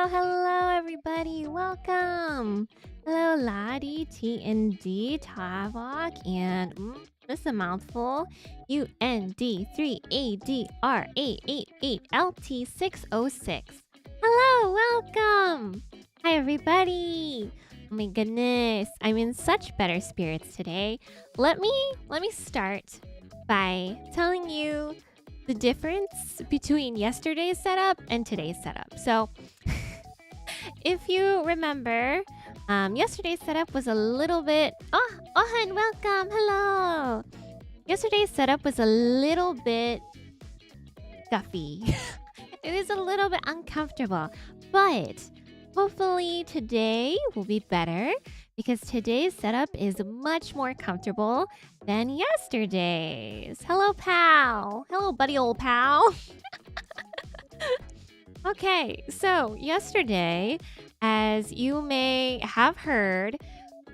Hello, everybody. Welcome. Hello, Lottie, T&D, Tavok, and this is a mouthful. UND3ADR888LT606. Hello, welcome. Hi, everybody. Oh my goodness, I'm in such better spirits today. Let me start by telling you the difference between yesterday's setup and today's setup. So if you remember, yesterday's setup was a little bit... Oh, Ohan, welcome. Hello. Yesterday's setup was a little bit stuffy. It was a little bit uncomfortable. But hopefully today will be better because today's setup is much more comfortable than yesterday's. Hello, pal. Hello, buddy old pal. Okay, so yesterday, as you may have heard,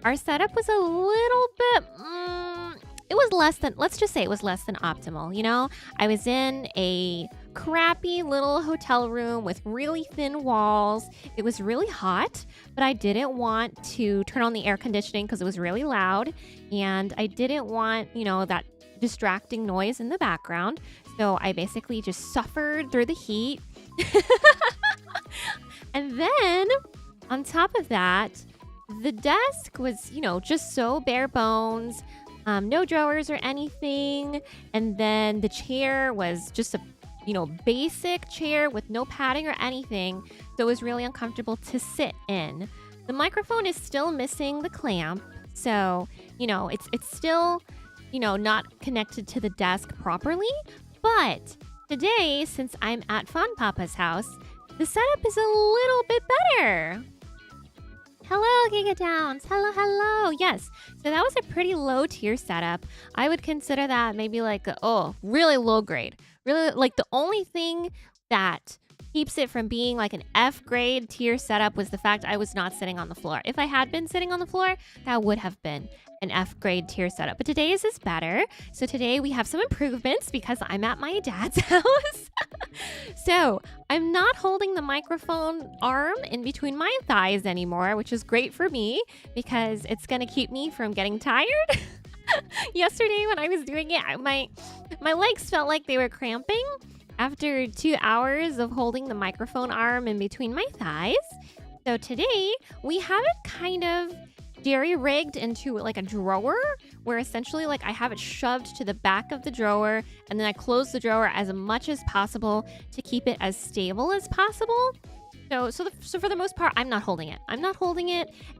our setup was a little bit, it was less than, let's just say it was less than optimal. You know, I was in a crappy little hotel room with really thin walls. It was really hot, but I didn't want to turn on the air conditioning because it was really loud. And I didn't want, you know, that distracting noise in the background. So I basically just suffered through the heat. And then on top of that, the desk was, you know, just so bare bones, no drawers or anything. And then the chair was just a, you know, basic chair with no padding or anything. So it was really uncomfortable to sit in. The microphone is still missing the clamp. So, you know, it's still, you know, not connected to the desk properly. But today, since I'm at Fun Papa's house, the setup is a little bit better. Hello, Giga Downs. Hello. Yes. So that was a pretty low tier setup. I would consider that maybe like really low grade. Really, like the only thing that keeps it from being like an F grade tier setup was the fact I was not sitting on the floor. If I had been sitting on the floor, that would have been an F grade tier setup. But today's is better. So today we have some improvements because I'm at my dad's house. So I'm not holding the microphone arm in between my thighs anymore, which is great for me because it's going to keep me from getting tired. Yesterday when I was doing it, my legs felt like they were cramping after 2 hours of holding the microphone arm in between my thighs. So today we have it kind of jerry-rigged into like a drawer where essentially like I have it shoved to the back of the drawer and then I close the drawer as much as possible to keep it as stable as possible. So for the most part, I'm not holding it.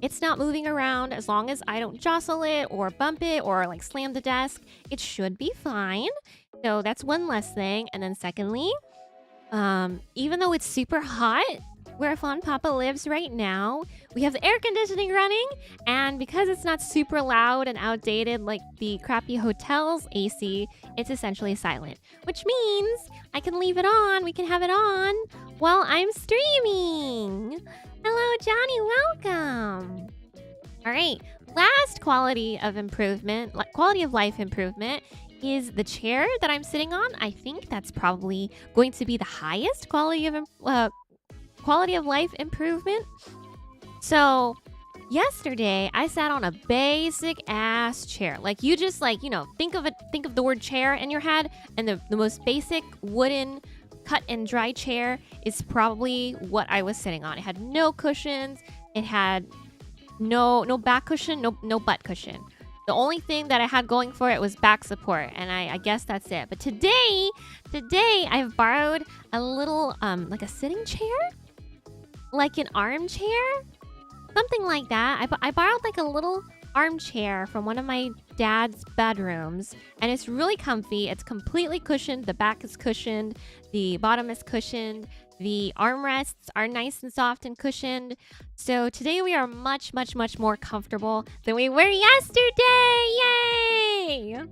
It's not moving around. As long as I don't jostle it or bump it or like slam the desk, it should be fine. So that's one less thing. And then secondly, even though it's super hot where Fun Papa lives right now, we have the air conditioning running. And because it's not super loud and outdated like the crappy hotel's AC, it's essentially silent, which means I can leave it on. We can have it on while I'm streaming. Hello, Johnny. Welcome. All right. Last quality of life improvement is the chair that I'm sitting on. I think that's probably going to be the highest quality of life improvement. So yesterday I sat on a basic ass chair. Like you just like, you know, think of the word chair in your head, and the most basic wooden cut and dry chair is probably what I was sitting on. It had no cushions. It had no back cushion, no butt cushion. The only thing that I had going for it was back support, and I guess that's it. But today I've borrowed a little like a sitting chair, like an armchair, something like that. I borrowed like a little armchair from one of my dad's bedrooms, and it's really comfy. It's completely cushioned. The back is cushioned. The bottom is cushioned. The armrests are nice and soft and cushioned. So today we are much more comfortable than we were yesterday. Yay!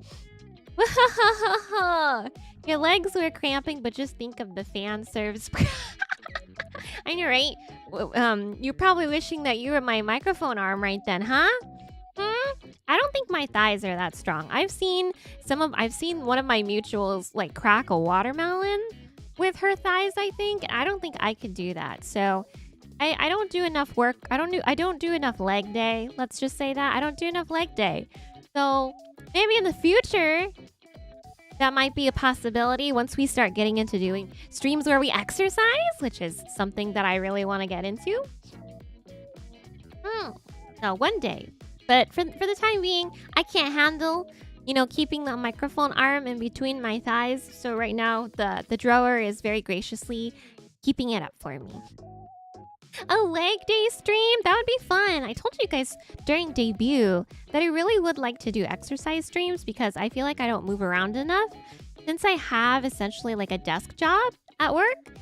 Your legs were cramping, but just think of the fan serves. I know, right? You're probably wishing that you were my microphone arm right then, huh? I don't think my thighs are that strong. I've seen one of my mutuals like crack a watermelon with her thighs, I think. I don't think I could do that. So I don't do enough work. I don't do enough leg day. Let's just say that. I don't do enough leg day. So maybe in the future that might be a possibility once we start getting into doing streams where we exercise, which is something that I really want to get into. No, one day. But for the time being, I can't handle, keeping the microphone arm in between my thighs. So right now, the drawer is very graciously keeping it up for me. A leg day stream? That would be fun. I told you guys during debut that I really would like to do exercise streams because I feel like I don't move around enough. Since I have essentially like a desk job at work,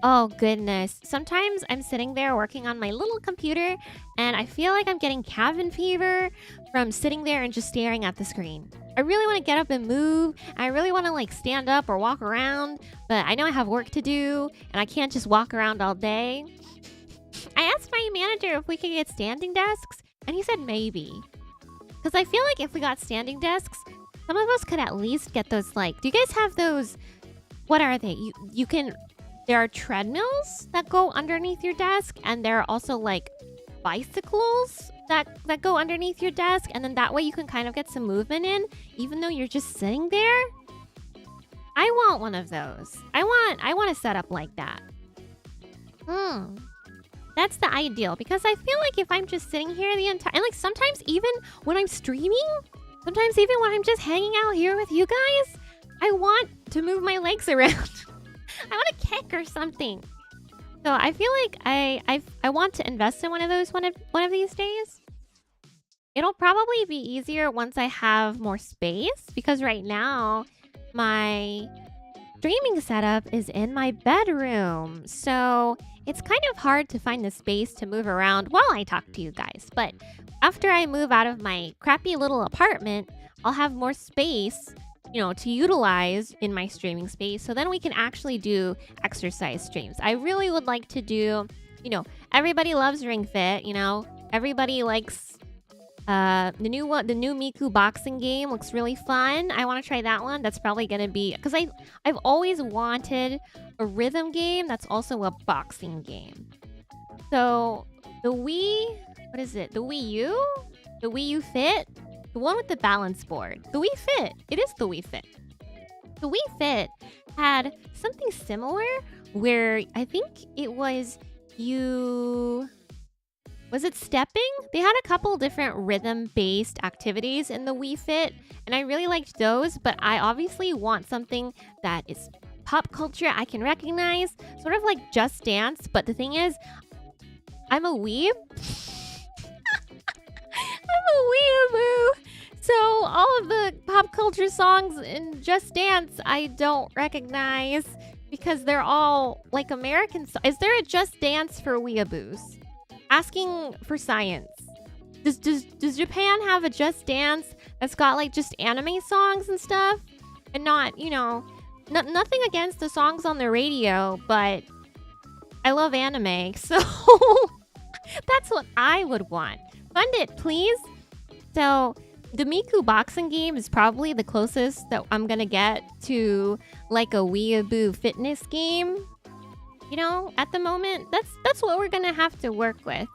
oh goodness. Sometimes I'm sitting there working on my little computer and I feel like I'm getting cabin fever from sitting there and just staring at the screen. I really want to get up and move. I really want to like stand up or walk around, but I know I have work to do and I can't just walk around all day. I asked my manager if we could get standing desks, and he said maybe. Because I feel like if we got standing desks, some of us could at least get those, like... Do you guys have those... What are they? You can... There are treadmills that go underneath your desk, and there are also, like, bicycles that go underneath your desk, and then that way you can kind of get some movement in, even though you're just sitting there. I want one of those. I want a setup like that. That's the ideal, because I feel like if I'm just sitting here the entire... And like sometimes even when I'm streaming, sometimes even when I'm just hanging out here with you guys, I want to move my legs around. I want to kick or something. So I feel like I want to invest in one of those one of these days. It'll probably be easier once I have more space, because right now my streaming setup is in my bedroom. So it's kind of hard to find the space to move around while I talk to you guys. But after I move out of my crappy little apartment, I'll have more space, to utilize in my streaming space. So then we can actually do exercise streams. I really would like to do, everybody loves Ring Fit, Everybody likes the new Miku boxing game looks really fun. I want to try that one. That's probably going to be... Because I've always wanted a rhythm game that's also a boxing game. So, the Wii... What is it? The Wii U? The Wii U Fit? The one with the balance board. The Wii Fit. It is the Wii Fit. The Wii Fit had something similar where I think it was you... Was it stepping? They had a couple different rhythm-based activities in the Wii Fit, and I really liked those, but I obviously want something that is pop culture I can recognize, sort of like Just Dance, but the thing is, I'm a weeb. I'm a weeaboo. So all of the pop culture songs in Just Dance I don't recognize because they're all like American songs. Is there a Just Dance for weeaboos? Asking for science. Does Japan have a Just Dance that's got like just anime songs and stuff? And not, nothing against the songs on the radio, but I love anime, so that's what I would want. Fund it, please. So the Miku boxing game is probably the closest that I'm gonna get to like a weeaboo fitness game. At the moment, that's what we're gonna have to work with.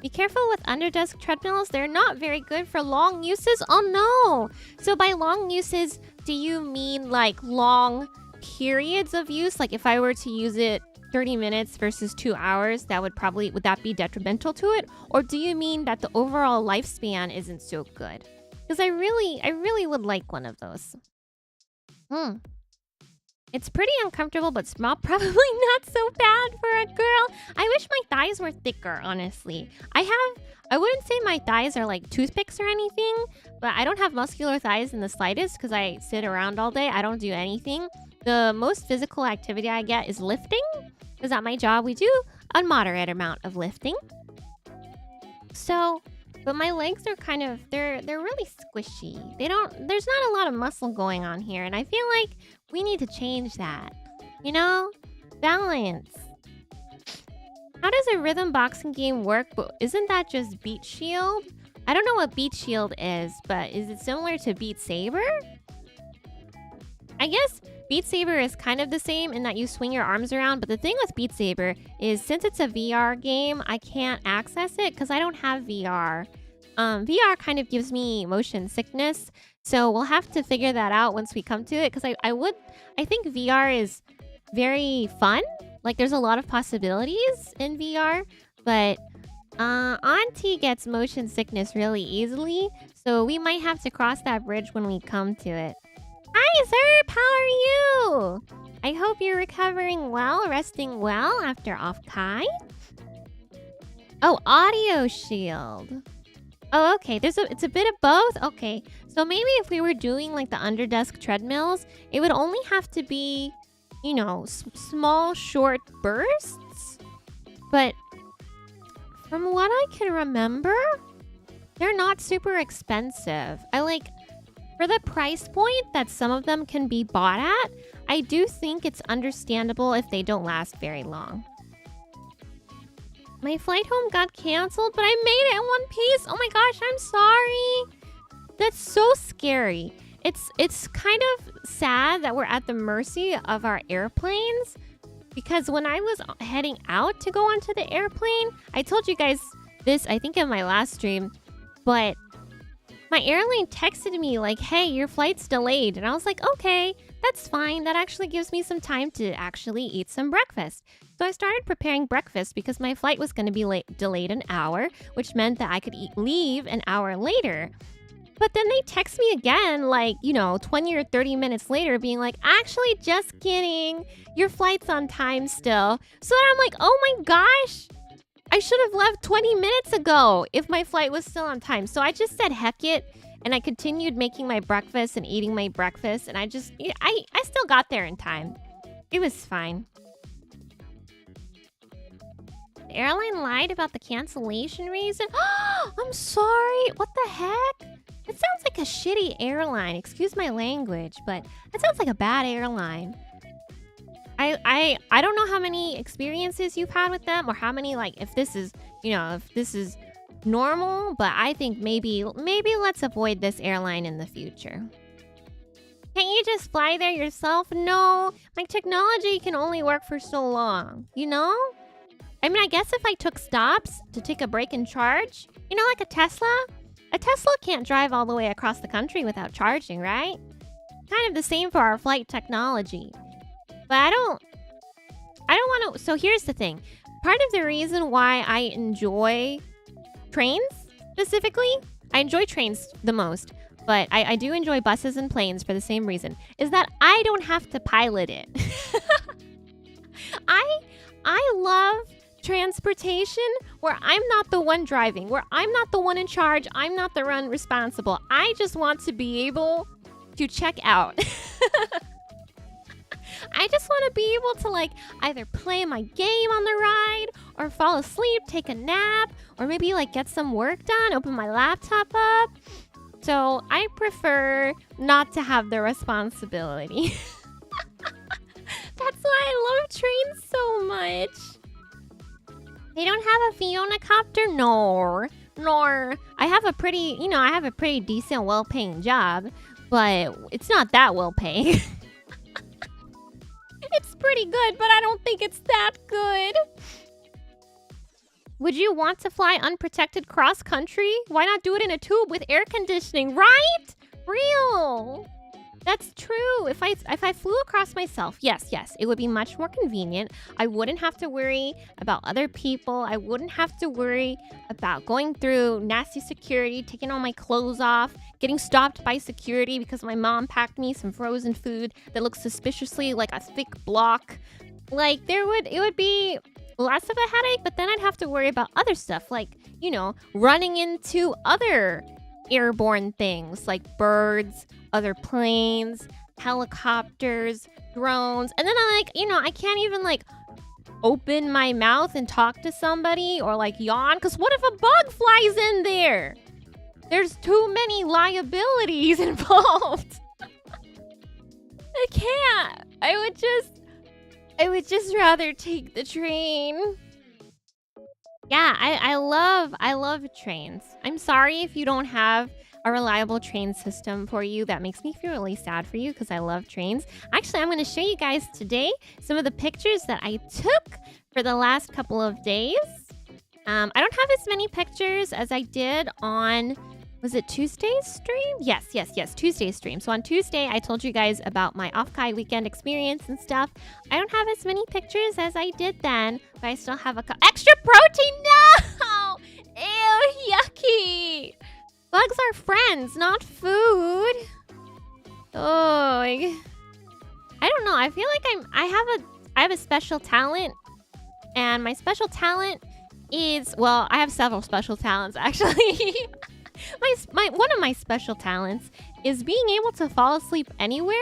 Be careful with underdesk treadmills. They're not very good for long uses. Oh no! So by long uses, do you mean like long periods of use? Like if I were to use it 30 minutes versus 2 hours, would that be detrimental to it? Or do you mean that the overall lifespan isn't so good? Because I really would like one of those. It's pretty uncomfortable, but small. Probably not so bad for a girl. I wish my thighs were thicker, honestly. I wouldn't say my thighs are like toothpicks or anything, but I don't have muscular thighs in the slightest because I sit around all day. I don't do anything. The most physical activity I get is lifting, because at my job we do a moderate amount of lifting. So, but my legs are kind of, they're really squishy. There's not a lot of muscle going on here, and I feel like we need to change that. Balance. How does a rhythm boxing game work? But isn't that just Beat Shield? I don't know what Beat Shield is, but is it similar to Beat Saber? I guess Beat Saber is kind of the same in that you swing your arms around, but the thing with Beat Saber is since it's a VR game, I can't access it because I don't have VR. VR kind of gives me motion sickness, so we'll have to figure that out once we come to it because I think VR is very fun. Like there's a lot of possibilities in VR, but Auntie gets motion sickness really easily, so we might have to cross that bridge when we come to it. Hi, Zerp! How are you? I hope you're recovering well, resting well after off-kai. Oh, audio shield. Oh, okay. It's a bit of both? Okay. So maybe if we were doing like the underdesk treadmills, it would only have to be, you know, small, short bursts. But from what I can remember, they're not super expensive. For the price point that some of them can be bought at, I do think it's understandable if they don't last very long. My flight home got canceled, but I made it in one piece. Oh my gosh, I'm sorry. That's so scary. It's kind of sad that we're at the mercy of our airplanes, because when I was heading out to go onto the airplane, I told you guys this, I think in my last stream, but my airline texted me like, hey, your flight's delayed. And I was like, okay, that's fine. That actually gives me some time to actually eat some breakfast. So I started preparing breakfast because my flight was going to be delayed an hour, which meant that I could leave an hour later. But then they text me again, like, 20 or 30 minutes later being like, actually, just kidding. Your flight's on time still. So then I'm like, oh my gosh. I should have left 20 minutes ago if my flight was still on time. So I just said heck it, and I continued making my breakfast and eating my breakfast, and I still got there in time. It was fine. The airline lied about the cancellation reason. I'm sorry. What the heck? It sounds like a shitty airline. Excuse my language, but that sounds like a bad airline. I don't know how many experiences you've had with them or how many, like, if this is normal, but I think maybe let's avoid this airline in the future. Can't you just fly there yourself? No, my technology can only work for so long, I mean, I guess if I took stops to take a break and charge, like a Tesla can't drive all the way across the country without charging, right? Kind of the same for our flight technology. But I don't want to... So here's the thing. Part of the reason why I enjoy trains, specifically, I enjoy trains the most, but I do enjoy buses and planes for the same reason, is that I don't have to pilot it. I love transportation where I'm not the one driving, where I'm not the one in charge, I'm not the one responsible. I just want to be able to check out. I just want to be able to, like, either play my game on the ride or fall asleep, take a nap, or maybe, like, get some work done, open my laptop up. So I prefer not to have the responsibility. That's why I love trains so much. They don't have a Fiona copter? No. Nor. I have a pretty decent, well-paying job, but it's not that well-paying. It's pretty good, but I don't think it's that good. Would you want to fly unprotected cross-country? Why not do it in a tube with air conditioning, right? Real. That's true. If I flew across myself, yes, it would be much more convenient. I wouldn't have to worry about other people. I wouldn't have to worry about going through nasty security, taking all my clothes off, getting stopped by security because my mom packed me some frozen food that looks suspiciously like a thick block. Like, it would be less of a headache, but then I'd have to worry about other stuff, like, running into other airborne things like birds, other planes, helicopters, drones. And then I can't even open my mouth and talk to somebody or yawn, because what if a bug flies in there? There's too many liabilities involved. I can't. I would just rather take the train. Yeah, I love trains. I'm sorry if you don't have a reliable train system for you. That makes me feel really sad for you because I love trains. Actually, I'm going to show you guys today some of the pictures that I took for the last couple of days. I don't have as many pictures as I did on, was it Tuesday's stream? Yes, Tuesday's stream. So on Tuesday, I told you guys about my off-Kai weekend experience and stuff. I don't have as many pictures as I did then, but I still have a extra protein. No! Ew, yucky! Bugs are friends, not food. Oh, I don't know. I feel like I have a special talent, and my special talent is, well, I have several special talents actually. One of my special talents is being able to fall asleep anywhere.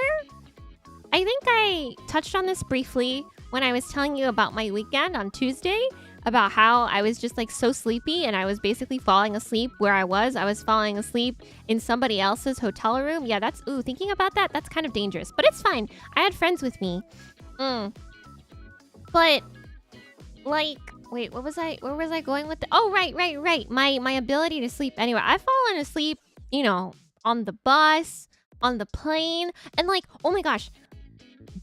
I think I touched on this briefly when I was telling you about my weekend on Tuesday, about how I was just like so sleepy and I was basically falling asleep where I was. I was falling asleep in somebody else's hotel room. Yeah, thinking about that, that's kind of dangerous, but it's fine. I had friends with me. But like, wait, where was I going with oh, right. My ability to sleep anywhere. I've fallen asleep, you know, on the bus, on the plane, and like, oh my gosh,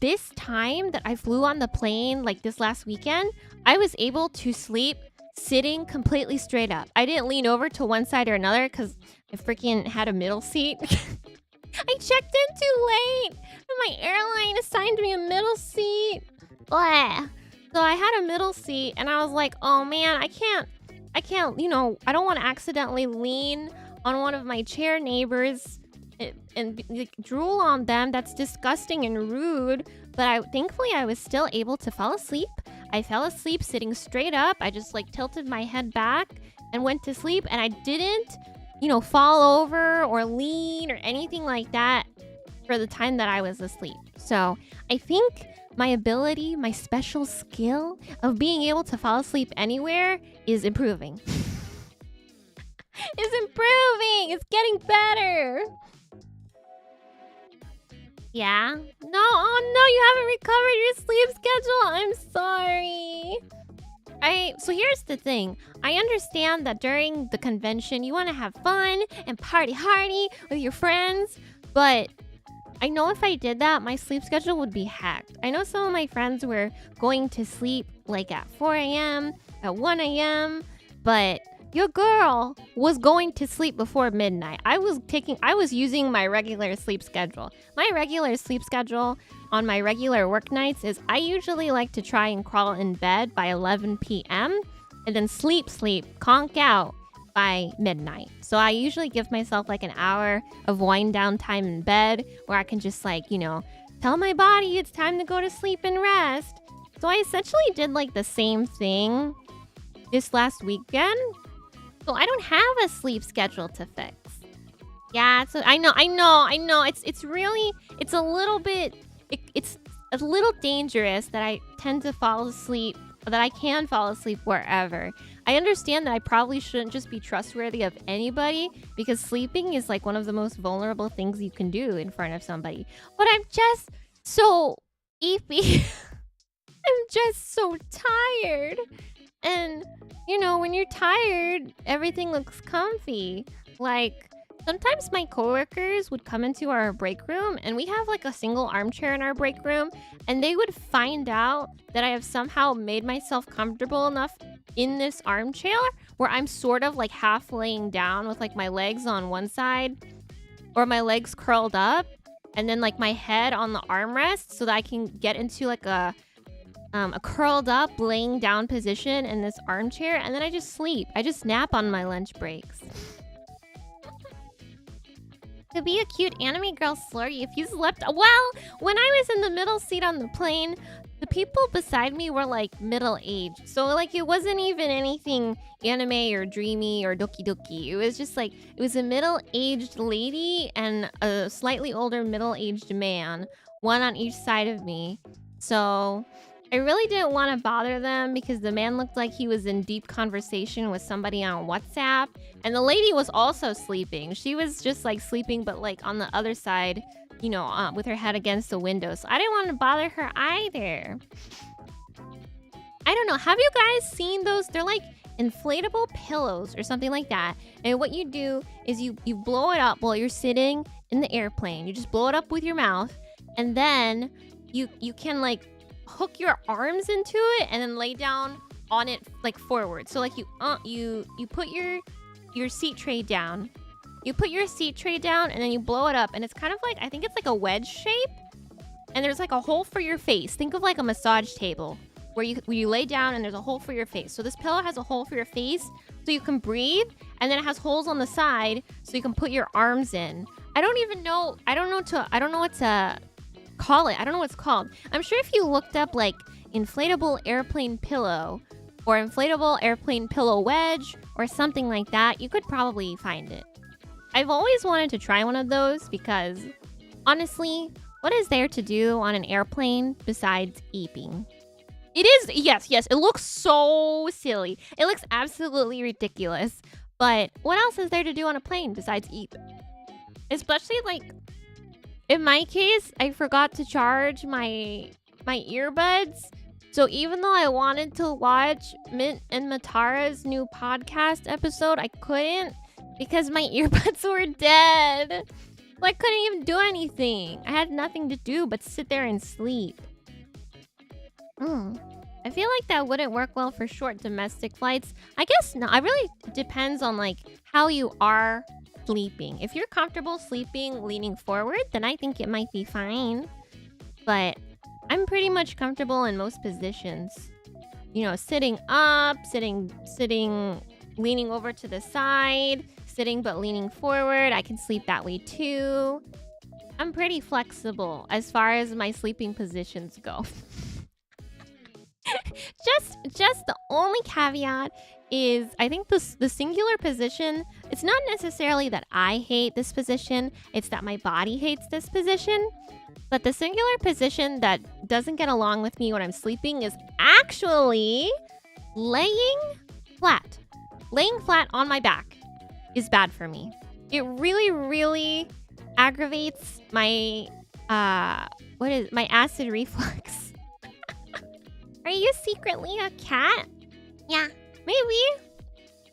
this time that I flew on the plane, like this last weekend, I was able to sleep sitting completely straight up. I didn't lean over to one side or another because I freaking had a middle seat. I checked in too late, and my airline assigned me a middle seat. Blah. So I had a middle seat, and I was like, oh man, I can't, you know, I don't want to accidentally lean on one of my chair neighbors and like, drool on them. That's disgusting and rude. But thankfully, I was still able to fall asleep. I fell asleep sitting straight up. I just like tilted my head back and went to sleep. And I didn't, you know, fall over or lean or anything like that for the time that I was asleep. So I think my ability, my special skill of being able to fall asleep anywhere is improving. It's getting better. Yeah? No, oh no, you haven't recovered your sleep schedule. I'm sorry. So here's the thing. I understand that during the convention, you want to have fun and party hardy with your friends, but I know if I did that, my sleep schedule would be hacked. I know some of my friends were going to sleep like at 4 a.m., at 1 a.m., but your girl was going to sleep before midnight. I was using my regular sleep schedule. My regular sleep schedule on my regular work nights is I usually like to try and crawl in bed by 11 p.m. and then sleep, conk out by midnight. So I usually give myself like an hour of wind down time in bed where I can just like, you know, tell my body it's time to go to sleep and rest. So I essentially did like the same thing this last weekend. So I don't have a sleep schedule to fix. Yeah, so I know. It's really, it's a little bit, it's a little dangerous that I tend to fall asleep, that I can fall asleep wherever. I understand that I probably shouldn't just be trustworthy of anybody because sleeping is like one of the most vulnerable things you can do in front of somebody. But I'm just so eepy. I'm just so tired. And, you know, when you're tired, everything looks comfy. Like, sometimes my coworkers would come into our break room, and we have like a single armchair in our break room, and they would find out that I have somehow made myself comfortable enough in this armchair where I'm sort of like half laying down with like my legs on one side or my legs curled up, and then like my head on the armrest so that I can get into like a curled up laying down position in this armchair, and then I just sleep. I just nap on my lunch breaks. To be a cute anime girl slurry if you slept. Well, when I was in the middle seat on the plane, the people beside me were like middle-aged. So like it wasn't even anything anime or dreamy or doki doki. It was just like, it was a middle-aged lady and a slightly older middle-aged man, one on each side of me. So I really didn't want to bother them because the man looked like he was in deep conversation with somebody on WhatsApp. And the lady was also sleeping. She was just like sleeping, but like on the other side, you know, with her head against the window. So I didn't want to bother her either. I don't know. Have you guys seen those? They're like inflatable pillows or something like that. And what you do is you blow it up while you're sitting in the airplane. You just blow it up with your mouth, and then you can like hook your arms into it and then lay down on it like forward. So like you put your seat tray down. You put your seat tray down and then you blow it up, and it's kind of like, I think it's like a wedge shape, and there's like a hole for your face. Think of like a massage table where you lay down and there's a hole for your face. So this pillow has a hole for your face so you can breathe, and then it has holes on the side so you can put your arms in. I don't know what to call it. I don't know what it's called. I'm sure if you looked up like inflatable airplane pillow or inflatable airplane pillow wedge or something like that, you could probably find it. I've always wanted to try one of those because honestly, what is there to do on an airplane besides eating? It is, yes, it looks so silly. It looks absolutely ridiculous. But what else is there to do on a plane besides eat? Especially like, in my case, I forgot to charge my earbuds. So even though I wanted to watch Mint and Matara's new podcast episode, I couldn't because my earbuds were dead. So I couldn't even do anything. I had nothing to do but sit there and sleep. I feel like that wouldn't work well for short domestic flights. I guess not. It really depends on like how you are sleeping. If you're comfortable sleeping leaning forward, then I think it might be fine. But I'm pretty much comfortable in most positions. You know, sitting up, sitting, leaning over to the side, sitting but leaning forward. I can sleep that way too. I'm pretty flexible as far as my sleeping positions go. Just the only caveat is I think the singular position, it's not necessarily that I hate this position, it's that my body hates this position. But the singular position that doesn't get along with me when I'm sleeping is actually laying flat. Laying flat on my back is bad for me. It really, really aggravates my my acid reflux. Are you secretly a cat? Yeah, maybe.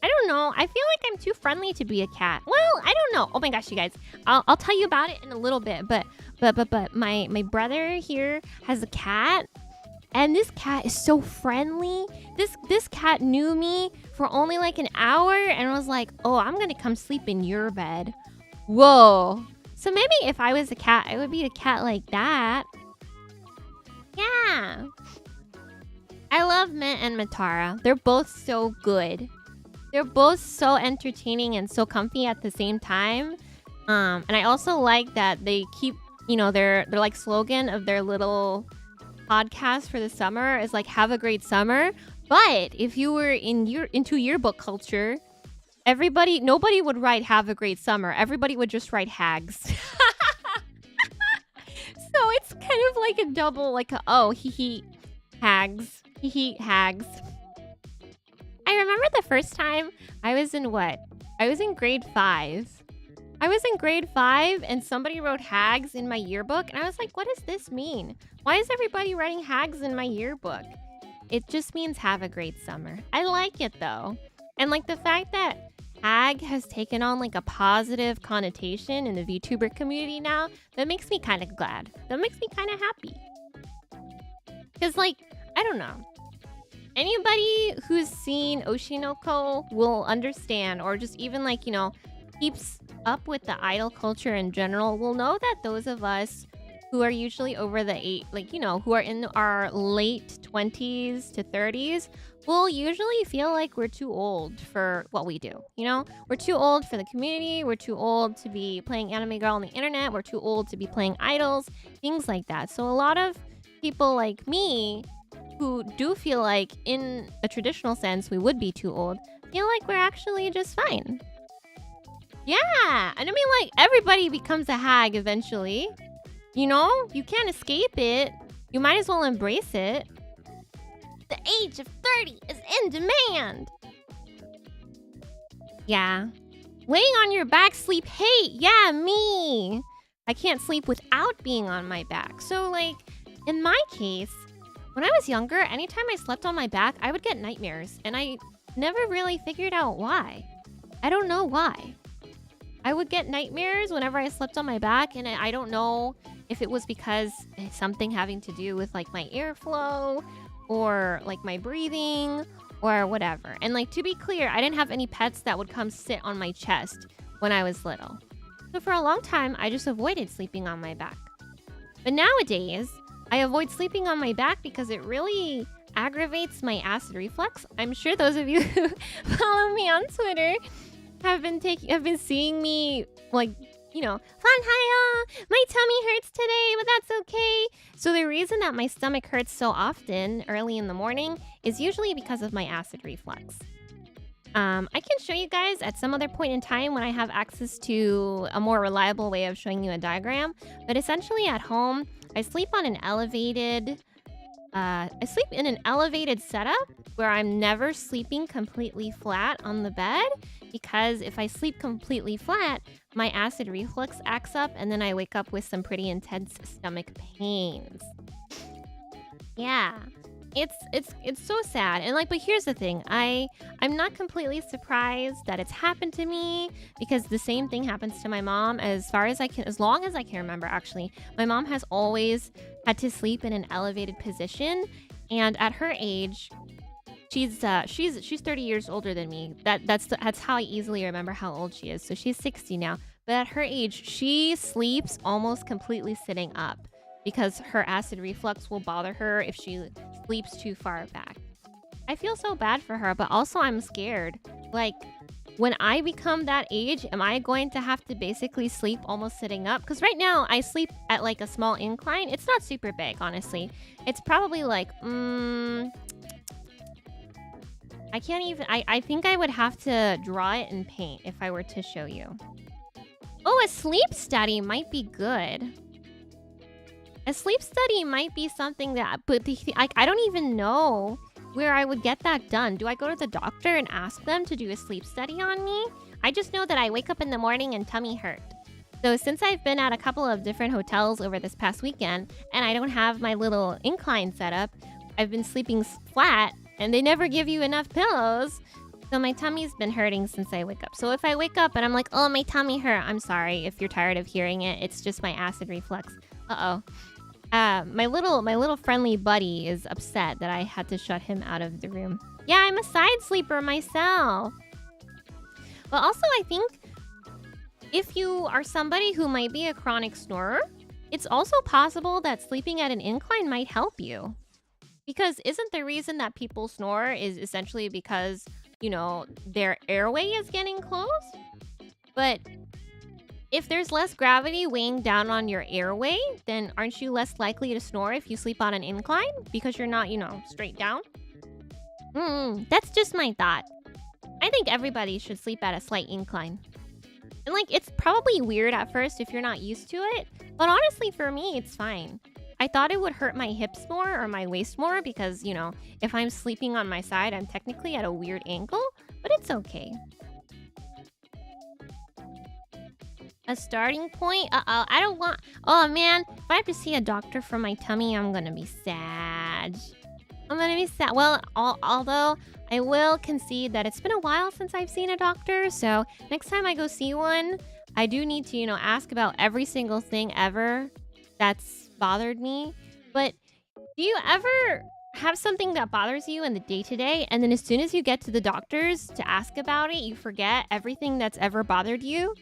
I don't know. I feel like I'm too friendly to be a cat. Well, I don't know. Oh my gosh, you guys. I'll tell you about it in a little bit. But my brother here has a cat. And this cat is so friendly. This cat knew me for only like an hour and was like, oh, I'm going to come sleep in your bed. Whoa. So maybe if I was a cat, I would be a cat like that. Yeah. I love Mint and Matara. They're both so good. They're both so entertaining and so comfy at the same time. And I also like that they keep, their like slogan of their little podcast for the summer is like, have a great summer. But if you were into yearbook culture, nobody would write have a great summer. Everybody would just write hags. So it's kind of like a double, like hags. Hags. I remember the first time I was in grade 5. I was in grade 5 and somebody wrote hags in my yearbook. And I was like, what does this mean? Why is everybody writing hags in my yearbook? It just means have a great summer. I like it though. And like the fact that hag has taken on like a positive connotation in the VTuber community now, that makes me kind of glad. That makes me kind of happy. Because like, I don't know. Anybody who's seen Oshinoko will understand, or just even like, keeps up with the idol culture in general, will know that those of us who are usually over the who are in our late 20s to 30s, will usually feel like we're too old for what we do. We're too old for the community. We're too old to be playing Anime Girl on the internet. We're too old to be playing idols, things like that. So a lot of people like me who do feel like in a traditional sense we would be too old, feel like we're actually just fine. Yeah, and I mean like everybody becomes a hag eventually. You can't escape it. You might as well embrace it. The age of 30 is in demand. Yeah. Laying on your back sleep hate. Yeah, me. I can't sleep without being on my back. So like in my case, when I was younger, anytime I slept on my back, I would get nightmares. And I never really figured out why. I don't know why. I would get nightmares whenever I slept on my back, and I don't know if it was because something having to do with like my airflow or like my breathing or whatever. And like, to be clear, I didn't have any pets that would come sit on my chest when I was little. So for a long time, I just avoided sleeping on my back. But nowadays, I avoid sleeping on my back because it really aggravates my acid reflux. I'm sure those of you who follow me on Twitter have been seeing me like, you know, my tummy hurts today, but that's okay. So the reason that my stomach hurts so often early in the morning is usually because of my acid reflux. I can show you guys at some other point in time when I have access to a more reliable way of showing you a diagram. But essentially at home, I sleep in an elevated setup where I'm never sleeping completely flat on the bed, because if I sleep completely flat, my acid reflux acts up and then I wake up with some pretty intense stomach pains. Yeah. It's so sad. And like, but here's the thing. I'm not completely surprised that it's happened to me, because the same thing happens to my mom as long as I can remember, actually. My mom has always had to sleep in an elevated position, and at her age, she's 30 years older than me. That's how I easily remember how old she is. So she's 60 now. But at her age, she sleeps almost completely sitting up, because her acid reflux will bother her if she sleeps too far back. I feel so bad for her, but also I'm scared. Like, when I become that age, am I going to have to basically sleep almost sitting up? Because right now, I sleep at like a small incline. It's not super big, honestly. It's probably like, I can't even, I think I would have to draw it in paint if I were to show you. Oh, a sleep study might be good. A sleep study might be something that, but I don't even know where I would get that done. Do I go to the doctor and ask them to do a sleep study on me? I just know that I wake up in the morning and tummy hurt. So since I've been at a couple of different hotels over this past weekend, and I don't have my little incline set up, I've been sleeping flat, and they never give you enough pillows. So my tummy's been hurting since I wake up. So if I wake up and I'm like, oh, my tummy hurt, I'm sorry if you're tired of hearing it. It's just my acid reflux. Uh-oh. My little friendly buddy is upset that I had to shut him out of the room. Yeah, I'm a side sleeper myself. But also, I think if you are somebody who might be a chronic snorer, it's also possible that sleeping at an incline might help you. Because isn't the reason that people snore is essentially because, you know, their airway is getting closed? But if there's less gravity weighing down on your airway, then aren't you less likely to snore if you sleep on an incline? Because you're not, you know, straight down? That's just my thought. I think everybody should sleep at a slight incline. And like, it's probably weird at first if you're not used to it. But honestly, for me, it's fine. I thought it would hurt my hips more or my waist more because, you know, if I'm sleeping on my side, I'm technically at a weird angle. But it's okay. A starting point? Uh-oh, I don't want... Oh, man. If I have to see a doctor for my tummy, I'm gonna be sad. I'm gonna be sad. Well, although I will concede that it's been a while since I've seen a doctor. So next time I go see one, I do need to, you know, ask about every single thing ever that's bothered me. But do you ever have something that bothers you in the day-to-day, and then as soon as you get to the doctors to ask about it, you forget everything that's ever bothered you?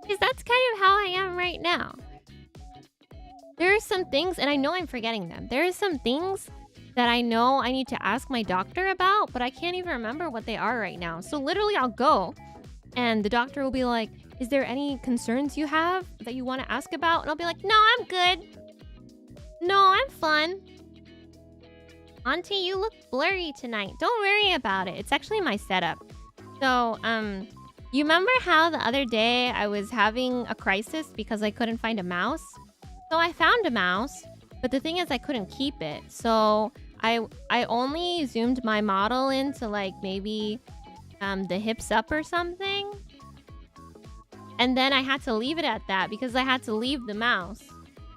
Because that's kind of how I am right now. There are some things, and I know I'm forgetting them. There are some things that I know I need to ask my doctor about, but I can't even remember what they are right now. So literally I'll go, and the doctor will be like, is there any concerns you have that you want to ask about? And I'll be like, no, I'm good. No, I'm fine. Auntie, you look blurry tonight. Don't worry about it. It's actually my setup. So, you remember how the other day I was having a crisis because I couldn't find a mouse? So I found a mouse, but the thing is I couldn't keep it. So I only zoomed my model into like maybe the hips up or something. And then I had to leave it at that because I had to leave the mouse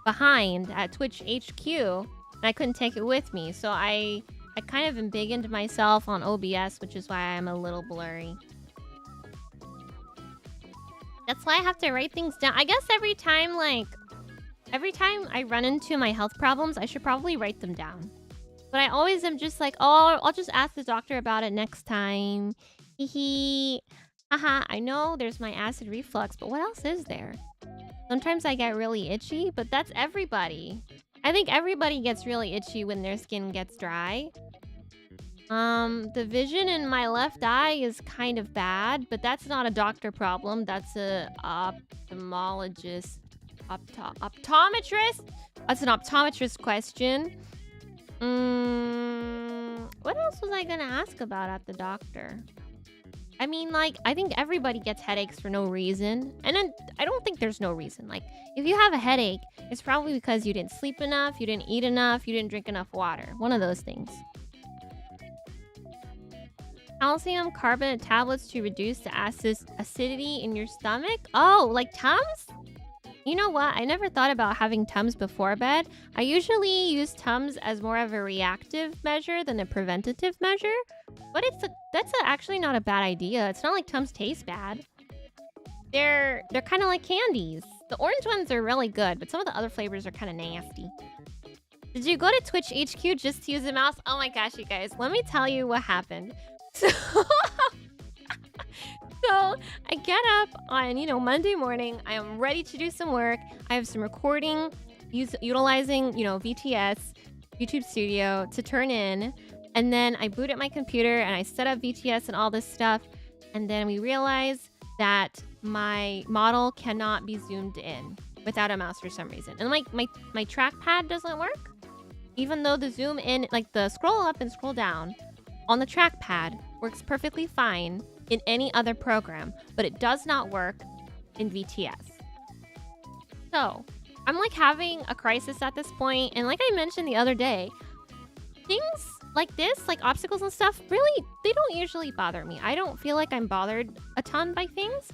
behind at Twitch HQ. And I couldn't take it with me. So I I kind of am big into myself on OBS, which is why I'm a little blurry. That's why I have to write things down. I guess every time I run into my health problems, I should probably write them down. But I always am just like, oh, I'll just ask the doctor about it next time. Hee hee. Haha, I know there's my acid reflux, but what else is there? Sometimes I get really itchy, but that's everybody. I think everybody gets really itchy when their skin gets dry. The vision in my left eye is kind of bad, but that's not a doctor problem. That's a ophthalmologist. Optometrist? That's an optometrist question. What else was I gonna ask about at the doctor? I mean, like, I think everybody gets headaches for no reason. And then I don't think there's no reason. Like, if you have a headache, it's probably because you didn't sleep enough, you didn't eat enough, you didn't drink enough water. One of those things. Calcium carbonate tablets to reduce the acidity in your stomach? Oh, like Tums? You know what? I never thought about having Tums before bed. I usually use Tums as more of a reactive measure than a preventative measure. But that's actually not a bad idea. It's not like Tums taste bad. They're kind of like candies. The orange ones are really good, but some of the other flavors are kind of nasty. Did you go to Twitch HQ just to use a mouse? Oh my gosh, you guys. Let me tell you what happened. So I get up on, Monday morning. I am ready to do some work. I have some recording, utilizing, VTS, YouTube Studio to turn in. And then I boot up my computer and I set up VTS and all this stuff. And then we realize that my model cannot be zoomed in without a mouse for some reason. And my trackpad doesn't work. Even though the zoom in, like the scroll up and scroll down on the trackpad works perfectly fine in any other program, but it does not work in VTS. So I'm like having a crisis at this point, and like I mentioned the other day, things like this, like obstacles and stuff, really, they don't usually bother me. I don't feel like I'm bothered a ton by things,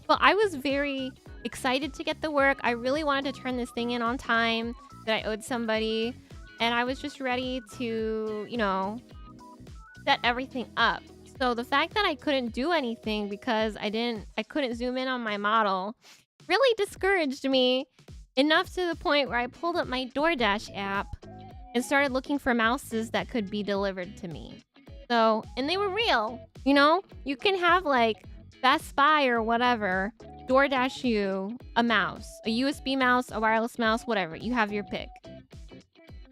but I was very excited to get the work. I really wanted to turn this thing in on time that I owed somebody, and I was just ready to, set everything up. So the fact that I couldn't do anything because I couldn't zoom in on my model really discouraged me enough to the point where I pulled up my DoorDash app and started looking for mouses that could be delivered to me. So, and they were real, You can have like Best Buy or whatever DoorDash you a mouse, a USB mouse, a wireless mouse, whatever. You have your pick.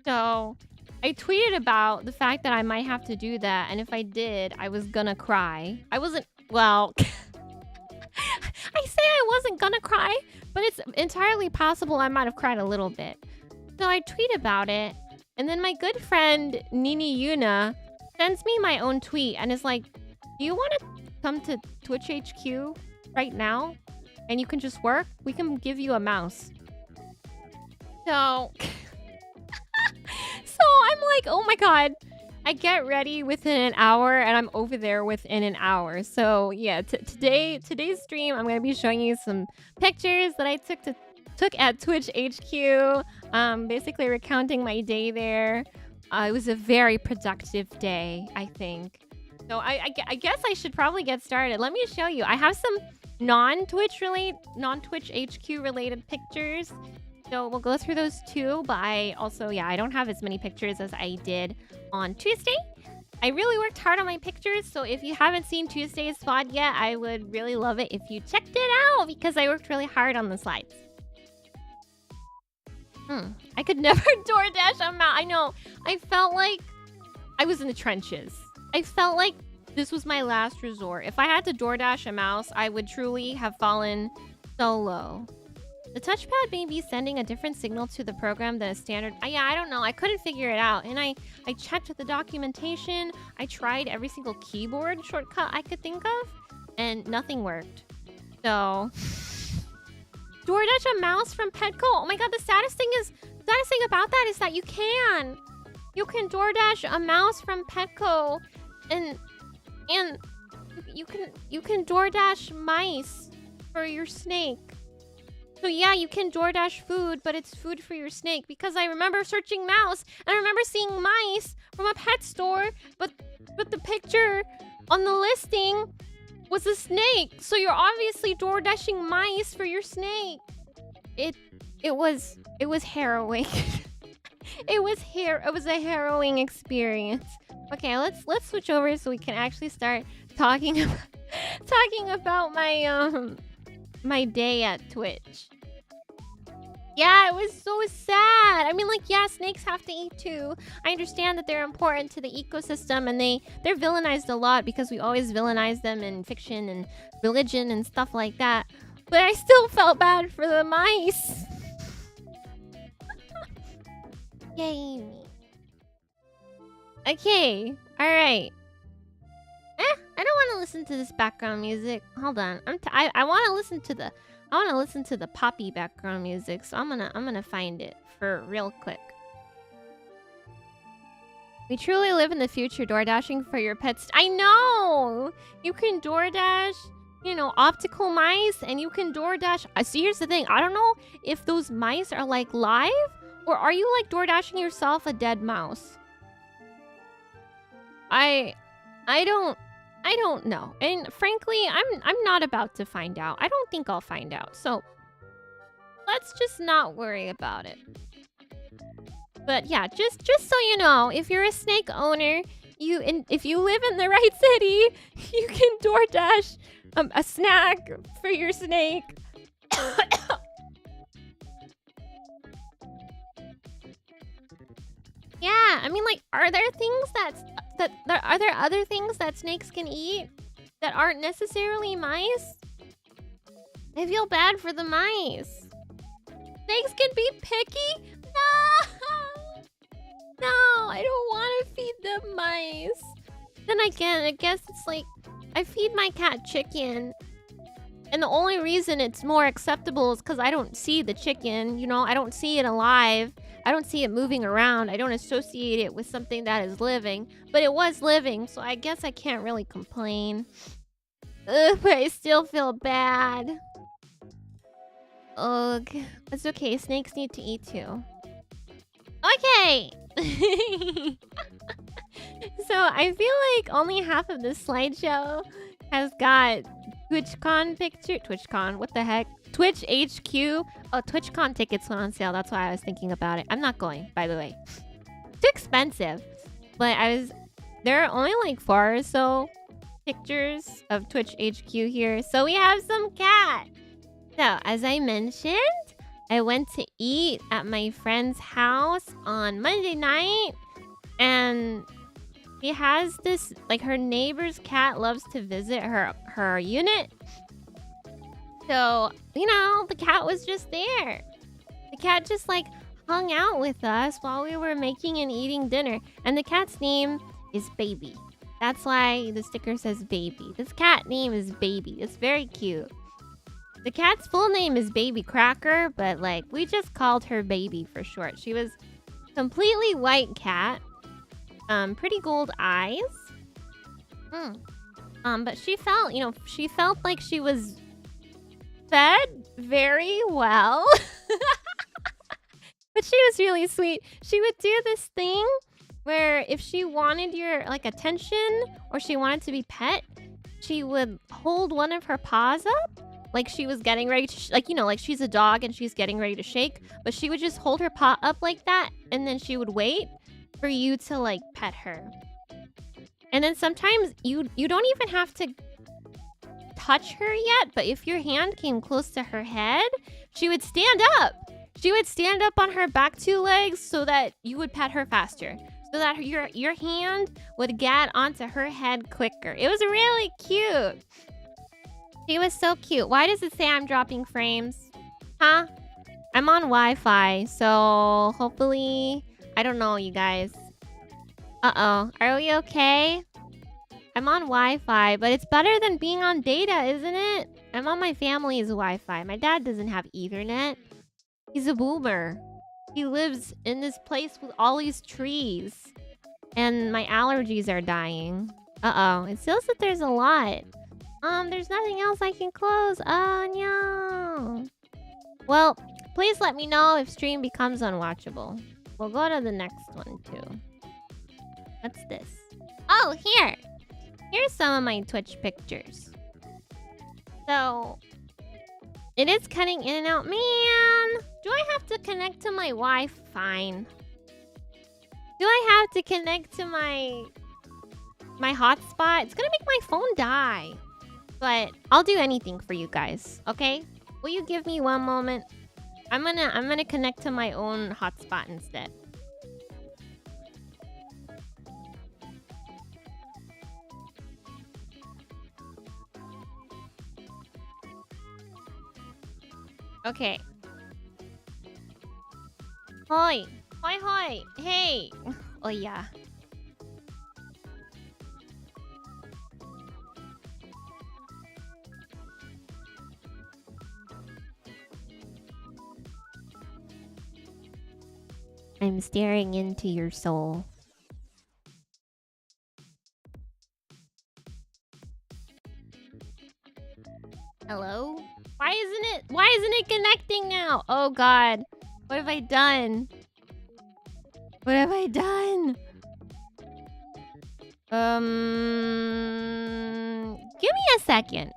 So I tweeted about the fact that I might have to do that, and if I did, I was gonna cry. I wasn't, well, I say I wasn't gonna cry, but it's entirely possible I might have cried a little bit. So I tweet about it, and then my good friend Nini Yuna sends me my own tweet and is like, do you want to come to Twitch HQ right now? And you can just work? We can give you a mouse. So... So I'm like, oh my god, I get ready within an hour and I'm over there within an hour. So yeah, today's stream, I'm going to be showing you some pictures that I took at Twitch HQ, basically recounting my day there. It was a very productive day, I think. So I guess I should probably get started. Let me show you. I have some non-Twitch HQ related pictures. So we'll go through those too, but I also, I don't have as many pictures as I did on Tuesday. I really worked hard on my pictures, so if you haven't seen Tuesday's VOD yet, I would really love it if you checked it out, because I worked really hard on the slides. I could never DoorDash a mouse. I know. I felt like I was in the trenches. I felt like this was my last resort. If I had to DoorDash a mouse, I would truly have fallen so low. The touchpad may be sending a different signal to the program than a standard... I don't know. I couldn't figure it out. And I checked the documentation. I tried every single keyboard shortcut I could think of. And nothing worked. So... DoorDash a mouse from Petco? Oh my god, the saddest thing about that is that you can. You can DoorDash a mouse from Petco. And you can DoorDash mice for your snake. So yeah, you can DoorDash food, but it's food for your snake. Because I remember searching mouse, and I remember seeing mice from a pet store, but the picture on the listing was a snake. So you're obviously DoorDashing mice for your snake. It was harrowing. It was a harrowing experience. Okay, let's switch over so we can actually start talking about my my day at Twitch. Yeah, it was so sad. I mean, like, yeah, snakes have to eat too. I understand that they're important to the ecosystem, and they're villainized a lot because we always villainize them in fiction and religion and stuff like that. But I still felt bad for the mice. Yay me. Okay, alright. I don't want to listen to this background music. Hold on. I want to listen to the poppy background music, so I'm gonna find it for real quick. We truly live in the future, DoorDashing for your pets. I know! You can DoorDash, you know, optical mice, and you can DoorDash... So here's the thing. I don't know if those mice are, like, live, or are you, like, DoorDashing yourself a dead mouse? I don't know. And frankly, I'm not about to find out. I don't think I'll find out. So let's just not worry about it. But yeah, just so you know, if you're a snake owner, if you live in the right city, you can DoorDash a snack for your snake. Yeah, I mean, like, are there things are there other things that snakes can eat that aren't necessarily mice? I feel bad for the mice. Snakes can be picky? No! No, I don't want to feed them mice. Then again, I guess it's like, I feed my cat chicken. And the only reason it's more acceptable is because I don't see the chicken. You know, I don't see it alive. I don't see it moving around. I don't associate it with something that is living. But it was living, so I guess I can't really complain. Ugh, but I still feel bad. Ugh. It's okay. Snakes need to eat too. Okay! So I feel like only half of this slideshow has got TwitchCon picture. TwitchCon, what the heck? Twitch HQ. Oh, TwitchCon tickets went on sale. That's why I was thinking about it. I'm not going, by the way. Too expensive. But there are only like 4 or so pictures of Twitch HQ here. So we have some cat. So, as I mentioned, I went to eat at my friend's house on Monday night. And he has this, like, her neighbor's cat loves to visit her unit. So, you know, the cat was just there. The cat just, like, hung out with us while we were making and eating dinner. And the cat's name is Baby. That's why the sticker says Baby. This cat name is Baby. It's very cute. The cat's full name is Baby Cracker, but, like, we just called her Baby for short. She was completely white cat. Pretty gold eyes. But she felt like she was fed very well. But she was really sweet. She would do this thing where if she wanted your, like, attention or she wanted to be pet, she would hold one of her paws up like she was getting ready to, like, you know, like she's a dog and she's getting ready to shake, but she would just hold her paw up like that, and then she would wait for you to, like, pet her. And then sometimes you don't even have to touch her yet, but if your hand came close to her head, she would stand up. She would stand up on her back 2 legs so that you would pet her faster. So that your hand would get onto her head quicker. It was really cute. She was so cute. Why does it say I'm dropping frames? Huh? I'm on Wi-Fi, so hopefully... I don't know, you guys. Uh-oh. Are we okay? I'm on Wi-Fi, but it's better than being on data, isn't it? I'm on my family's Wi-Fi. My dad doesn't have Ethernet. He's a boomer. He lives in this place with all these trees. And my allergies are dying. Uh-oh. It feels that there's a lot. There's nothing else I can close. Oh, no. Well, please let me know if stream becomes unwatchable. We'll go to the next one too. What's this? Oh, here! Here's some of my Twitch pictures. So, it is cutting in and out. Man! Do I have to connect to my Wi-Fi? Fine. Do I have to connect to my hotspot? It's gonna make my phone die. But I'll do anything for you guys, okay? Will you give me one moment? I'm gonna connect to my own hotspot instead. Okay. Hoi! Hoi hoi! Hey! Oh yeah. I'm staring into your soul. Hello? Why isn't it connecting now? Oh god. What have I done? What have I done? Give me a second.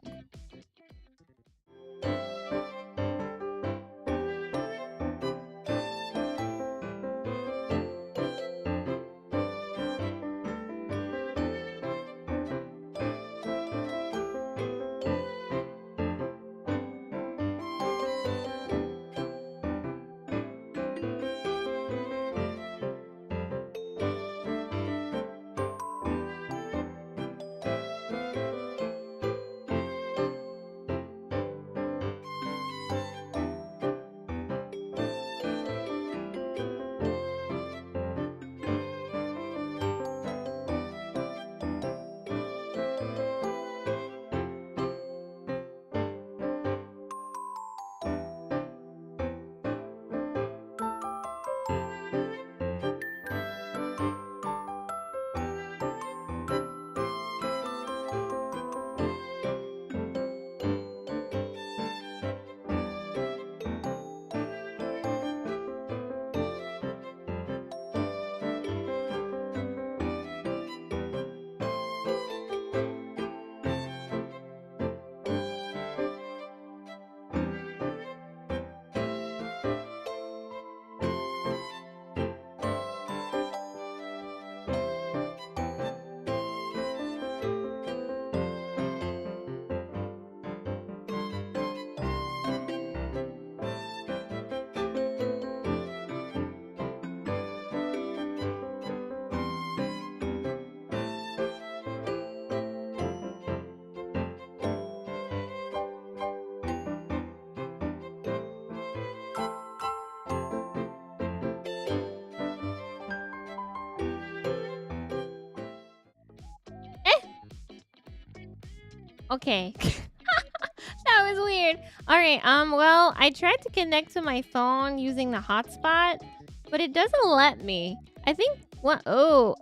Okay. That was weird. Alright, well, I tried to connect to my phone using the hotspot, but it doesn't let me. I think what oh,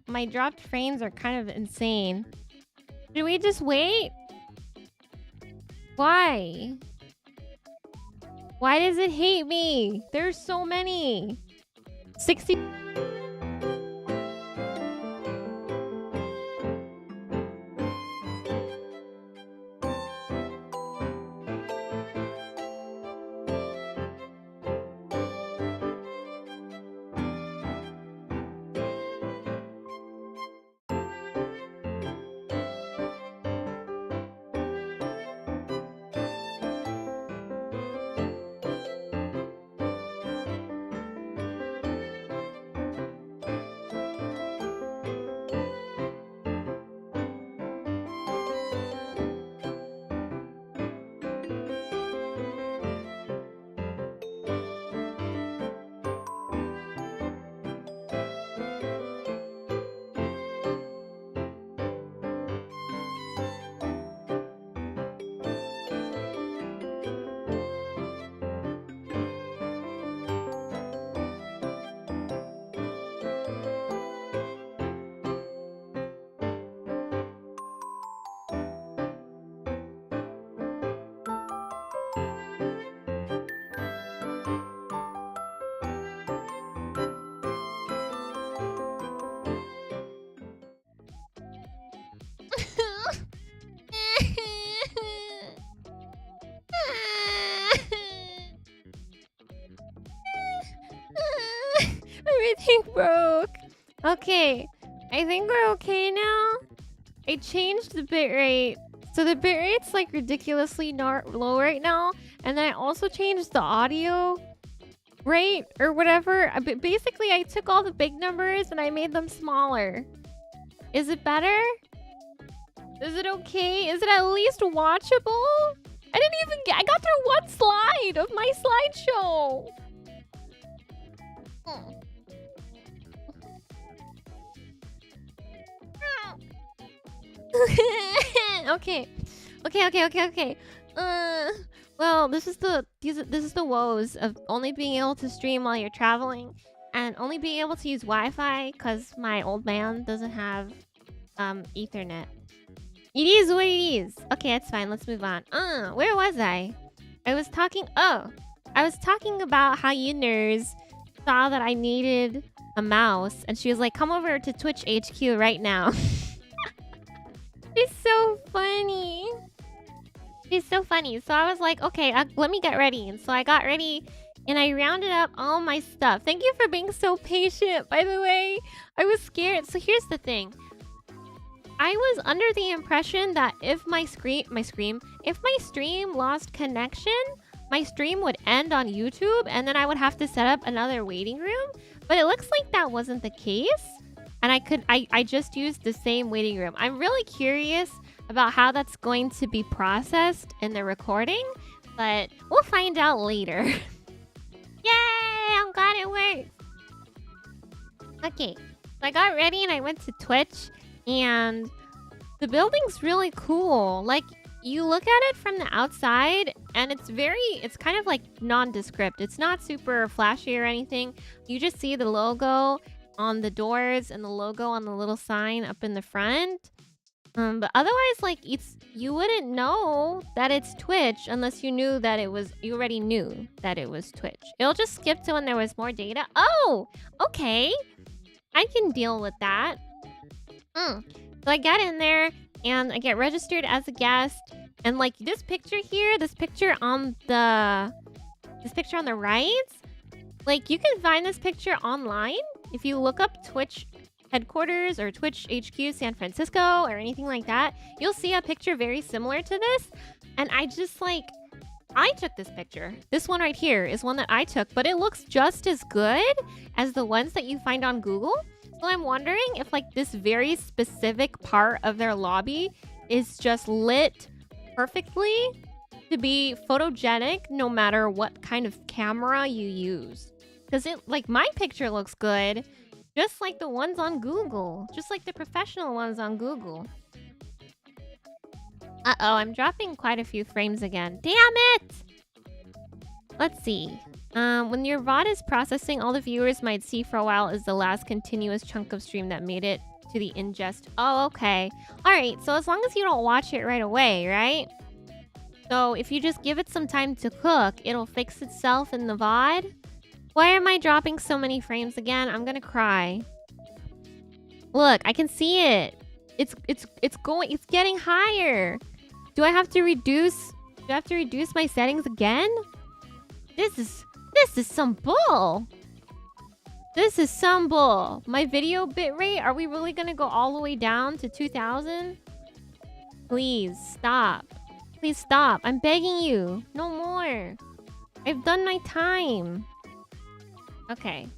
my dropped frames are kind of insane. Should we just wait? Why? Why does it hate me? There's so many. 60. Everything broke. Okay. I think we're okay now. I changed the bitrate. So the bitrate's like ridiculously low right now. And then I also changed the audio rate or whatever. But basically, I took all the big numbers and I made them smaller. Is it better? Is it okay? Is it at least watchable? I got through one slide of my slideshow. Okay. Well, this is the woes of only being able to stream while you're traveling and only being able to use Wi-Fi because my old man doesn't have Ethernet. It is what it is. Okay, that's fine. Let's move on. Where was I? I was talking about how Yiners saw that I needed a mouse and she was like, come over to Twitch HQ right now. She's so funny. She's so funny. So I was like, okay, let me get ready. And so I got ready and I rounded up all my stuff. Thank you for being so patient, by the way. I was scared. So here's the thing. I was under the impression that if my stream lost connection, my stream would end on YouTube and then I would have to set up another waiting room. But it looks like that wasn't the case. And I just used the same waiting room. I'm really curious about how that's going to be processed in the recording, but we'll find out later. Yay! I'm glad it worked. Okay, so I got ready and I went to Twitch, and the building's really cool. Like, you look at it from the outside, and it's kind of like nondescript. It's not super flashy or anything. You just see the logo on the doors and the logo on the little sign up in the front. But otherwise, like, you wouldn't know that it's Twitch unless you knew that you already knew that it was Twitch. It'll just skip to when there was more data. Oh, okay. I can deal with that. So I get in there and I get registered as a guest. And like this picture here, this picture on the right, like you can find this picture online. If you look up Twitch headquarters or Twitch HQ San Francisco or anything like that, you'll see a picture very similar to this. And I took this picture. This one right here is one that I took, but it looks just as good as the ones that you find on Google. So I'm wondering if like this very specific part of their lobby is just lit perfectly to be photogenic no matter what kind of camera you use. Because my picture looks good, just like the ones on Google. Just like the professional ones on Google. Uh-oh, I'm dropping quite a few frames again. Damn it! Let's see. When your VOD is processing, all the viewers might see for a while is the last continuous chunk of stream that made it to the ingest. Oh, okay. Alright, so as long as you don't watch it right away, right? So if you just give it some time to cook, it'll fix itself in the VOD. Why am I dropping so many frames again? I'm gonna cry. Look, I can see it. It's getting higher. Do I have to reduce my settings again? This is some bull. This is some bull. My video bitrate, are we really gonna go all the way down to 2000? Please stop. Please stop. I'm begging you. No more. I've done my time. Okay.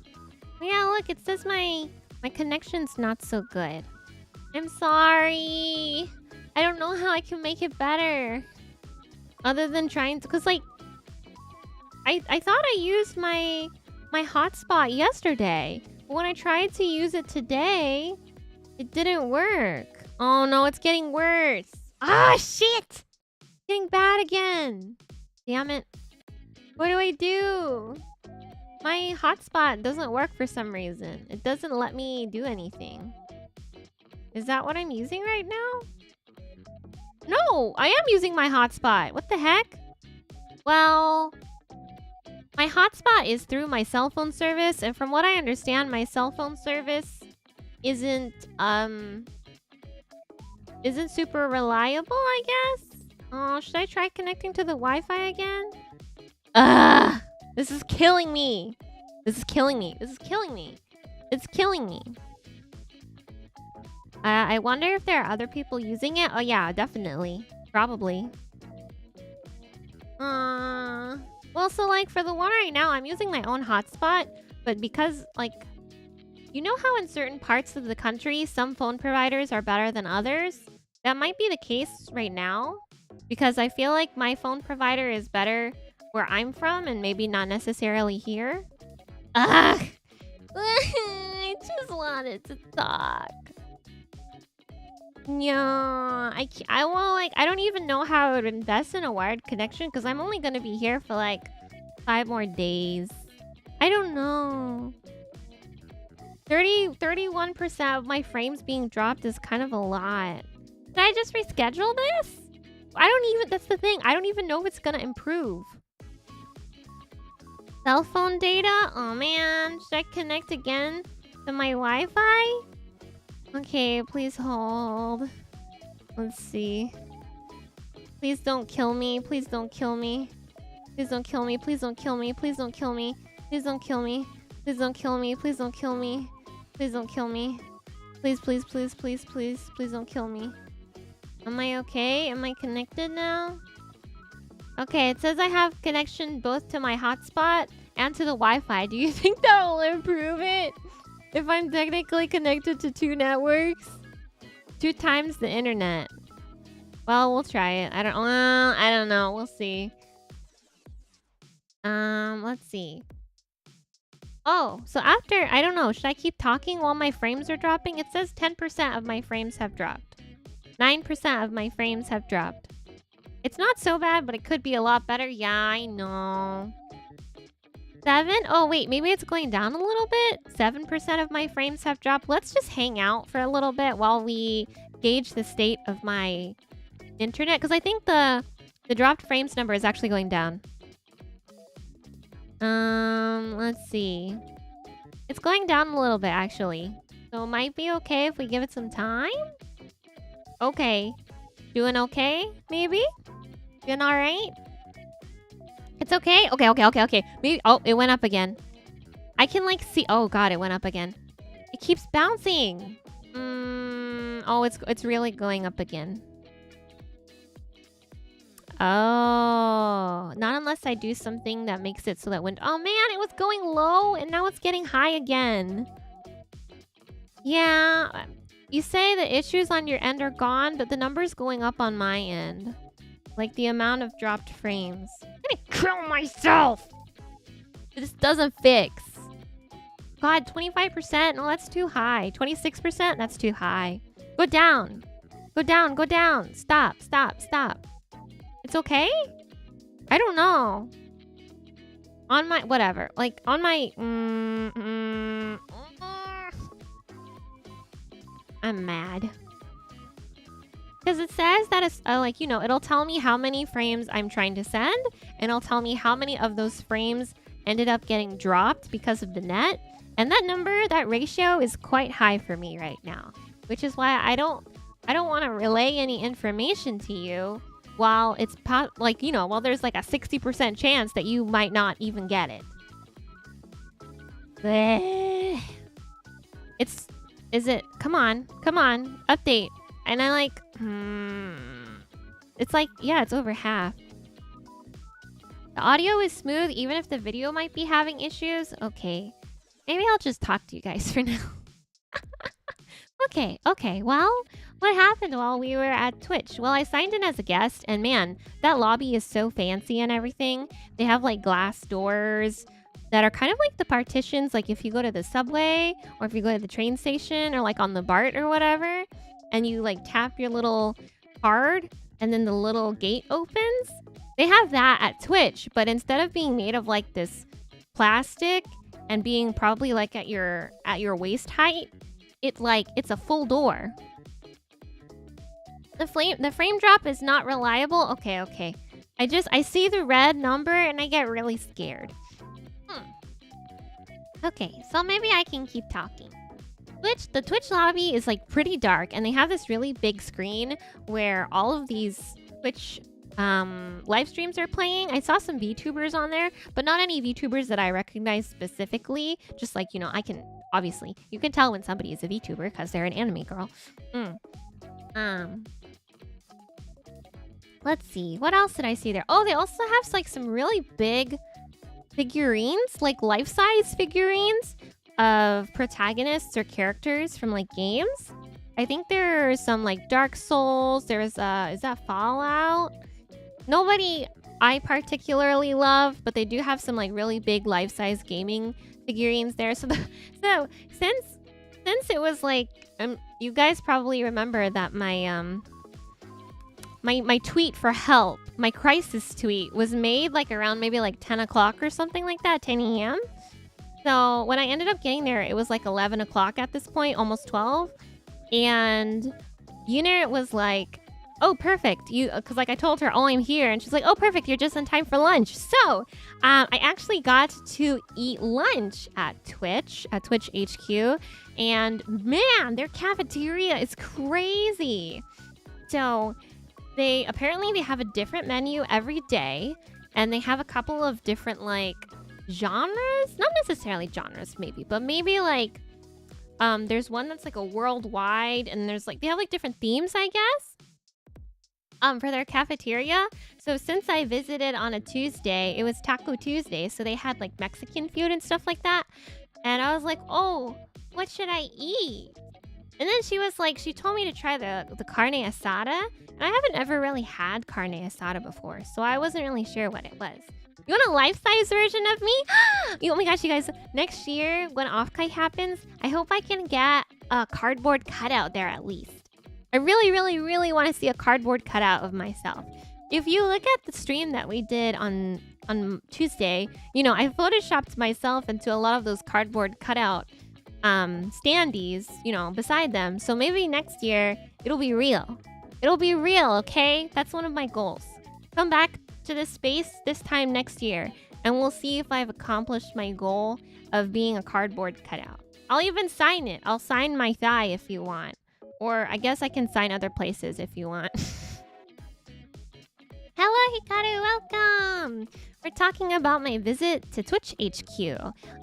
Yeah, look, it says my connection's not so good. I'm sorry. I don't know how I can make it better. Other than trying to... Because, like... I thought I used my hotspot yesterday. But when I tried to use it today, it didn't work. Oh, no, it's getting worse. Ah, shit! It's getting bad again. Damn it. What do I do? My hotspot doesn't work for some reason. It doesn't let me do anything. Is that what I'm using right now? No, I am using my hotspot. What the heck? Well, my hotspot is through my cell phone service, and from what I understand, my cell phone service isn't super reliable, I guess. Oh, should I try connecting to the Wi-Fi again? Ugh! This is killing me. This is killing me. This is killing me. It's killing me. I wonder if there are other people using it. Oh yeah, definitely. Probably. Well, so like for the one right now, I'm using my own hotspot, but because like, you know how in certain parts of the country, some phone providers are better than others? That might be the case right now, because I feel like my phone provider is better where I'm from and maybe not necessarily here. Ugh! I just wanted to talk. Yeah, I don't even know how I would invest in a wired connection because I'm only gonna be here for like 5 more days. I don't know. 31% of my frames being dropped is kind of a lot. Did I just reschedule this? That's the thing. I don't even know if it's gonna improve. Cell phone data? Oh man, should I connect again to my Wi-Fi? Okay, please hold. Let's see. Please don't kill me. Please don't kill me. Please don't kill me. Please don't kill me. Please don't kill me. Please don't kill me. Please don't kill me. Please don't kill me. Please don't kill me. Please, please, please, please, please. Please don't kill me. Am I okay? Am I connected now? Okay, it says I have connection both to my hotspot and to the Wi-Fi. Do you think that will improve it? If I'm technically connected to 2 networks? 2 times the internet. Well, we'll try it. I don't know. We'll see. Let's see. Oh, so after, I don't know. Should I keep talking while my frames are dropping? It says 10% of my frames have dropped. 9% of my frames have dropped. It's not so bad, but it could be a lot better. Yeah, I know. 7? Oh, wait. Maybe it's going down a little bit. 7% of my frames have dropped. Let's just hang out for a little bit while we gauge the state of my internet. Because I think the dropped frames number is actually going down. Let's see. It's going down a little bit, actually. So it might be okay if we give it some time. Okay. Doing okay, maybe? Doing alright? It's okay? Okay. Maybe... Oh, it went up again. I can, like, see... Oh, God, it went up again. It keeps bouncing. Oh, it's really going up again. Oh. Not unless I do something that makes it so that when... Oh, man, it was going low, and now it's getting high again. Yeah. You say the issues on your end are gone, but the number's going up on my end. Like the amount of dropped frames. I'm gonna kill myself! This doesn't fix. God, 25%? No, that's too high. 26%? That's too high. Go down. Go down, go down. Stop. It's okay? I don't know. On my... Whatever. Like, on my... I'm mad. Because it says that it's, like, you know, it'll tell me how many frames I'm trying to send. And it'll tell me how many of those frames ended up getting dropped because of the net. And that number, that ratio is quite high for me right now. Which is why I don't want to relay any information to you while it's, like, you know, while there's like a 60% chance that you might not even get it. Is it? Come on. Update. And I like, it's like, yeah, it's over half. The audio is smooth, even if the video might be having issues. Okay. Maybe I'll just talk to you guys for now. Okay. Well, what happened while we were at Twitch? Well, I signed in as a guest, and man, that lobby is so fancy and everything. They have, like, glass doors that are kind of like the partitions, like if you go to the subway, or if you go to the train station, or like on the BART or whatever. And you like tap your little card and then the little gate opens. They have that at Twitch, but instead of being made of like this plastic and being probably like at your waist height, it's a full door. The frame drop is not reliable. Okay. I see the red number and I get really scared. Okay, so maybe I can keep talking. The Twitch lobby is like pretty dark, and they have this really big screen where all of these Twitch live streams are playing. I saw some VTubers on there, but not any VTubers that I recognize specifically. Just like, you know, I can obviously. You can tell when somebody is a VTuber because they're an anime girl. Um, let's see. What else did I see there? Oh, they also have like some really big figurines, like life-size figurines of protagonists or characters from like games. I think there are some like Dark Souls. There's is that Fallout? Nobody I particularly love, but they do have some like really big life-size gaming figurines there. So so since it was like you guys probably remember that my my tweet for help, my crisis tweet was made like around maybe like 10 o'clock or something like that, 10 a.m. So when I ended up getting there, it was like 11 o'clock at this point, almost 12. And Unit was like, oh, perfect. Because like I told her, oh, I'm here. And she's like, oh, perfect. You're just in time for lunch. So I actually got to eat lunch at Twitch HQ. And man, their cafeteria is crazy. So they have a different menu every day. And they have a couple of different like genres. Not necessarily genres, maybe. But maybe like there's one that's like a worldwide. And there's like, they have like different themes, I guess. For their cafeteria. So since I visited on a Tuesday, it was Taco Tuesday. So they had like Mexican food and stuff like that. And I was like, oh, what should I eat? And then she was like, she told me to try the carne asada. And I haven't ever really had carne asada before. So I wasn't really sure what it was. You want a life-size version of me? Oh my gosh, you guys. Next year, when Offkite happens, I hope I can get a cardboard cutout there at least. I really, really, really want to see a cardboard cutout of myself. If you look at the stream that we did on Tuesday, you know, I photoshopped myself into a lot of those cardboard cutout standees, you know, beside them. So maybe next year, it'll be real. It'll be real, okay? That's one of my goals. Come back to this space this time next year, and we'll see if I've accomplished my goal of being a cardboard cutout. I'll even sign it. I'll sign my thigh if you want. Or I guess I can sign other places if you want. Hello, Hikaru. Welcome. We're talking about my visit to Twitch HQ.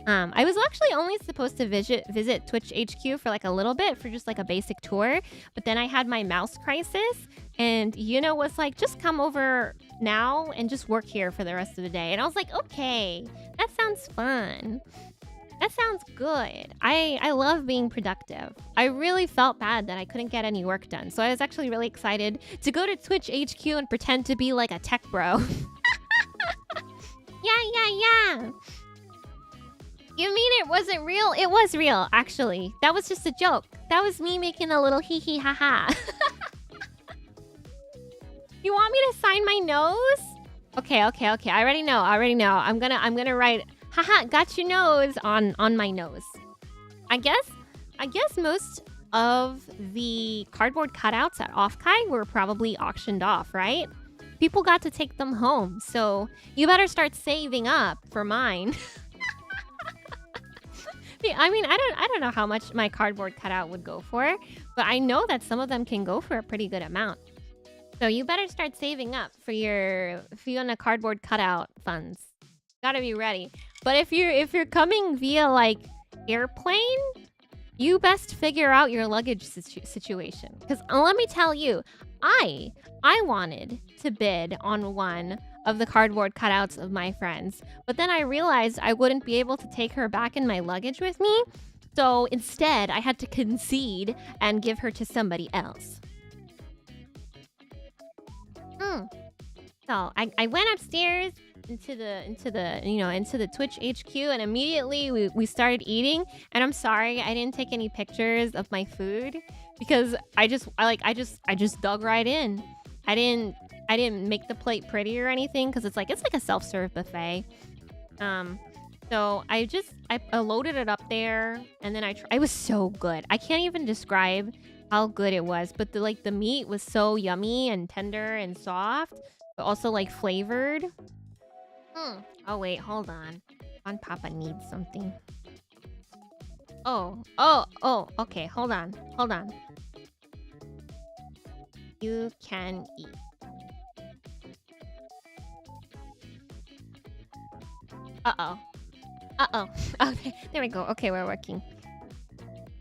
I was actually only supposed to visit Twitch HQ for like a little bit, for just like a basic tour. But then I had my mouse crisis. And Yuna was like, just come over now and just work here for the rest of the day. And I was like, okay, that sounds fun. That sounds good. I love being productive. I really felt bad that I couldn't get any work done. So I was actually really excited to go to Twitch HQ and pretend to be like a tech bro. Yeah. You mean it wasn't real? It was real, actually. That was just a joke. That was me making a little hee hee ha ha. You want me to sign my nose? Okay. I already know. I'm gonna write haha, got your nose on my nose. I guess most of the cardboard cutouts at Offkite were probably auctioned off, right? People got to take them home, so you better start saving up for mine. I mean, I don't know how much my cardboard cutout would go for, but I know that some of them can go for a pretty good amount. So you better start saving up for your Fiona cardboard cutout funds. Gotta be ready. But if you're coming via like airplane, you best figure out your luggage situation. Because let me tell you, I wanted to bid on one of the cardboard cutouts of my friends, but then I realized I wouldn't be able to take her back in my luggage with me. So instead, I had to concede and give her to somebody else. So I went upstairs into the Twitch HQ, and immediately we started eating. And I'm sorry I didn't take any pictures of my food because I just dug right in. I didn't make the plate pretty or anything because it's like a self-serve buffet. So I loaded it up there, and then it was so good. I can't even describe how good it was, but the meat was so yummy and tender and soft, but also like flavored. Oh wait, hold on. Papa needs something. Oh, okay, hold on. You can eat. Uh-oh. Okay, there we go. Okay, we're working.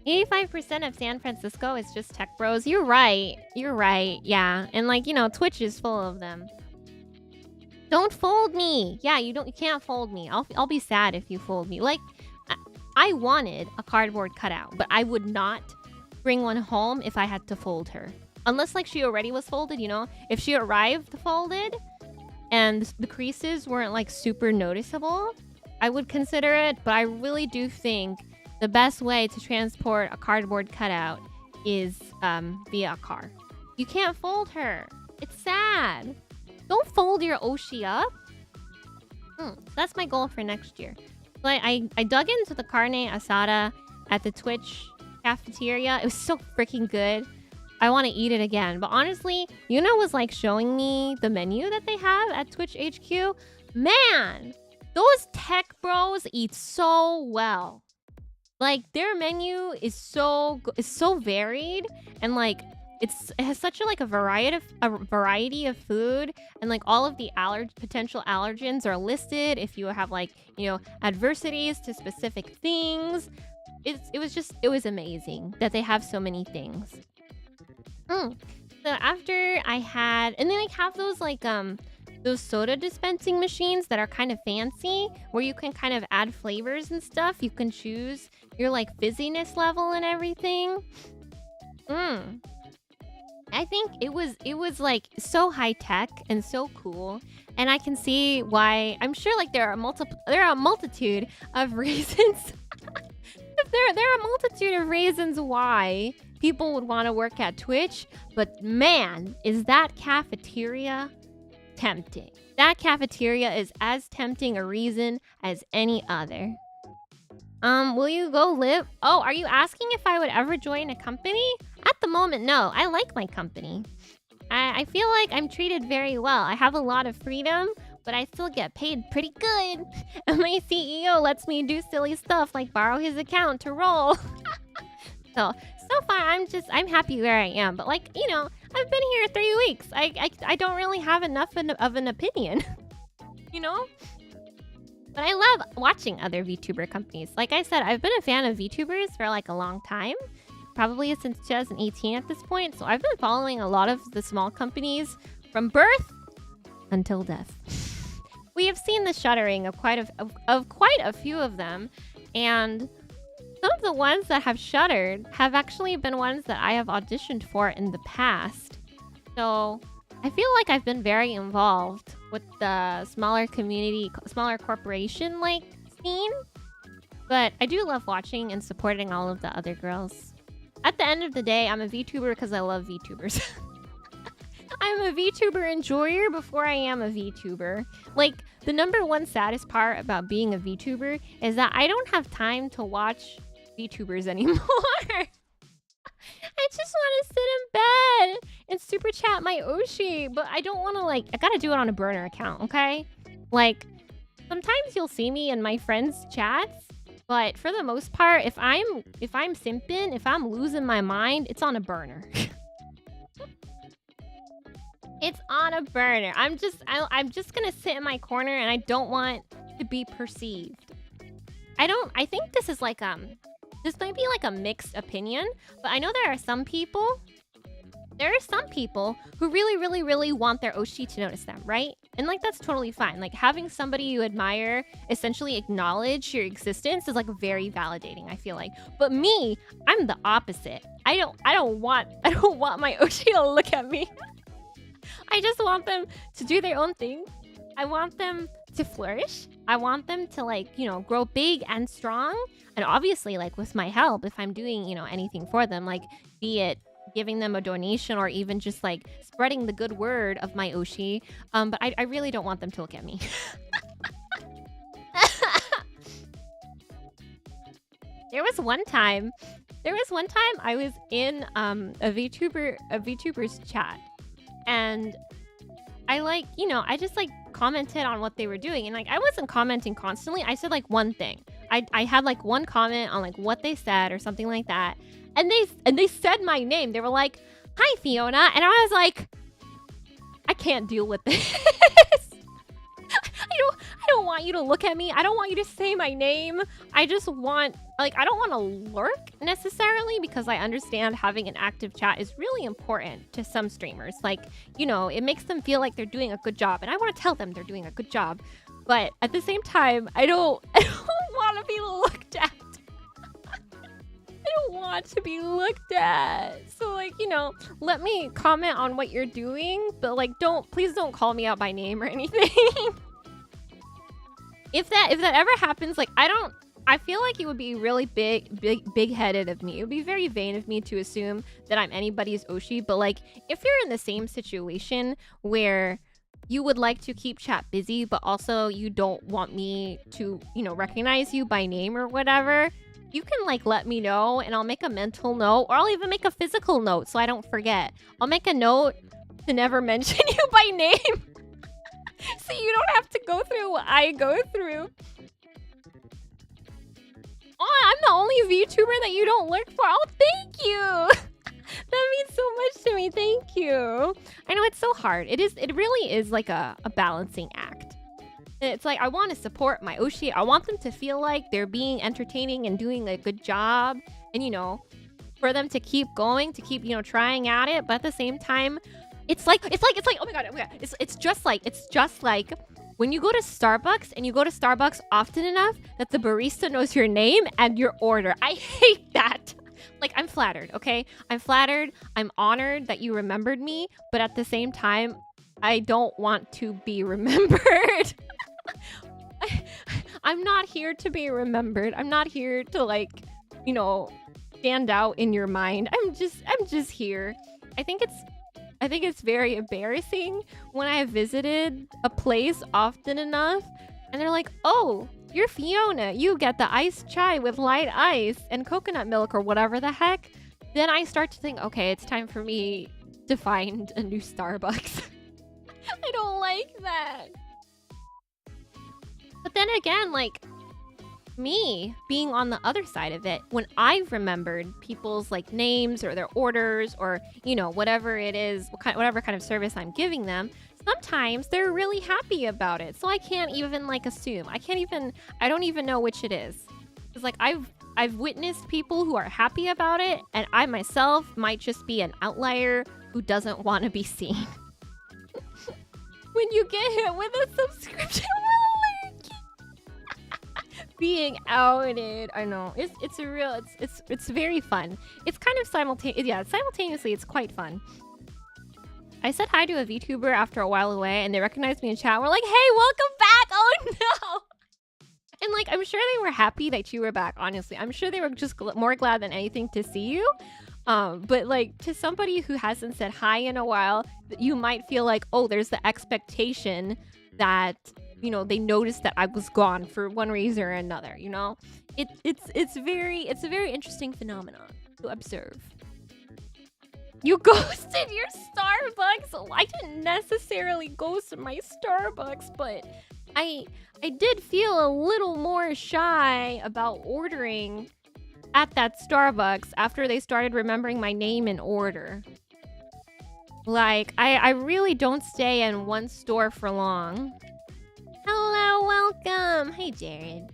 85% of San Francisco is just tech bros. You're right. You're right. Yeah. And like, Twitch is full of them. Don't fold me. Yeah, you can't fold me. I'll be sad if you fold me. Like, I wanted a cardboard cutout, but I would not bring one home if I had to fold her. Unless like she already was folded, If she arrived folded and the creases weren't like super noticeable, I would consider it. But I really do think the best way to transport a cardboard cutout is via a car. You can't fold her. It's sad. Don't fold your Oshi up. So that's my goal for next year. So I dug into the carne asada at the Twitch cafeteria. It was so freaking good. I want to eat it again. But honestly, Yuna was like showing me the menu that they have at Twitch HQ. Man, those tech bros eat so well. Like their menu is so varied, and like it has such a variety of food, and like all of the potential allergens are listed if you have like adversities to specific things. It was amazing that they have so many things. So after I had, and they like have those like those soda dispensing machines that are kind of fancy, where you can kind of add flavors and stuff. You can choose your like fizziness level and everything. I think it was like so high tech and so cool, and I can see why. I'm sure like there are a multitude of reasons. there are a multitude of reasons why people would want to work at Twitch, but man, is that cafeteria tempting. That cafeteria is as tempting a reason as any other. Will you go live? Oh, are you asking if I would ever join a company? At the moment, no. I like my company. I feel like I'm treated very well. I have a lot of freedom, but I still get paid pretty good. And my CEO lets me do silly stuff like borrow his account to roll. So far, I'm happy where I am. But like, I've been here 3 weeks. I don't really have enough of an opinion. But I love watching other VTuber companies. Like I said, I've been a fan of VTubers for like a long time. Probably since 2018 at this point. So I've been following a lot of the small companies from birth until death. We have seen the shuttering of quite a few of them. And some of the ones that have shuttered have actually been ones that I have auditioned for in the past. So I feel like I've been very involved with the smaller corporation like scene. But I do love watching and supporting all of the other girls. At the end of the day, I'm a VTuber because I love VTubers. I'm a VTuber enjoyer before I am a VTuber. Like, the number one saddest part about being a VTuber is that I don't have time to watch VTubers anymore. I just want to sit in bed and super chat my Oshi, but I don't want to I gotta do it on a burner account, okay? Like, sometimes you'll see me in my friends' chats, but for the most part, if I'm simping, if I'm losing my mind, it's on a burner. It's on a burner. I'm just gonna sit in my corner, and I don't want to be perceived. I think this is like this might be like a mixed opinion, but I know there are some people who really want their Oshi to notice them, right? And like that's totally fine. Like having somebody you admire essentially acknowledge your existence is like very validating, I feel like. But me, I'm the opposite. I don't want my Oshi to look at me. I just want them to do their own thing. I want them to flourish. I want them to grow big and strong. And obviously with my help, if I'm doing, anything for them, like be it giving them a donation or even just spreading the good word of my Oshi. But I really don't want them to look at me. There was one time I was in a VTuber's chat, and I just commented on what they were doing, and I wasn't commenting constantly. I said one thing. I had one comment on what they said or something like that, and they said my name. They were like, "Hi, Fiona," and I was like, I can't deal with this. I don't want you to look at me. I don't want you to say my name. I just want, like, I don't want to lurk necessarily, because I understand having an active chat is really important to some streamers. Like, you know, it makes them feel like they're doing a good job, and I want to tell them they're doing a good job. But at the same time, I don't want to be looked at. I don't want to be looked at. So, like, you know, let me comment on what you're doing, but like, please don't call me out by name or anything. If that ever happens, like, I feel like it would be really big-headed of me. It would be very vain of me to assume that I'm anybody's Oshi. But like, if you're in the same situation where you would like to keep chat busy, but also you don't want me to, you know, recognize you by name or whatever, you can like let me know, and I'll make a mental note, or I'll even make a physical note so I don't forget. I'll make a note to never mention you by name. So you don't have to go through what I go through. Oh, I'm the only VTuber that you don't look for. Oh, thank you. That means so much to me. Thank you. I know it's so hard. It really is like a balancing act. It's like, I want to support my Oshi. I want them to feel like they're being entertaining and doing a good job. And, you know, for them to keep going, to keep, you know, trying at it. But at the same time, it's like, oh my God. It's just like when you go to Starbucks, and you go to Starbucks often enough that the barista knows your name and your order. I hate that. Like, I'm flattered, okay? I'm flattered. I'm honored that you remembered me. But at the same time, I don't want to be remembered. I'm not here to be remembered. I'm not here to, like, you know, stand out in your mind. I'm just here. I think it's very embarrassing when I visited a place often enough and they're like, "Oh, you're Fiona. You get the iced chai with light ice and coconut milk," or whatever the heck. Then I start to think, okay, it's time for me to find a new Starbucks. I don't like that. But then again, like, me being on the other side of it, when I've remembered people's like names or their orders, or, you know, whatever it is, whatever kind of service I'm giving them, sometimes they're really happy about it. So I can't even like assume. I don't even know which it is. It's like, I've witnessed people who are happy about it, and I myself might just be an outlier who doesn't want to be seen. When you get hit with a subscription alert, being outed. I know, it's very fun. It's kind of simultaneously it's quite fun. I said hi to a VTuber after a while away, and they recognized me in chat. We're like, "Hey, welcome back!" Oh no! And like, I'm sure they were happy that you were back. Honestly, I'm sure they were just more glad than anything to see you. But like, to somebody who hasn't said hi in a while, you might feel like, oh, there's the expectation that, you know, they noticed that I was gone for one reason or another. You know, it's a very interesting phenomenon to observe. You ghosted your Starbucks. I didn't necessarily ghost my Starbucks, but I did feel a little more shy about ordering at that Starbucks after they started remembering my name and order. Like, I really don't stay in one store for long. Hello, welcome. Hey, Jared.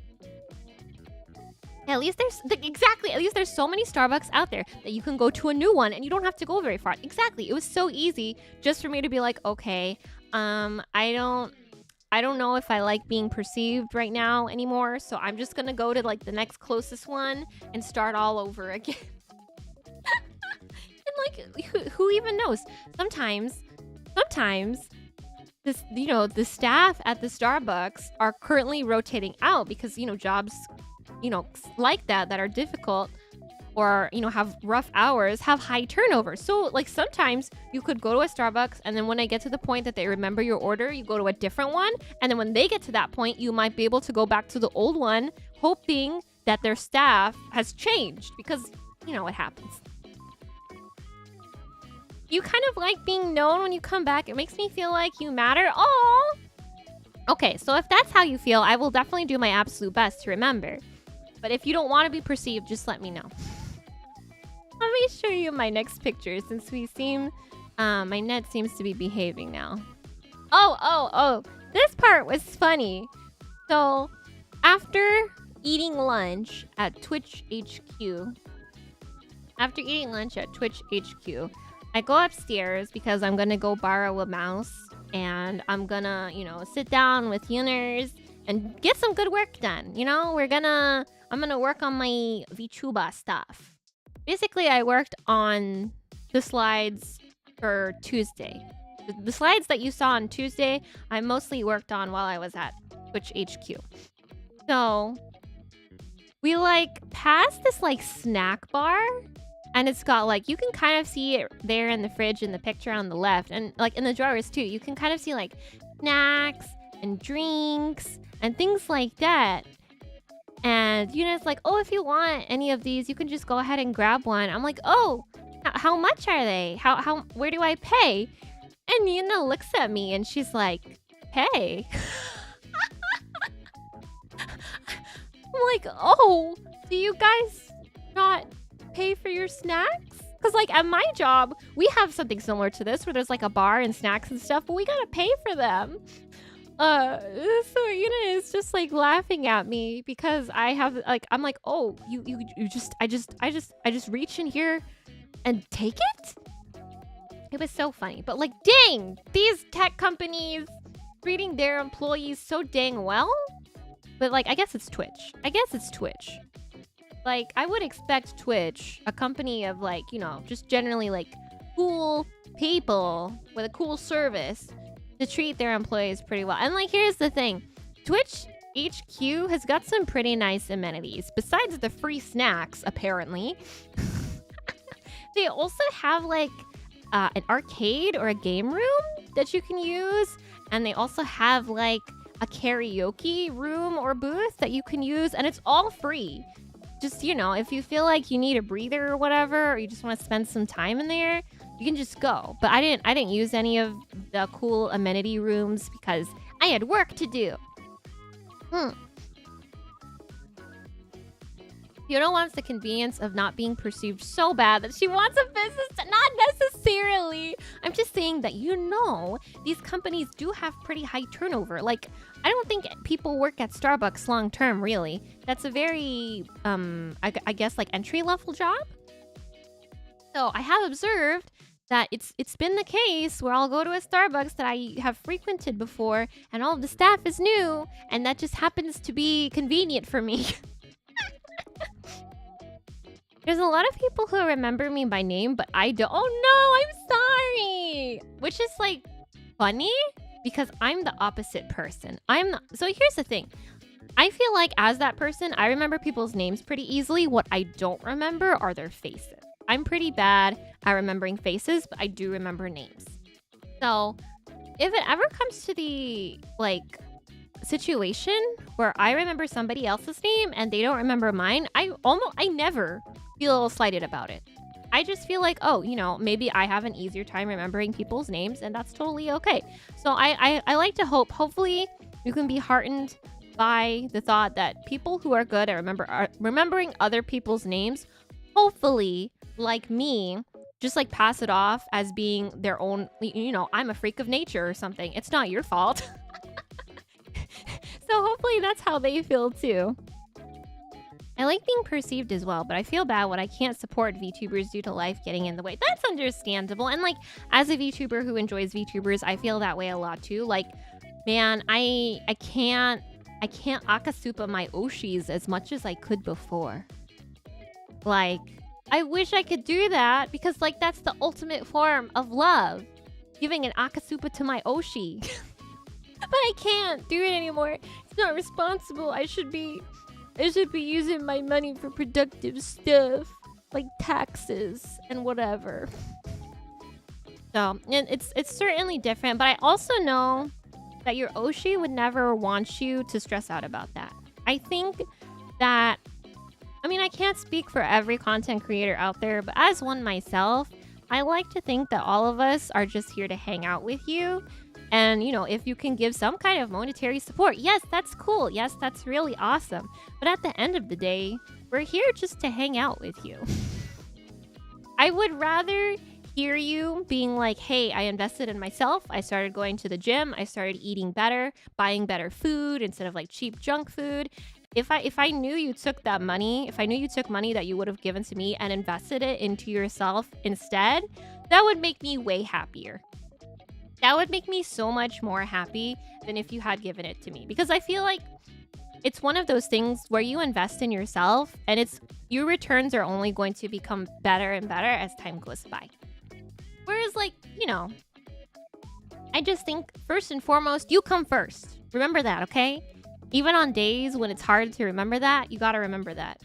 At least there's so many Starbucks out there that you can go to a new one and you don't have to go very far. Exactly. It was so easy just for me to be like, okay, I don't know if I like being perceived right now anymore, so I'm just gonna go to like the next closest one and start all over again. And like, who even knows? Sometimes this, you know, the staff at the Starbucks are currently rotating out because, you know, jobs, you know, like that are difficult, or, you know, have rough hours, have high turnover. So like, sometimes you could go to a Starbucks, and then when I get to the point that they remember your order, you go to a different one, and then when they get to that point, you might be able to go back to the old one, hoping that their staff has changed, because, you know, it happens. You kind of like being known when you come back. It makes me feel like you matter. Oh, okay, so if that's how you feel, I will definitely do my absolute best to remember. But if you don't want to be perceived, just let me know. Let me show you my next picture, since we seem... my net seems to be behaving now. Oh, this part was funny. So after eating lunch at Twitch HQ, I go upstairs because I'm gonna go borrow a mouse and I'm gonna, sit down with Yuners and get some good work done. I'm gonna work on my VTuber stuff. Basically, I worked on the slides for Tuesday. The slides that you saw on Tuesday, I mostly worked on while I was at Twitch HQ. So we passed this snack bar, and it's got you can kind of see it there in the fridge in the picture on the left, and in the drawers too. You can kind of see snacks and drinks and things like that. And it's like, oh, if you want any of these, you can just go ahead and grab one. I'm like, oh, how much are they? Where do I pay? And Yuna looks at me and she's like, pay. I'm like, oh, do you guys not pay for your snacks? Because at my job, we have something similar to this where there's a bar and snacks and stuff, but we gotta pay for them. So Yuna is just laughing at me because I have I'm like, oh, I just reach in here and take it? It was so funny. But dang, these tech companies treating their employees so dang well. But I guess it's Twitch. I would expect Twitch, a company of just generally cool people with a cool service, to treat their employees pretty well. And here's the thing. Twitch HQ has got some pretty nice amenities. Besides the free snacks, apparently. They also have an arcade or a game room that you can use. And they also have a karaoke room or booth that you can use. And it's all free. Just, if you feel like you need a breather or whatever, or you just want to spend some time in there, you can just go. But I didn't use any of the cool amenity rooms because I had work to do. Fiona wants the convenience of not being perceived so bad that she wants a business. Not necessarily. I'm just saying that these companies do have pretty high turnover. I don't think people work at Starbucks long term, really. That's a very, I guess, entry level job. So I have observed that it's been the case where I'll go to a Starbucks that I have frequented before, and all of the staff is new, and that just happens to be convenient for me. There's a lot of people who remember me by name, but I don't. Oh no, I'm sorry. Which is funny because I'm the opposite person. So here's the thing. I feel as that person, I remember people's names pretty easily. What I don't remember are their faces. I'm pretty bad at remembering faces, but I do remember names. So if it ever comes to the situation where I remember somebody else's name and they don't remember mine, I never feel slighted about it. I just feel oh, maybe I have an easier time remembering people's names, and that's totally okay. So I like to hopefully you can be heartened by the thought that people who are good at remembering other people's names, hopefully, like me, just pass it off as being their own, I'm a freak of nature or something. It's not your fault. So hopefully that's how they feel too. I like being perceived as well, but I feel bad when I can't support VTubers due to life getting in the way. That's understandable. And as a VTuber who enjoys VTubers, I feel that way a lot too. Man, I can't Akasupa my Oshis as much as I could before. I wish I could do that because that's the ultimate form of love. Giving an Akasupa to my Oshi. But I can't do it anymore. It's not responsible. I should be using my money for productive stuff. Like taxes and whatever. So, and it's certainly different. But I also know that your Oshi would never want you to stress out about that. I think that... I can't speak for every content creator out there, but as one myself, I like to think that all of us are just here to hang out with you. And, if you can give some kind of monetary support, yes, that's cool. Yes, that's really awesome. But at the end of the day, we're here just to hang out with you. I would rather hear you being like, hey, I invested in myself. I started going to the gym. I started eating better, buying better food instead of like cheap junk food. If I knew you took that money, if I knew you took money that you would have given to me and invested it into yourself instead, that would make me way happier. That would make me so much more happy than if you had given it to me. Because I feel like it's one of those things where you invest in yourself and your returns are only going to become better and better as time goes by. Whereas, like, I just think first and foremost, you come first. Remember that, okay? Even on days when it's hard to remember that, you gotta remember that.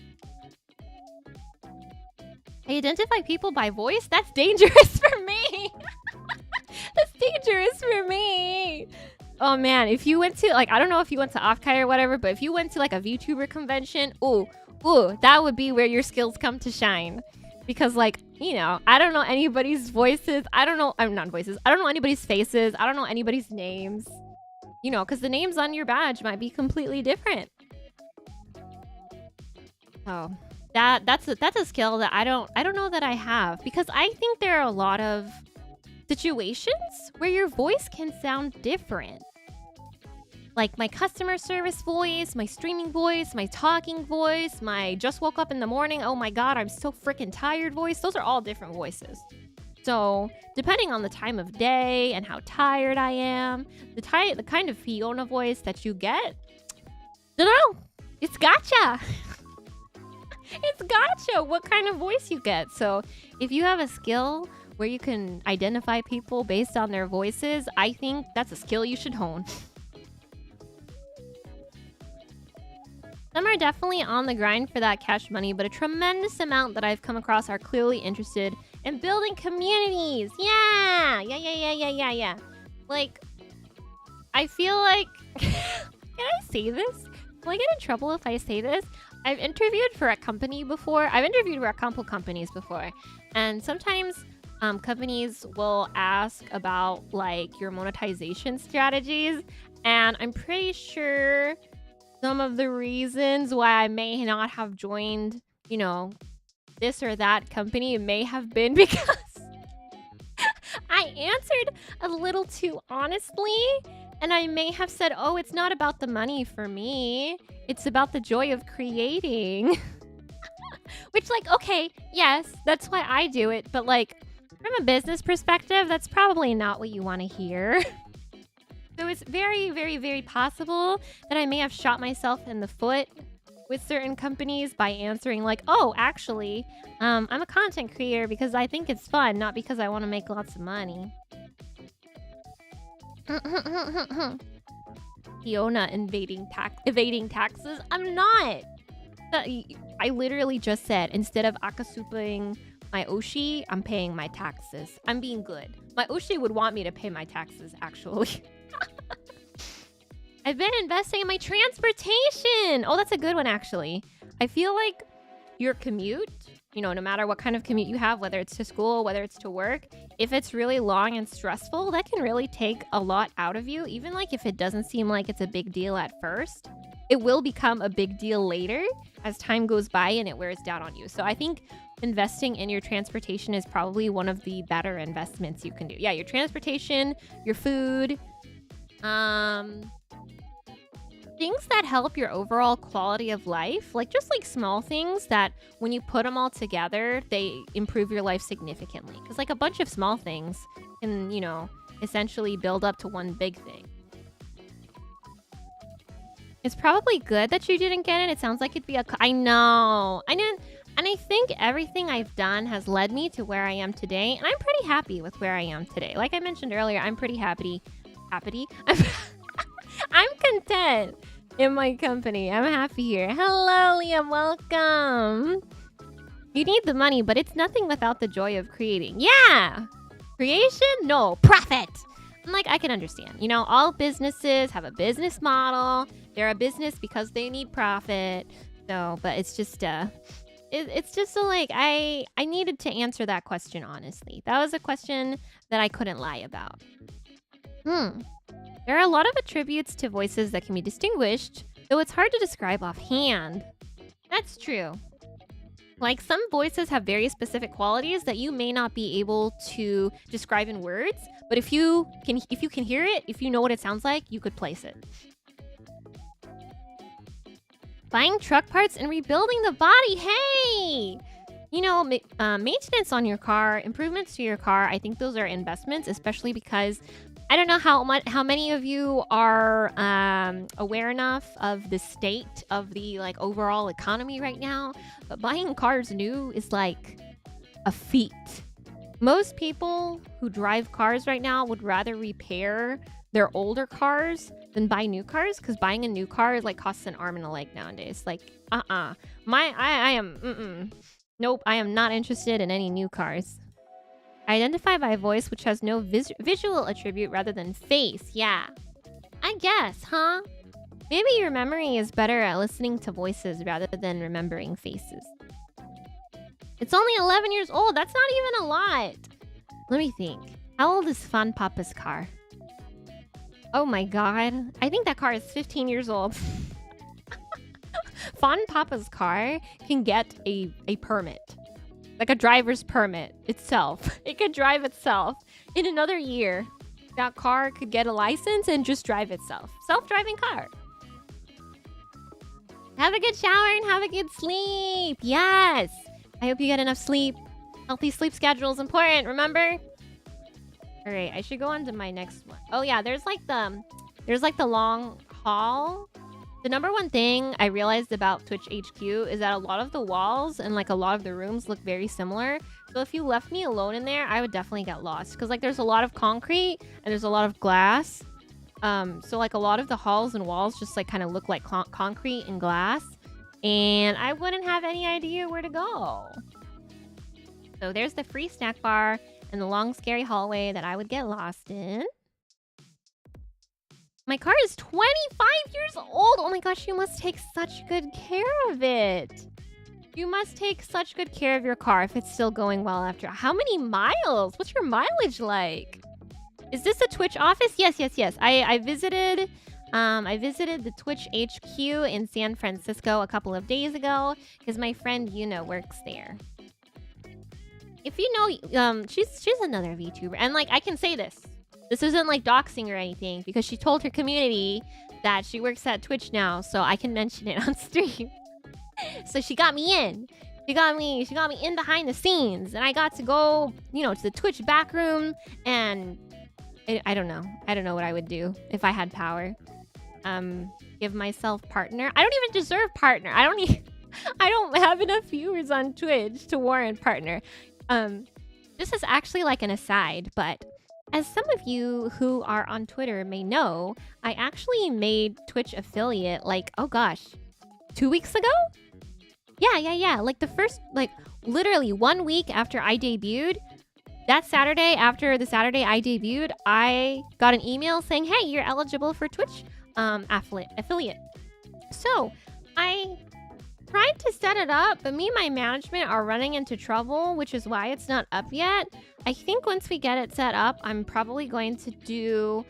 I identify people by voice? That's dangerous for me. That's dangerous for me. Oh man, if you went to, like, I don't know if you went to Offkite or whatever, but if you went to like a VTuber convention, ooh, that would be where your skills come to shine. Because, like, I don't know anybody's voices. I don't know anybody's faces. I don't know anybody's names. Because the names on your badge might be completely different. Oh, that's a skill that I don't know that I have. Because I think there are a lot of situations where your voice can sound different. Like my customer service voice, my streaming voice, my talking voice, my just woke up in the morning, oh my god, I'm so freaking tired voice. Those are all different voices. So depending on the time of day and how tired I am, the kind of Fiona voice that you get, don't know. It's gotcha. It's gotcha what kind of voice you get. So if you have a skill where you can identify people based on their voices, I think that's a skill you should hone. Some are definitely on the grind for that cash money, but a tremendous amount that I've come across are clearly interested in building communities. Yeah. Like, I feel like, can I say this? Will I get in trouble if I say this? I've interviewed for a company before. I've interviewed for a couple companies before. And sometimes companies will ask about like your monetization strategies. And I'm pretty sure some of the reasons why I may not have joined, this or that company may have been because I answered a little too honestly. And I may have said, oh, it's not about the money for me. It's about the joy of creating. Which, like, okay, yes, that's why I do it. But, like, from a business perspective, that's probably not what you want to hear. So it's very, very, very possible that I may have shot myself in the foot with certain companies by answering like, oh, actually, I'm a content creator because I think it's fun, not because I want to make lots of money. Fiona evading taxes? I'm not. I literally just said, instead of akasupaing my Oshi, I'm paying my taxes. I'm being good. My Oshi would want me to pay my taxes, actually. I've been investing in my transportation. Oh, that's a good one, actually. I feel like your commute, no matter what kind of commute you have, whether it's to school, whether it's to work, if it's really long and stressful, that can really take a lot out of you. Even like if it doesn't seem like it's a big deal at first, it will become a big deal later as time goes by and it wears down on you. So I think investing in your transportation is probably one of the better investments you can do. Yeah, your transportation, your food, things that help your overall quality of life, like just like small things that when you put them all together, they improve your life significantly. Because like a bunch of small things can, essentially build up to one big thing. It's probably good that you didn't get it. It sounds like it'd be I know. I didn't. And I think everything I've done has led me to where I am today. And I'm pretty happy with where I am today. Like I mentioned earlier, I'm pretty happy. I'm content in my company. I'm happy here. Hello, Liam. Welcome. You need the money, but it's nothing without the joy of creating. Yeah. Creation? No. Profit. I'm like, I can understand. All businesses have a business model. They're a business because they need profit. So, but it's just, it's just so like, I needed to answer that question honestly. That was a question that I couldn't lie about. There are a lot of attributes to voices that can be distinguished, though it's hard to describe offhand. That's true. Like, some voices have very specific qualities that you may not be able to describe in words, but if you can hear it, if you know what it sounds like, you could place it. Buying truck parts and rebuilding the body. Hey! You know, maintenance on your car, improvements to your car, I think those are investments, especially because I don't know how many of you are aware enough of the state of the like overall economy right now, but buying cars new is like a feat. Most people who drive cars right now would rather repair their older cars than buy new cars, because buying a new car is like costs an arm and a leg nowadays. Like, I am nope, I am not interested in any new cars. Identify by voice, which has no visual attribute rather than face. Yeah, I guess, huh? Maybe your memory is better at listening to voices rather than remembering faces. It's only 11 years old. That's not even a lot. Let me think. How old is Fun Papa's car? Oh my god. I think that car is 15 years old. Fun Papa's car can get a permit. Like a driver's permit itself. It could drive itself. In another year, that car could get a license and just drive itself. Self-driving car. Have a good shower and have a good sleep. Yes. I hope you get enough sleep. Healthy sleep schedule is important, remember? All right, I should go on to my next one. Oh yeah, there's like the long haul. The number one thing I realized about Twitch HQ is that a lot of the walls and like a lot of the rooms look very similar. So if you left me alone in there, I would definitely get lost, because like there's a lot of concrete and there's a lot of glass. So like a lot of the halls and walls just like kind of look like concrete and glass, and I wouldn't have any idea where to go. So there's the free snack bar and the long scary hallway that I would get lost in. My car is 25 years old. Oh my gosh, you must take such good care of it. You must take such good care of your car if it's still going well after. How many miles? What's your mileage like? Is this a Twitch office? Yes. I visited the Twitch HQ in San Francisco a couple of days ago because my friend Yuna works there. If you know, she's another VTuber, and like I can say this. This isn't like doxing or anything, because she told her community that she works at Twitch now, so I can mention it on stream. So she got me in. She got me in behind the scenes, and I got to go, you know, to the Twitch back room, and I don't know. I don't know what I would do if I had power. Give myself partner. I don't even deserve partner. I don't have enough viewers on Twitch to warrant partner. This is actually like an aside, but as some of you who are on Twitter may know, I actually made Twitch affiliate like, oh gosh, 2 weeks ago? Yeah. Like the first, like literally 1 week after I debuted, that Saturday, after the Saturday I debuted, I got an email saying, hey, you're eligible for Twitch affiliate. So I tried to set it up, but me and my management are running into trouble, which is why it's not up yet. I think once we get it set up, I'm probably going to do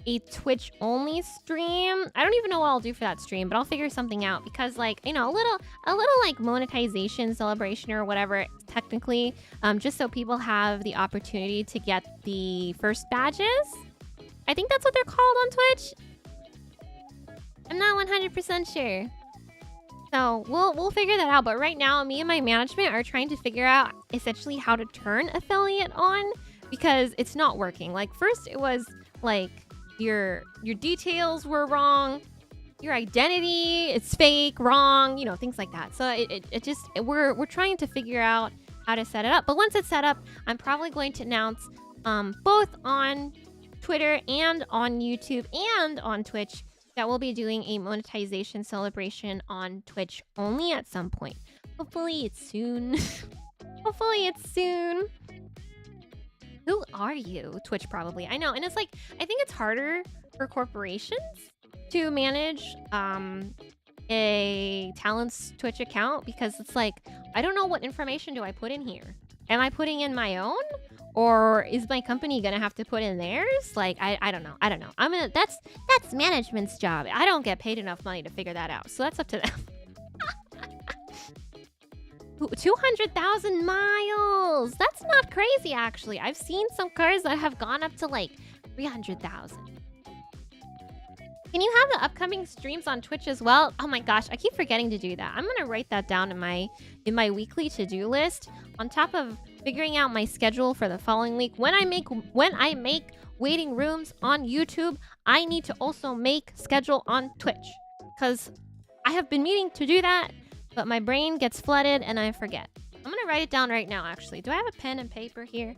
a Twitch only stream. I don't even know what I'll do for that stream, but I'll figure something out, because like, you know, a little like monetization celebration or whatever, technically, just so people have the opportunity to get the first badges. I think that's what they're called on Twitch. I'm not 100% sure. So we'll figure that out. But right now, me and my management are trying to figure out essentially how to turn affiliate on, because it's not working. Like first it was like your details were wrong, your identity, it's fake, wrong, you know, things like that. So we're trying to figure out how to set it up. But once it's set up, I'm probably going to announce both on Twitter and on YouTube and on Twitch that we'll be doing a monetization celebration on Twitch only at some point. Hopefully it's soon. Hopefully it's soon. Who are you? Twitch probably. I know. And it's like, I think it's harder for corporations to manage a talent's Twitch account, because it's like, I don't know what information do I put in here. Am I putting in my own? Or is my company gonna have to put in theirs? Like, I don't know. That's management's job. I don't get paid enough money to figure that out. So that's up to them. 200,000 miles. That's not crazy, actually. I've seen some cars that have gone up to like 300,000. Can you have the upcoming streams on Twitch as well? Oh my gosh, I keep forgetting to do that. I'm gonna write that down in my weekly to-do list. On top of figuring out my schedule for the following week. When I make waiting rooms on YouTube, I need to also make schedule on Twitch. Because I have been meaning to do that, but my brain gets flooded and I forget. I'm gonna write it down right now, actually. Do I have a pen and paper here?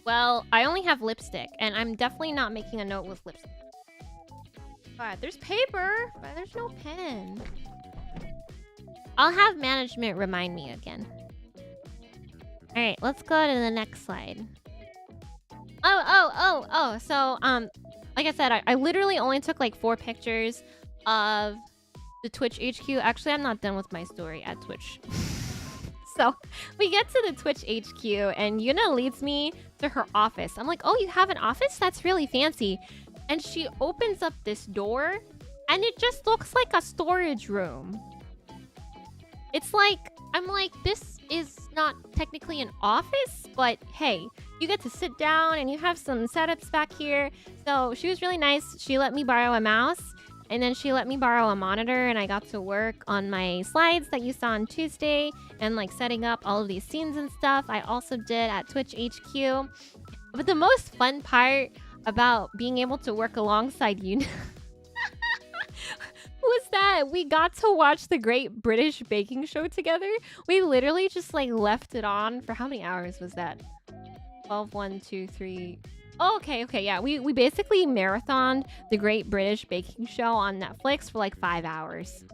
Well, I only have lipstick, and I'm definitely not making a note with lipstick. Alright, there's paper, but there's no pen. I'll have management remind me again. Alright, let's go to the next slide. So, like I said, I literally only took like 4 pictures of the Twitch HQ. Actually, I'm not done with my story at Twitch. So we get to the Twitch HQ and Yuna leads me to her office. I'm like, oh, you have an office? That's really fancy. And she opens up this door and it just looks like a storage room. It's like, I'm like, this is not technically an office, but hey, you get to sit down and you have some setups back here. So she was really nice. She let me borrow a mouse. And then she let me borrow a monitor and I got to work on my slides that you saw on Tuesday and like setting up all of these scenes and stuff. I also did at Twitch HQ. But the most fun part about being able to work alongside you was that we got to watch the Great British Baking Show together. We literally just like left it on for how many hours was that? 12, 1, 2, 3... Oh, okay, yeah. We basically marathoned the Great British Baking Show on Netflix for like 5 hours.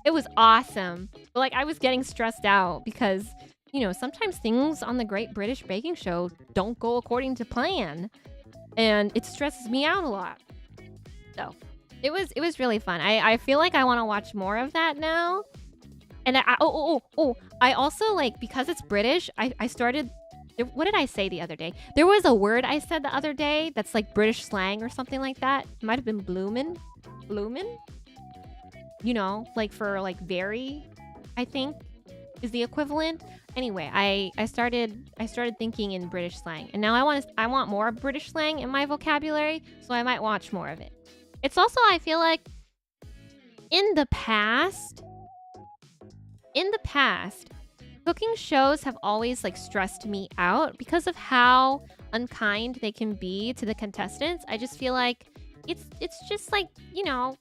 It was awesome. But like I was getting stressed out because, you know, sometimes things on the Great British Baking Show don't go according to plan. And it stresses me out a lot. So it was really fun. I feel like I want to watch more of that now. And I also like, because it's British, I started... What did I say the other day? There was a word I said the other day that's like British slang or something like that. It might have been bloomin'. Bloomin'? You know, like for like very, I think, is the equivalent. Anyway, I started thinking in British slang. And now I want more British slang in my vocabulary, so I might watch more of it. It's also, I feel like, in the past, cooking shows have always like stressed me out because of how unkind they can be to the contestants. I just feel like it's just like, you know,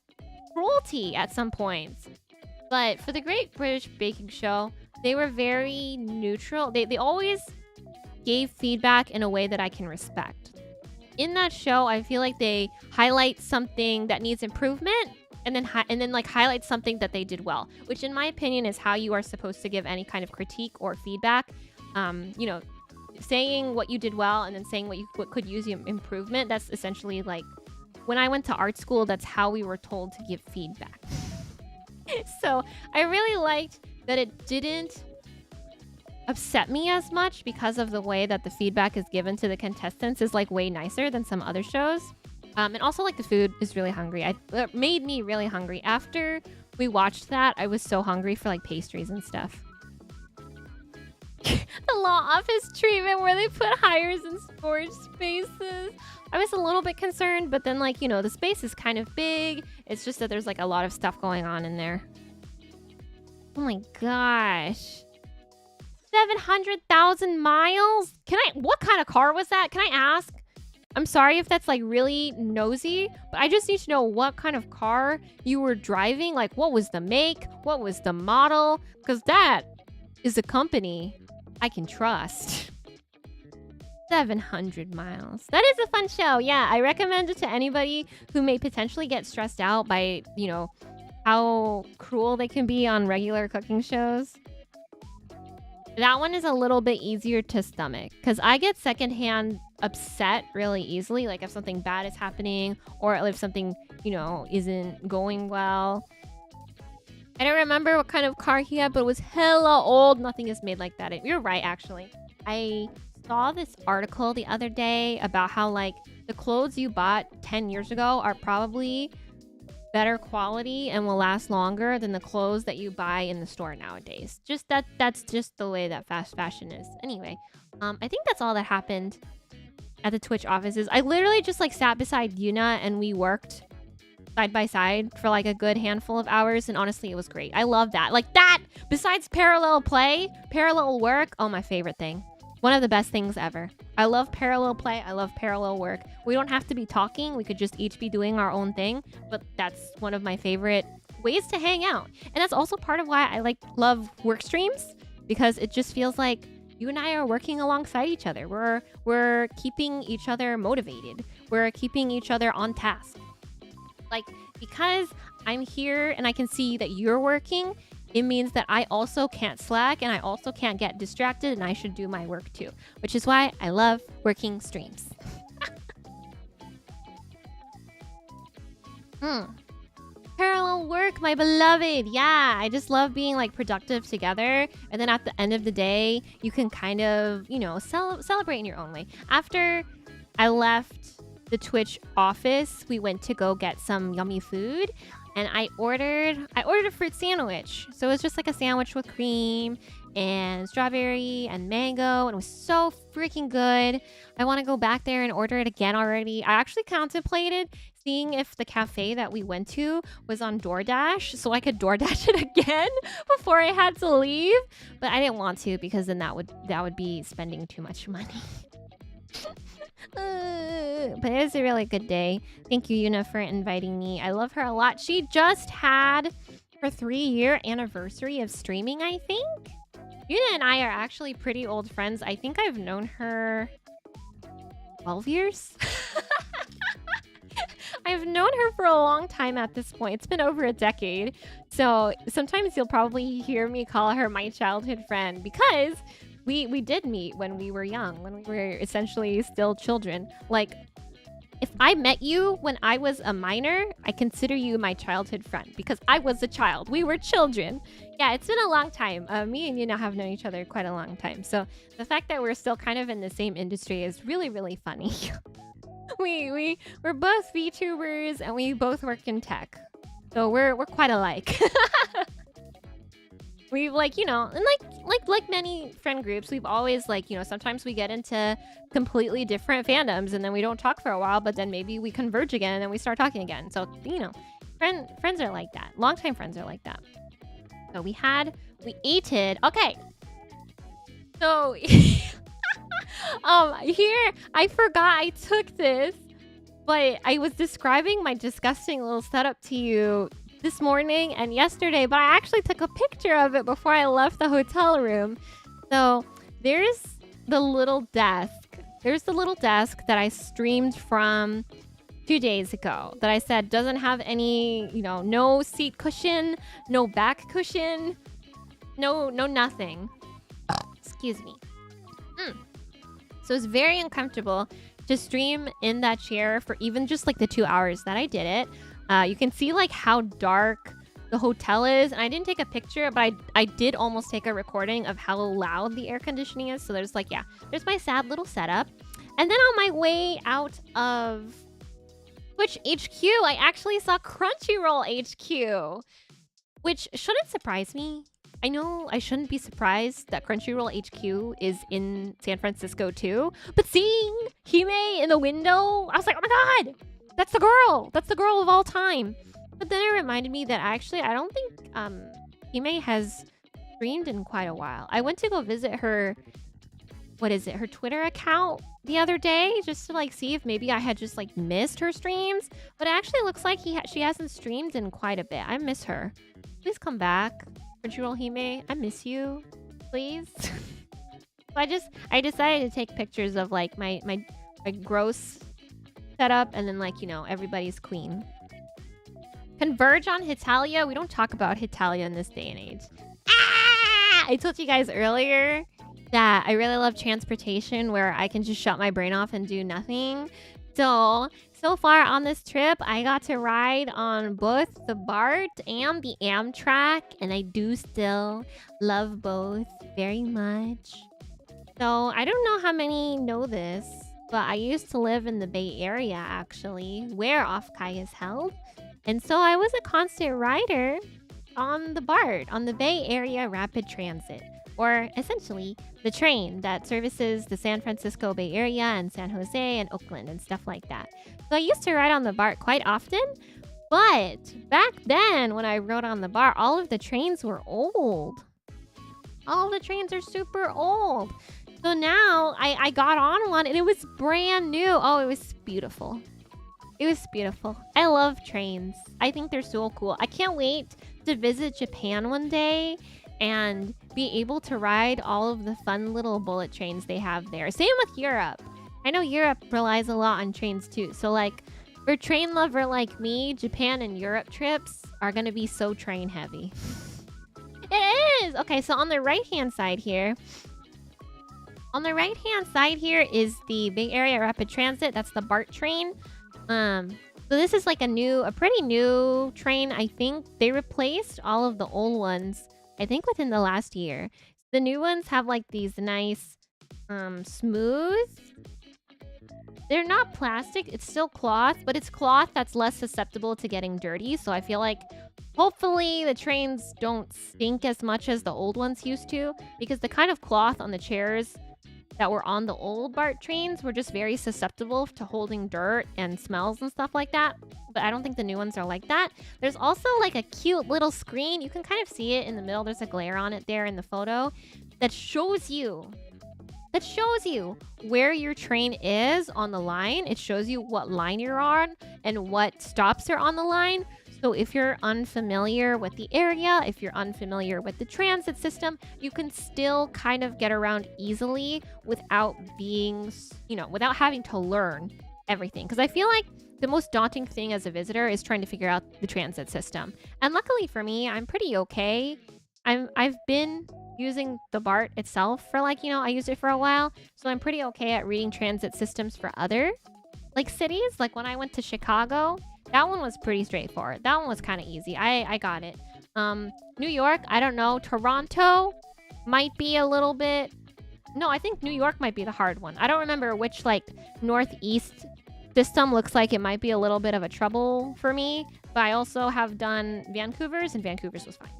cruelty at some points. But for the Great British Baking Show, they were very neutral. They always gave feedback in a way that I can respect. In that show, I feel like they highlight something that needs improvement and then like highlight something that they did well, which in my opinion is how you are supposed to give any kind of critique or feedback. You know, saying what you did well and then saying what could use improvement. That's essentially like when I went to art school, that's how we were told to give feedback. So I really liked that it didn't upset me as much because of the way that the feedback is given to the contestants is like way nicer than some other shows. And also, like, the food is really hungry. It made me really hungry. After we watched that, I was so hungry for, like, pastries and stuff. The law office treatment where they put hires in storage spaces. I was a little bit concerned, but then, like, you know, the space is kind of big. It's just that there's, like, a lot of stuff going on in there. Oh, my gosh. 700,000 miles? What kind of car was that? Can I ask? I'm sorry if that's like really nosy, but I just need to know what kind of car you were driving. Like, what was the make? What was the model? Because that is a company I can trust. 700 miles. That is a fun show. Yeah, I recommend it to anybody who may potentially get stressed out by, you know, how cruel they can be on regular cooking shows. That one is a little bit easier to stomach because I get secondhand upset really easily. Like if something bad is happening or if something, you know, isn't going well. I don't remember what kind of car he had, but it was hella old. Nothing is made like that. You're right, actually. I saw this article the other day about how like the clothes you bought 10 years ago are probably better quality and will last longer than the clothes that you buy in the store nowadays. Just that's just the way that fast fashion is. Anyway, I think that's all that happened at the Twitch offices. I literally just like sat beside Yuna and we worked side by side for like a good handful of hours, and honestly, it was great. I love that. Like that, besides parallel play, parallel work, oh, my favorite thing. One of the best things ever. I love parallel play. I love parallel work. We don't have to be talking. We could just each be doing our own thing, but that's one of my favorite ways to hang out. And that's also part of why I love work streams, because it just feels like you and I are working alongside each other. We're keeping each other motivated. We're keeping each other on task. Like, because I'm here and I can see that you're working, it means that I also can't slack and I also can't get distracted, and I should do my work too. Which is why I love working streams. Parallel work, my beloved. Yeah, I just love being like productive together. And then at the end of the day, you can kind of, you know, celebrate in your own way. After I left the Twitch office, we went to go get some yummy food, and I ordered a fruit sandwich. So it was just like a sandwich with cream and strawberry and mango, and it was so freaking good. I want to go back there and order it again already. I actually contemplated seeing if the cafe that we went to was on DoorDash, so I could DoorDash it again before I had to leave, but I didn't want to, because then that would be spending too much money. But it was a really good day. Thank you, Yuna, for inviting me. I love her a lot. She just had her 3-year anniversary of streaming, I think. Yuna and I are actually pretty old friends. I think I've known her 12 years. I've known her for a long time at this point. It's been over a decade. So sometimes you'll probably hear me call her my childhood friend, because we did meet when we were young, when we were essentially still children. Like, if I met you when I was a minor, I consider you my childhood friend, because I was a child. We were children. Yeah, it's been a long time. Me and Yuna have known each other quite a long time. So the fact that we're still kind of in the same industry is really, really funny. We're both VTubers and we both work in tech. So we're quite alike. We've like, you know, and like many friend groups, we've always like, you know, sometimes we get into completely different fandoms and then we don't talk for a while, but then maybe we converge again and then we start talking again. So, you know, friends are like that. Longtime friends are like that. So we ate it. Okay. So here, I forgot I took this, but I was describing my disgusting little setup to you this morning and yesterday, but I actually took a picture of it before I left the hotel room. So there's the little desk. There's the little desk that I streamed from 2 days ago that I said doesn't have any, you know, no seat cushion, no back cushion, no nothing. Excuse me. So it's very uncomfortable to stream in that chair for even just like the 2 hours that I did it. You can see like how dark the hotel is, and I didn't take a picture, but I did almost take a recording of how loud the air conditioning is. So there's like, yeah, there's my sad little setup. And then on my way out of Twitch HQ, I actually saw Crunchyroll HQ, which shouldn't surprise me. I know I shouldn't be surprised that Crunchyroll HQ is in San Francisco too, but seeing Hime in the window, I was like, oh my god, that's the girl! That's the girl of all time. But then it reminded me that actually I don't think Hime has streamed in quite a while. I went to go visit her, what is it, her Twitter account the other day, just to like see if maybe I had just like missed her streams. But it actually looks like she hasn't streamed in quite a bit. I miss her. Please come back, Crunchyroll Hime. I miss you, please. So I decided to take pictures of like my gross setup, and then like, you know, everybody's queen. Converge on Hitalia. We don't talk about Hitalia in this day and age. I told you guys earlier that I really love transportation where I can just shut my brain off and do nothing. So far on this trip, I got to ride on both the BART and the Amtrak, and I do still love both very much. So I don't know how many know this, but I used to live in the Bay Area, actually, where Off-Kai is held. And so I was a constant rider on the BART, on the Bay Area Rapid Transit, or essentially the train that services the San Francisco Bay Area and San Jose and Oakland and stuff like that. So I used to ride on the BART quite often, but back then when I rode on the BART, all of the trains were old. All the trains are super old. So now I got on one and it was brand new. Oh, it was beautiful. It was beautiful. I love trains. I think they're so cool. I can't wait to visit Japan one day and be able to ride all of the fun little bullet trains they have there. Same with Europe. I know Europe relies a lot on trains too. So like for a train lover like me, Japan and Europe trips are going to be so train heavy. It is! Okay, so on the right-hand side here, is the Bay Area Rapid Transit. That's the BART train. So this is like a pretty new train, I think. They replaced all of the old ones, I think within the last year. The new ones have like these nice, smooth. They're not plastic, it's still cloth, but it's cloth that's less susceptible to getting dirty. So I feel like hopefully the trains don't stink as much as the old ones used to, because the kind of cloth on the chairs that were on the old BART trains were just very susceptible to holding dirt and smells and stuff like that. But I don't think the new ones are like that. There's also like a cute little screen. You can kind of see it in the middle. There's a glare on it there in the photo that shows you where your train is on the line. It shows you what line you're on and what stops are on the line. So if you're unfamiliar with the area, if you're unfamiliar with the transit system, you can still kind of get around easily without being, without having to learn everything. Because I feel like the most daunting thing as a visitor is trying to figure out the transit system. And luckily for me, I'm pretty okay. I've been using the BART itself for I used it for a while. So I'm pretty okay at reading transit systems for other cities. Like when I went to Chicago, that one was pretty straightforward. That one was kind of easy. I got it. New York, I don't know. Toronto might be a little bit... No, I think New York might be the hard one. I don't remember which northeast system looks like it might be a little bit of a trouble for me. But I also have done Vancouver's, and Vancouver's was fine.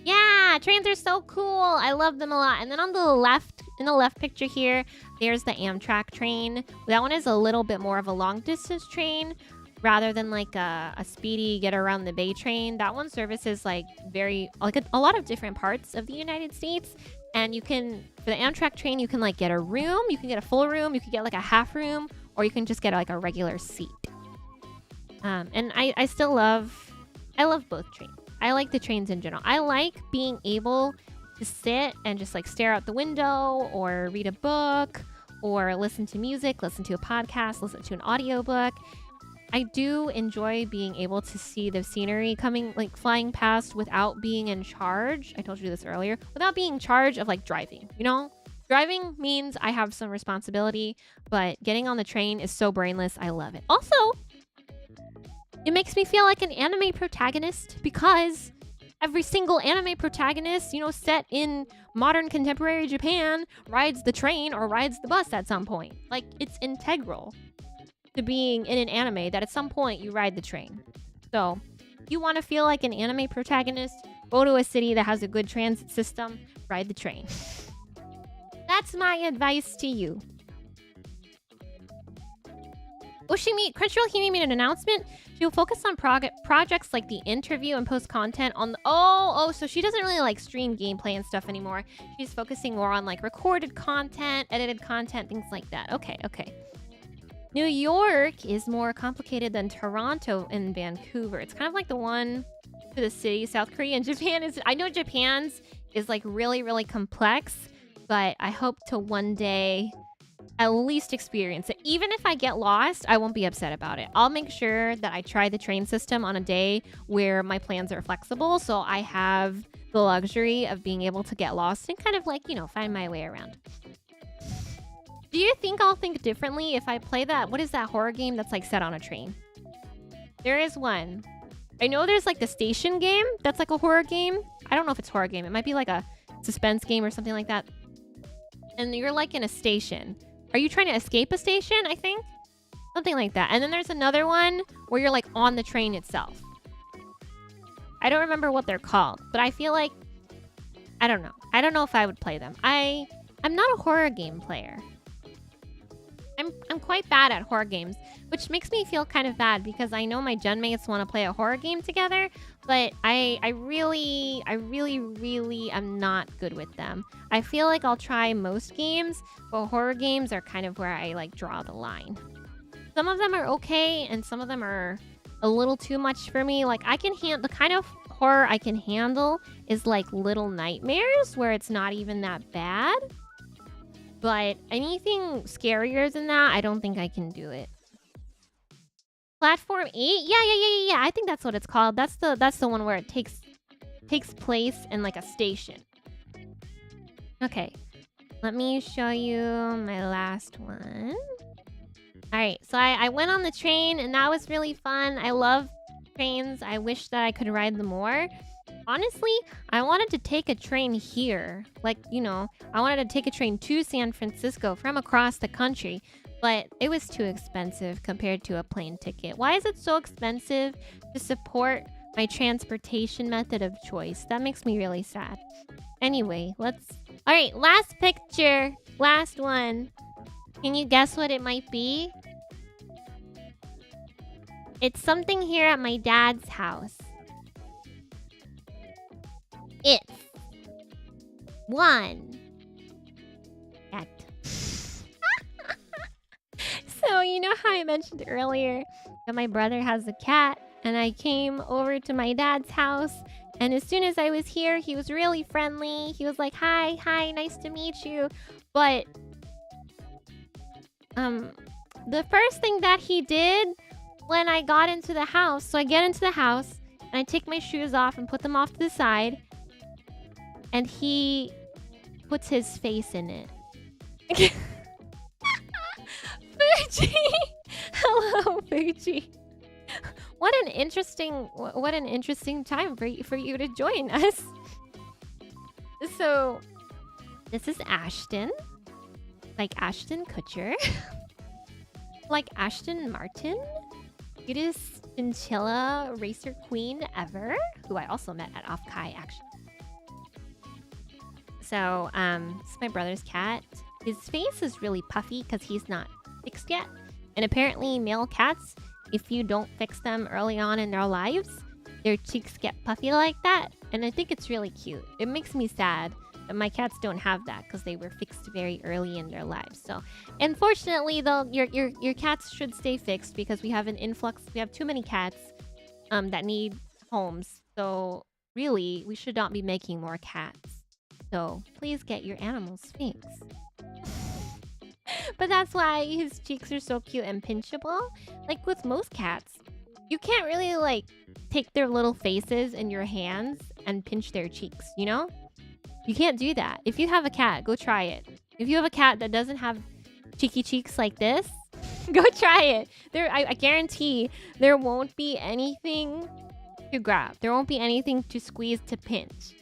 Yeah, trains are so cool. I love them a lot. And then on the left, in the left picture here, there's the Amtrak train. That one is a little bit more of a long distance train rather than like a speedy get around the bay train. That one services a lot of different parts of the United States. And you can, for the Amtrak train, you can get a room. You can get a full room. You can get a half room, or you can just get a regular seat. And I love both trains. I like the trains in general. I like being able to sit and just stare out the window or read a book or listen to music, listen to a podcast, listen to an audiobook. I do enjoy being able to see the scenery coming, flying past without being in charge. I told you this earlier. Without being in charge of driving, Driving means I have some responsibility, but getting on the train is so brainless. I love it. Also, it makes me feel like an anime protagonist because every single anime protagonist, set in modern contemporary Japan, rides the train or rides the bus at some point. It's integral to being in an anime that at some point you ride the train. So, you want to feel like an anime protagonist, go to a city that has a good transit system, ride the train. That's my advice to you. Crunchyroll Himi made an announcement. She will focus on projects like the interview and post content on the... so she doesn't really stream gameplay and stuff anymore. She's focusing more on recorded content, edited content, things like that. Okay. New York is more complicated than Toronto and Vancouver. It's kind of like the one to the city. South Korea and Japan is... I know Japan's is really, really complex, but I hope to one day at least experience it. Even if I get lost, I won't be upset about it. I'll make sure that I try the train system on a day where my plans are flexible, so I have the luxury of being able to get lost and kind of find my way around. Do you think I'll think differently if I play that? What is that horror game that's set on a train? There is one. I know there's the station game that's a horror game. I don't know if it's a horror game. It might be a suspense game or something like that. And you're in a station. Are you trying to escape a station, I think? Something like that. And then there's another one where you're like on the train itself. I don't remember what they're called, but I feel like I don't know. I don't know if I would play them. I'm not a horror game player. I'm quite bad at horror games, which makes me feel kind of bad because I know my gen mates want to play a horror game together, but I really am not good with them. I feel like I'll try most games, but horror games are kind of where I like draw the line. Some of them are okay, and some of them are a little too much for me. Like I can handle the kind of horror I can handle is like Little Nightmares, where it's not even that bad. But anything scarier than that, I don't think I can do it. Platform 8? Yeah. I think that's what it's called. That's the one where it takes place in like a station. Okay. Let me show you my last one. Alright, so I went on the train and that was really fun. I love trains. I wish that I could ride them more. Honestly, I wanted to take a train here. Like, you know, I wanted to take a train to San Francisco from across the country. But it was too expensive compared to a plane ticket. Why is it so expensive to support my transportation method of choice? That makes me really sad. Anyway, let's... Alright, last picture. Last one. Can you guess what it might be? It's something here at my dad's house. It's one cat. So, you know how I mentioned earlier that my brother has a cat, and I came over to my dad's house, and as soon as I was here, he was really friendly. He was like, hi, nice to meet you. But the first thing that he did when I got into the house, so I get into the house, and I take my shoes off and put them off to the side, and he puts his face in it. Fuji! Hello, Fuji. What an interesting time for you to join us. So, this is Ashton. Like Ashton Kutcher. Like Ashton Martin. Cutest chinchilla racer queen ever. Who I also met at Off Kai, actually. So, this is my brother's cat. His face is really puffy because he's not fixed yet. And apparently male cats, if you don't fix them early on in their lives, their cheeks get puffy like that. And I think it's really cute. It makes me sad that my cats don't have that because they were fixed very early in their lives. So, unfortunately, though, your cats should stay fixed because we have an influx. We have too many cats that need homes. So, really, we should not be making more cats. So, please get your animals fixed. But that's why his cheeks are so cute and pinchable. Like with most cats, you can't really like take their little faces in your hands and pinch their cheeks, you know? You can't do that. If you have a cat, go try it. If you have a cat that doesn't have cheeky cheeks like this, go try it. I guarantee there won't be anything to grab. There won't be anything to squeeze to pinch.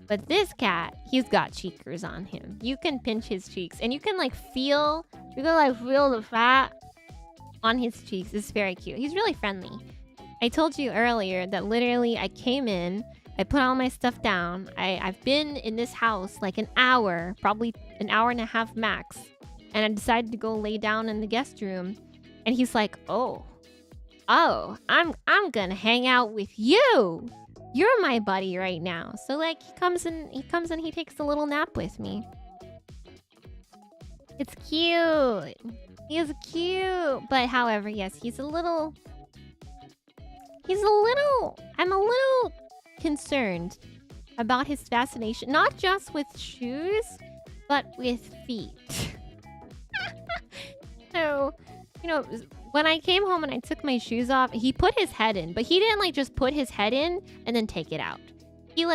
But this cat, he's got cheekers on him. You can pinch his cheeks and you can feel the fat on his cheeks. It's very cute. He's really friendly. I told you earlier that literally I came in, I put all my stuff down. I've been in this house like an hour, probably an hour and a half max. And I decided to go lay down in the guest room. And he's like, oh, I'm gonna hang out with you. You're my buddy right now. So like he comes and he takes a little nap with me. It's cute. He is cute. But however, yes, I'm a little concerned about his fascination, not just with shoes, but with feet. So, you know, when I came home and I took my shoes off, he put his head in, but he didn't just put his head in and then take it out. He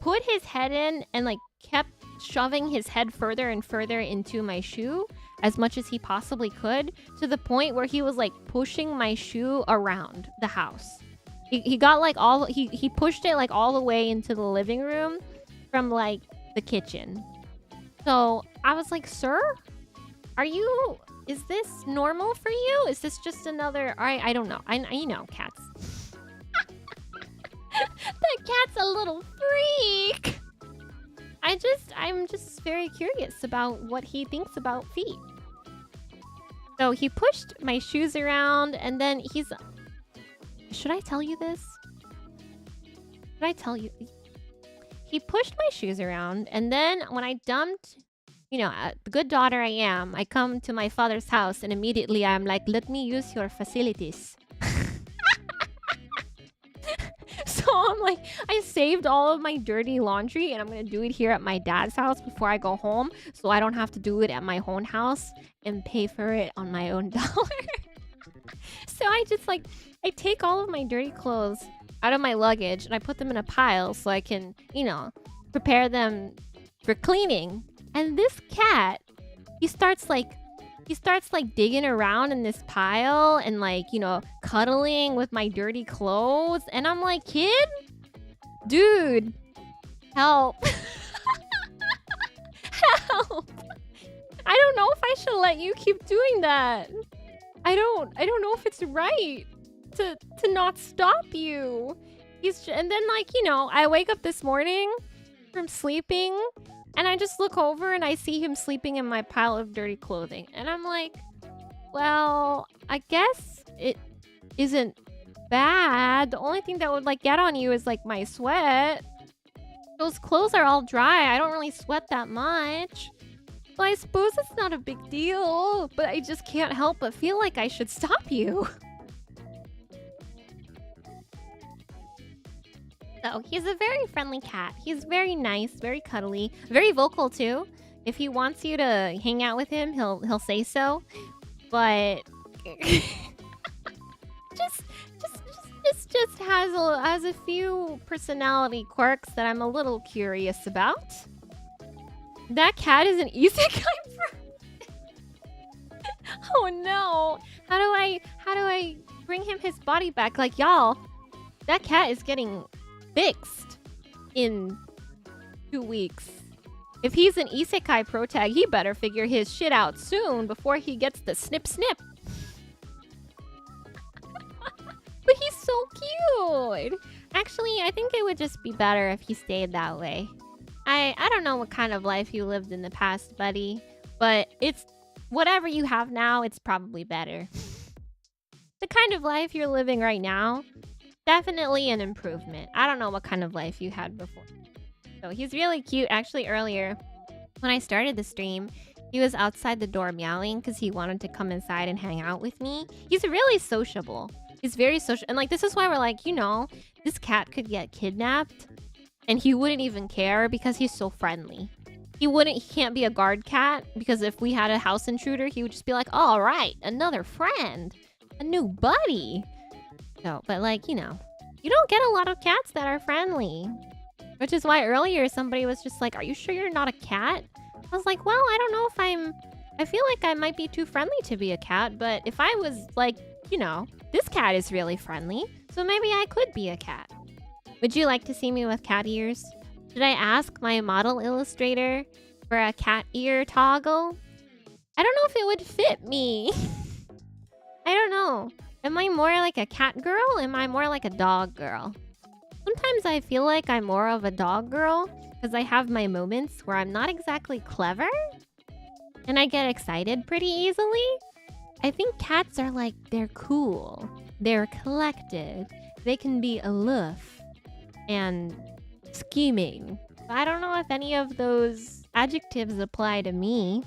put his head in and kept shoving his head further and further into my shoe as much as he possibly could, to the point where he was pushing my shoe around the house. He got he pushed it all the way into the living room from the kitchen. So I was like, sir, is this normal for you? Is this just another... I don't know. You know, cats. That cat's a little freak. I'm just very curious about what he thinks about feet. So he pushed my shoes around, and then he's... Should I tell you this? Should I tell you? He pushed my shoes around, and then when I dumped, you know, the good daughter I am, I come to my father's house, and immediately I'm like, let me use your facilities. So I'm like, I saved all of my dirty laundry, and I'm going to do it here at my dad's house before I go home, so I don't have to do it at my own house and pay for it on my own dollar. So I just like, I take all of my dirty clothes out of my luggage and I put them in a pile so I can, you know, prepare them for cleaning. And this cat, he starts like digging around in this pile and like, you know, cuddling with my dirty clothes. And I'm like, kid, dude, help. Help. I don't know if I should let you keep doing that. I don't know if it's right to not stop you. And then, like, you know, I wake up this morning from sleeping and I just look over and I see him sleeping in my pile of dirty clothing. And I'm like, well, I guess it isn't bad. The only thing that would like get on you is like my sweat. Those clothes are all dry. I don't really sweat that much. Well, I suppose it's not a big deal, but I just can't help but feel like I should stop you. So, he's a very friendly cat. He's very nice, very cuddly, very vocal too. If he wants you to hang out with him, he'll say so. But just has a few personality quirks that I'm a little curious about. That cat is an isekai. Oh no! How do I bring him his body back? Like, y'all, that cat is getting fixed in 2 weeks. If he's an isekai pro tag, he better figure his shit out soon before he gets the snip snip. But he's so cute. Actually, I think it would just be better if he stayed that way. I don't know what kind of life you lived in the past, buddy, but it's whatever you have now, it's probably better. The kind of life you're living right now, definitely an improvement. I don't know what kind of life you had before. So he's really cute. Actually, earlier, when I started the stream, he was outside the door meowing because he wanted to come inside and hang out with me. He's really sociable. He's very social. And like, this is why we're like, you know, this cat could get kidnapped and he wouldn't even care because he's so friendly. He can't be a guard cat because if we had a house intruder, he would just be like, all right, another friend, a new buddy. So, but like, you know, you don't get a lot of cats that are friendly. Which is why earlier somebody was just like, are you sure you're not a cat? I was like, well, I don't know if I feel like I might be too friendly to be a cat, but if I was like, you know, this cat is really friendly, so maybe I could be a cat. Would you like to see me with cat ears? Should I ask my model illustrator for a cat ear toggle? I don't know if it would fit me. I don't know. Am I more like a cat girl? Am I more like a dog girl? Sometimes I feel like I'm more of a dog girl because I have my moments where I'm not exactly clever and I get excited pretty easily. I think cats are like, they're cool, they're collected, they can be aloof and scheming. I don't know if any of those adjectives apply to me.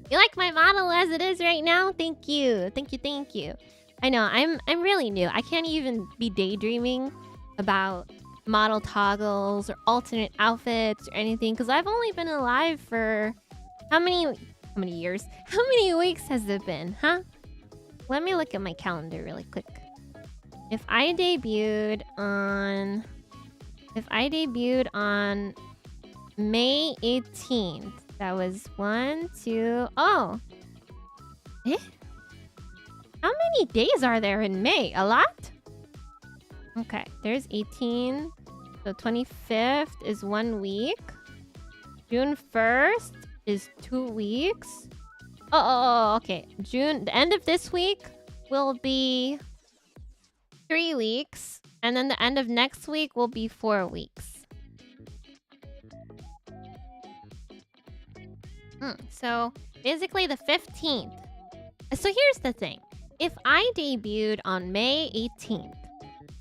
You like my model as it is right now? Thank you. Thank you, thank you. I know, I'm really new. I can't even be daydreaming about model toggles or alternate outfits or anything because I've only been alive for how many years? How many weeks has it been, huh? Let me look at my calendar really quick. If I debuted on May 18th, that was 1, 2, oh. Eh? How many days are there in May? A lot? Okay, there's 18. So 25th is 1 week. June 1st is 2 weeks. Okay. June, the end of this week will be 3 weeks, and then the end of next week will be 4 weeks. So basically the 15th. So here's the thing. If I debuted on May 18th,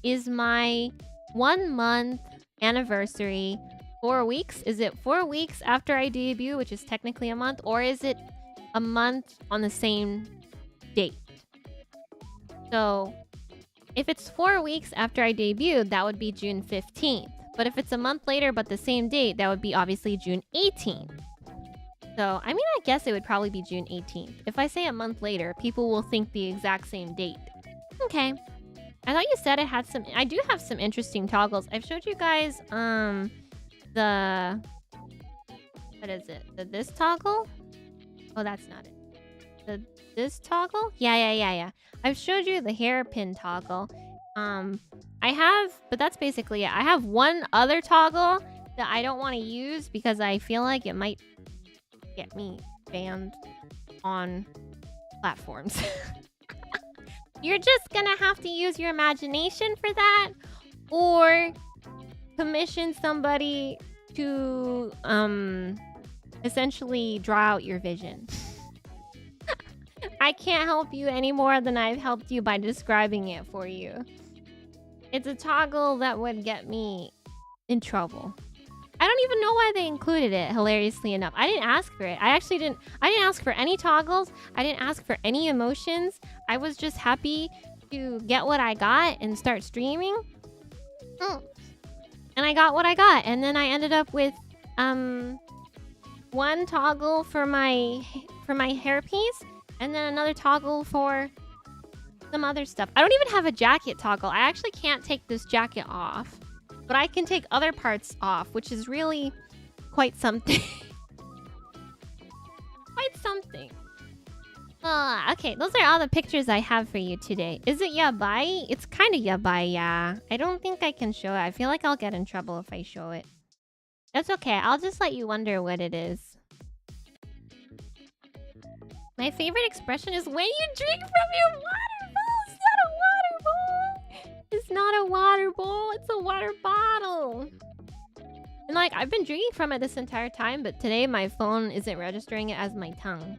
is my 1 month anniversary 4 weeks? Is it 4 weeks after I debut, which is technically a month, or is it a month on the same date? So if it's 4 weeks after I debuted, that would be June 15th. But if it's a month later but the same date, that would be obviously June 18th. So, I mean, I guess it would probably be June 18th. If I say a month later, people will think the exact same date. Okay. I thought you said it had some... I do have some interesting toggles. I've showed you guys, the... What is it? This toggle? Oh, that's not it. This toggle? Yeah. I've showed you the hairpin toggle. I have... But that's basically it. I have one other toggle that I don't want to use because I feel like it might get me banned on platforms. You're just gonna have to use your imagination for that, or commission somebody to essentially draw out your vision. I can't help you any more than I've helped you by describing it for you. It's a toggle that would get me in trouble. I don't even know why they included it, hilariously enough. I didn't ask for it. I didn't ask for any toggles. I didn't ask for any emotions. I was just happy to get what I got and start streaming. And I got what I got. And then I ended up with one toggle for my hairpiece, and then another toggle for some other stuff. I don't even have a jacket toggle. I actually can't take this jacket off. But I can take other parts off, which is really quite something. Quite something. Okay, those are all the pictures I have for you today. Is it yabai? It's kind of yabai, yeah. I don't think I can show it. I feel like I'll get in trouble if I show it. That's okay. I'll just let you wonder what it is. My favorite expression is when you drink from your water bowl. It's not a water bowl. It's a water bottle. And like, I've been drinking from it this entire time, but today my phone isn't registering it as my tongue.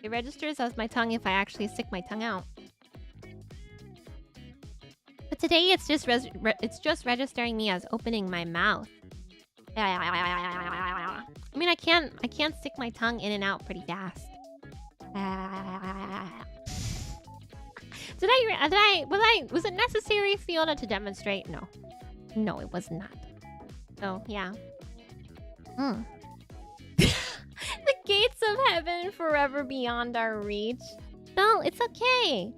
It registers as my tongue if I actually stick my tongue out. But today it's just registering me as opening my mouth. I mean, I can stick my tongue in and out pretty fast. Was it necessary for Fiona to demonstrate? No. No, it was not. So, yeah. The gates of heaven forever beyond our reach. No, it's okay.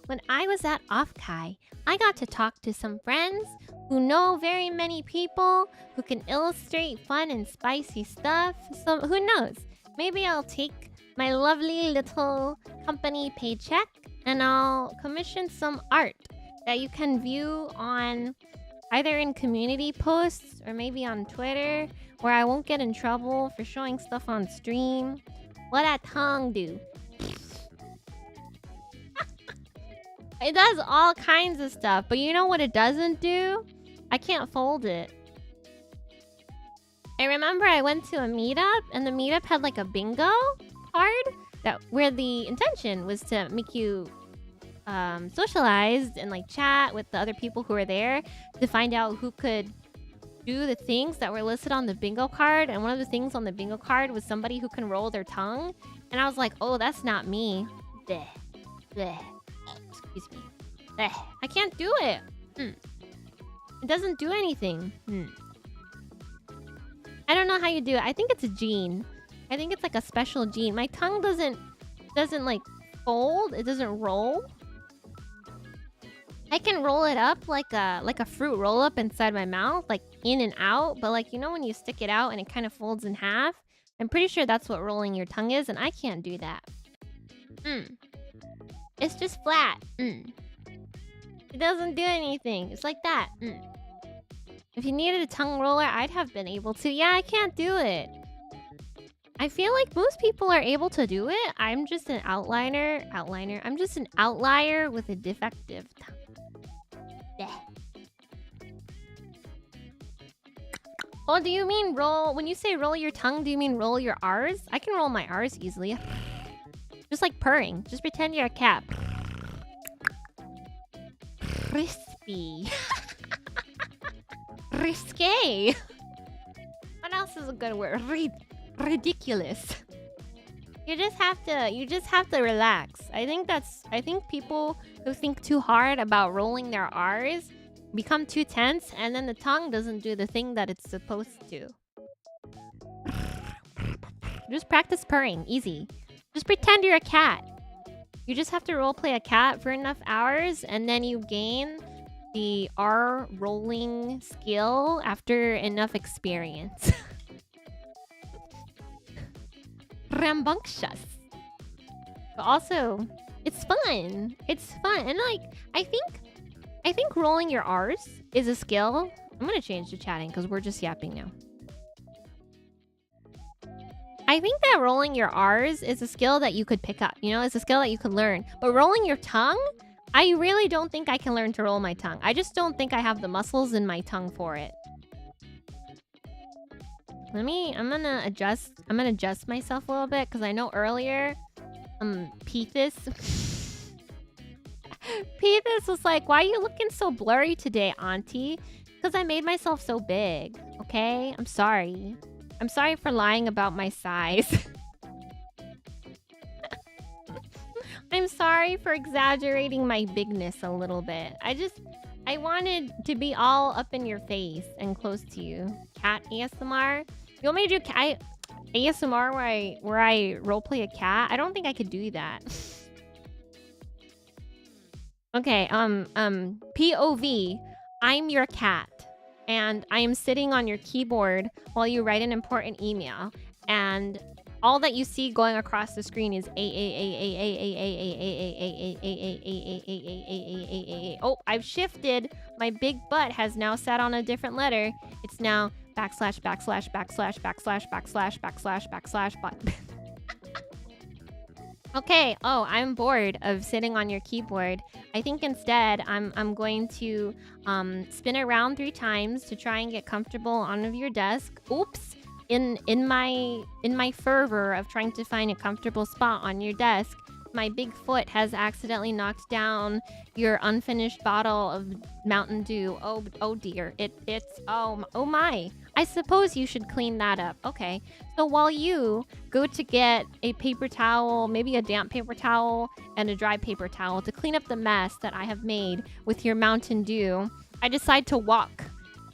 When I was at Offkai, I got to talk to some friends who know very many people who can illustrate fun and spicy stuff. So, who knows? Maybe I'll take my lovely little company paycheck and I'll commission some art that you can view on either in community posts or maybe on Twitter, where I won't get in trouble for showing stuff on stream. What that tongue do? It does all kinds of stuff, but you know what it doesn't do? I can't fold it. I remember I went to a meetup, and the meetup had like a bingo card where the intention was to make you socialize and like chat with the other people who were there to find out who could do the things that were listed on the bingo card. And one of the things on the bingo card was somebody who can roll their tongue. And I was like, oh, that's not me. Bleh. Bleh. Excuse me. Bleh. I can't do it. It doesn't do anything. I don't know how you do it. I think it's a gene. I think it's like a special gene. My tongue doesn't like fold. It doesn't roll. I can roll it up like a fruit roll up inside my mouth, like in and out. But like, you know when you stick it out and it kind of folds in half? I'm pretty sure that's what rolling your tongue is, and I can't do that. It's just flat. It doesn't do anything. It's like that. If you needed a tongue roller, I'd have been able to. Yeah, I can't do it. I feel like most people are able to do it. I'm just an outliner. I'm just an outlier with a defective tongue. Bleh. Oh, do you mean roll? When you say roll your tongue, do you mean roll your R's? I can roll my R's easily. Just like purring. Just pretend you're a cat. Crispy. Risque. What else is a good word? Ridiculous. You just have to relax. I think people who think too hard about rolling their R's become too tense, and then the tongue doesn't do the thing that it's supposed to. Just practice purring. Easy. Just pretend you're a cat. You just have to roleplay a cat for enough hours, and then you gain the R rolling skill after enough experience. Rambunctious. But also, it's fun. It's fun. And like, I think rolling your R's is a skill. I'm gonna change to chatting because we're just yapping now. I think that rolling your R's is a skill that you could pick up. You know, it's a skill that you could learn. But rolling your tongue, I really don't think I can learn to roll my tongue. I just don't think I have the muscles in my tongue for it. I'm gonna adjust myself a little bit because I know earlier, Pethis was like, "Why are you looking so blurry today, Auntie?" Because I made myself so big. Okay, I'm sorry. I'm sorry for lying about my size. I'm sorry for exaggerating my bigness a little bit. I wanted to be all up in your face and close to you. Cat ASMR. You want me to do ASMR where I roleplay a cat? I don't think I could do that. Okay, POV. I'm your cat, and I am sitting on your keyboard while you write an important email, and all that you see going across the screen is Oh, I've shifted. My big butt has now sat on a different letter. It's now backslash. Okay. Oh, I'm bored of sitting on your keyboard. I think instead I'm going to spin around 3 times to try and get comfortable on your desk. Oops. In my fervor of trying to find a comfortable spot on your desk, my big foot has accidentally knocked down your unfinished bottle of Mountain Dew. Oh dear. Oh my. I suppose you should clean that up. Okay. So while you go to get a paper towel, maybe a damp paper towel and a dry paper towel to clean up the mess that I have made with your Mountain Dew, I decide to walk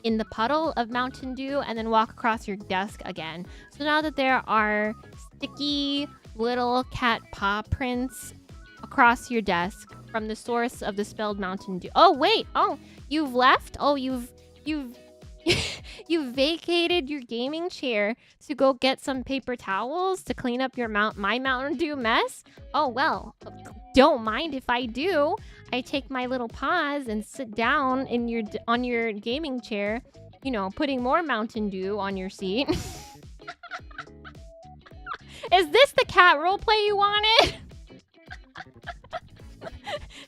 in the puddle of Mountain Dew and then walk across your desk again. So now that there are sticky little cat paw prints across your desk from the source of the spilled Mountain Dew. Oh wait, you've left? Oh, you've you've vacated your gaming chair to go get some paper towels to clean up your my Mountain Dew mess? Oh well, don't mind if I do. I take my little paws and sit down on your gaming chair, you know, putting more Mountain Dew on your seat. Is this the cat roleplay you wanted?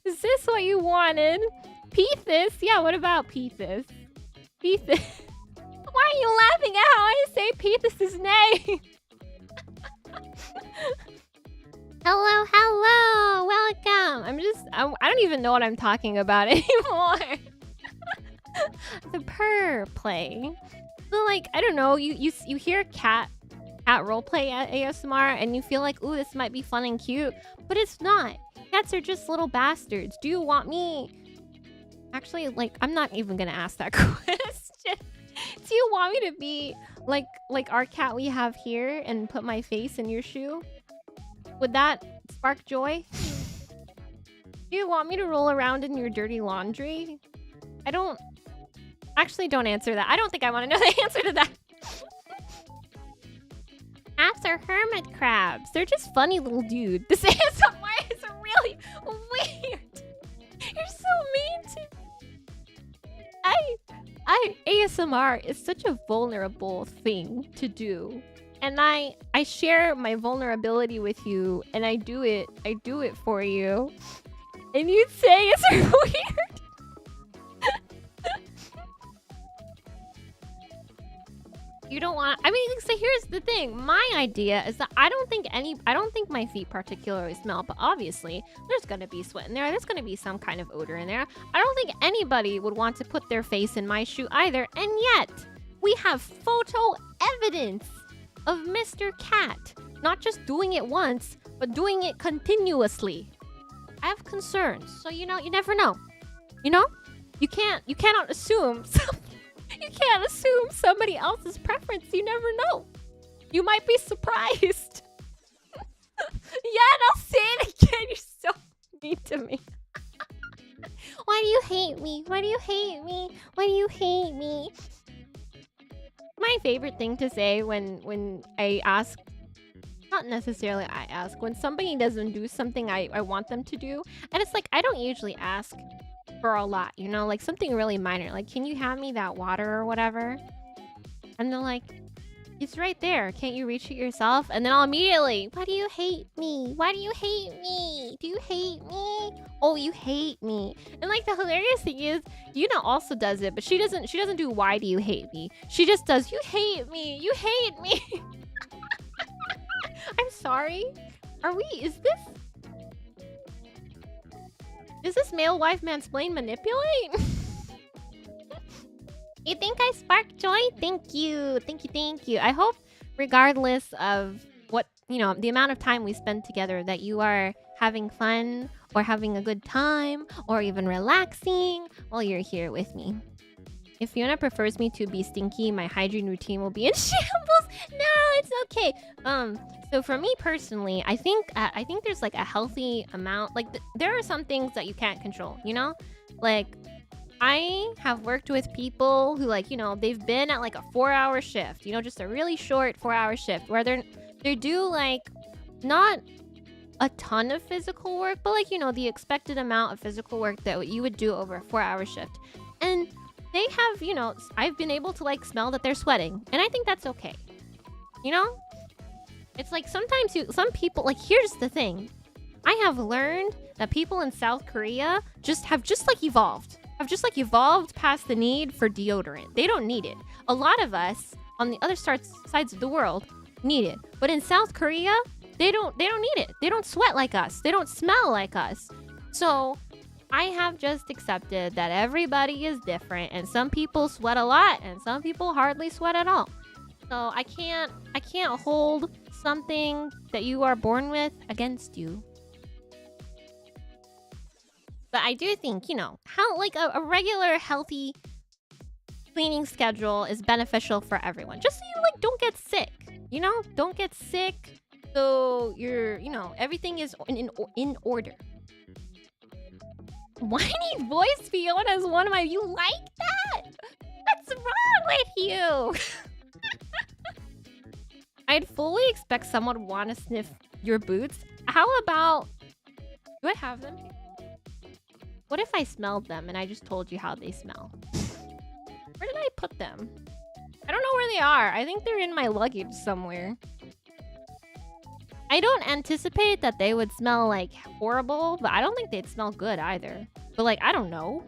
Is this what you wanted? Pethis? Yeah, what about Pethis? Pethis. Why are you laughing at how I say Pethis' name? Hello, welcome. I don't even know what I'm talking about anymore. The purr play. So like, I don't know, you hear cat roleplay at ASMR and you feel like, ooh, this might be fun and cute, but it's not. Cats are just little bastards. Do you want me? Actually, like, I'm not even gonna ask that question. Do you want me to be like our cat we have here and put my face in your shoe? Would that spark joy? Do you want me to roll around in your dirty laundry? Don't answer that. I don't think I want to know the answer to that. Cats are hermit crabs. They're just funny little dude. This ASMR is really weird. You're so mean to me. ASMR is such a vulnerable thing to do. And I share my vulnerability with you, and I do it for you. And you'd say it's weird. You don't want, I mean, so here's the thing. My idea is that I don't think my feet particularly smell, but obviously there's gonna be sweat in there. There's gonna be some kind of odor in there. I don't think anybody would want to put their face in my shoe either. And yet we have photo evidence of Mr. Cat not just doing it once, but doing it continuously. I have concerns. So, you know, you never know. You know? You cannot assume you can't assume somebody else's preference. You never know. You might be surprised. Yeah, and I'll say it again. You're so mean to me. Why do you hate me? Why do you hate me? Why do you hate me? My favorite thing to say when I ask, not necessarily I ask, when somebody doesn't do something I want them to do, and it's like I don't usually ask for a lot, you know, like something really minor, like, can you hand me that water or whatever? And they're like, it's right there, can't you reach it yourself? And then I'll immediately, why do you hate me? Why do you hate me? Do you hate me? Oh, you hate me. And like the hilarious thing is, Yuna also does it, but she doesn't do why do you hate me? She just does, you hate me, you hate me. I'm sorry. Is this male wife mansplain manipulate? You think I spark joy? Thank you. Thank you, thank you. I hope regardless of what, you know, the amount of time we spend together, that you are having fun or having a good time or even relaxing while you're here with me. If Fiona prefers me to be stinky, my hygiene routine will be in shambles. No, it's okay. So for me personally, I think there's like a healthy amount. Like there are some things that you can't control, you know? Like I have worked with people who, like, you know, they've been at like a 4-hour shift, you know, just a really short 4-hour shift where they do like not a ton of physical work, but like, you know, the expected amount of physical work that you would do over a 4-hour shift. And they have, you know, I've been able to like smell that they're sweating, and I think that's okay. You know? It's like sometimes some people, like, here's the thing. I have learned that people in South Korea have evolved past the need for deodorant. They don't need it. A lot of us on the other sides of the world need it. But in South Korea, they don't need it. They don't sweat like us. They don't smell like us. So I have just accepted that everybody is different, and some people sweat a lot and some people hardly sweat at all. So I can't hold something that you are born with against you. But I do think, you know, how like a regular healthy cleaning schedule is beneficial for everyone. Just so you like don't get sick, you know? Don't get sick. So you're, you know, everything is in order. Whiny voice Fiona is one of my, you like that? What's wrong with you? I'd fully expect someone would want to sniff your boots. How about, do I have them? What if I smelled them and I just told you how they smell? Where did I put them? I don't know where they are. I think they're in my luggage somewhere. I don't anticipate that they would smell like horrible, but I don't think they'd smell good either. But like, I don't know.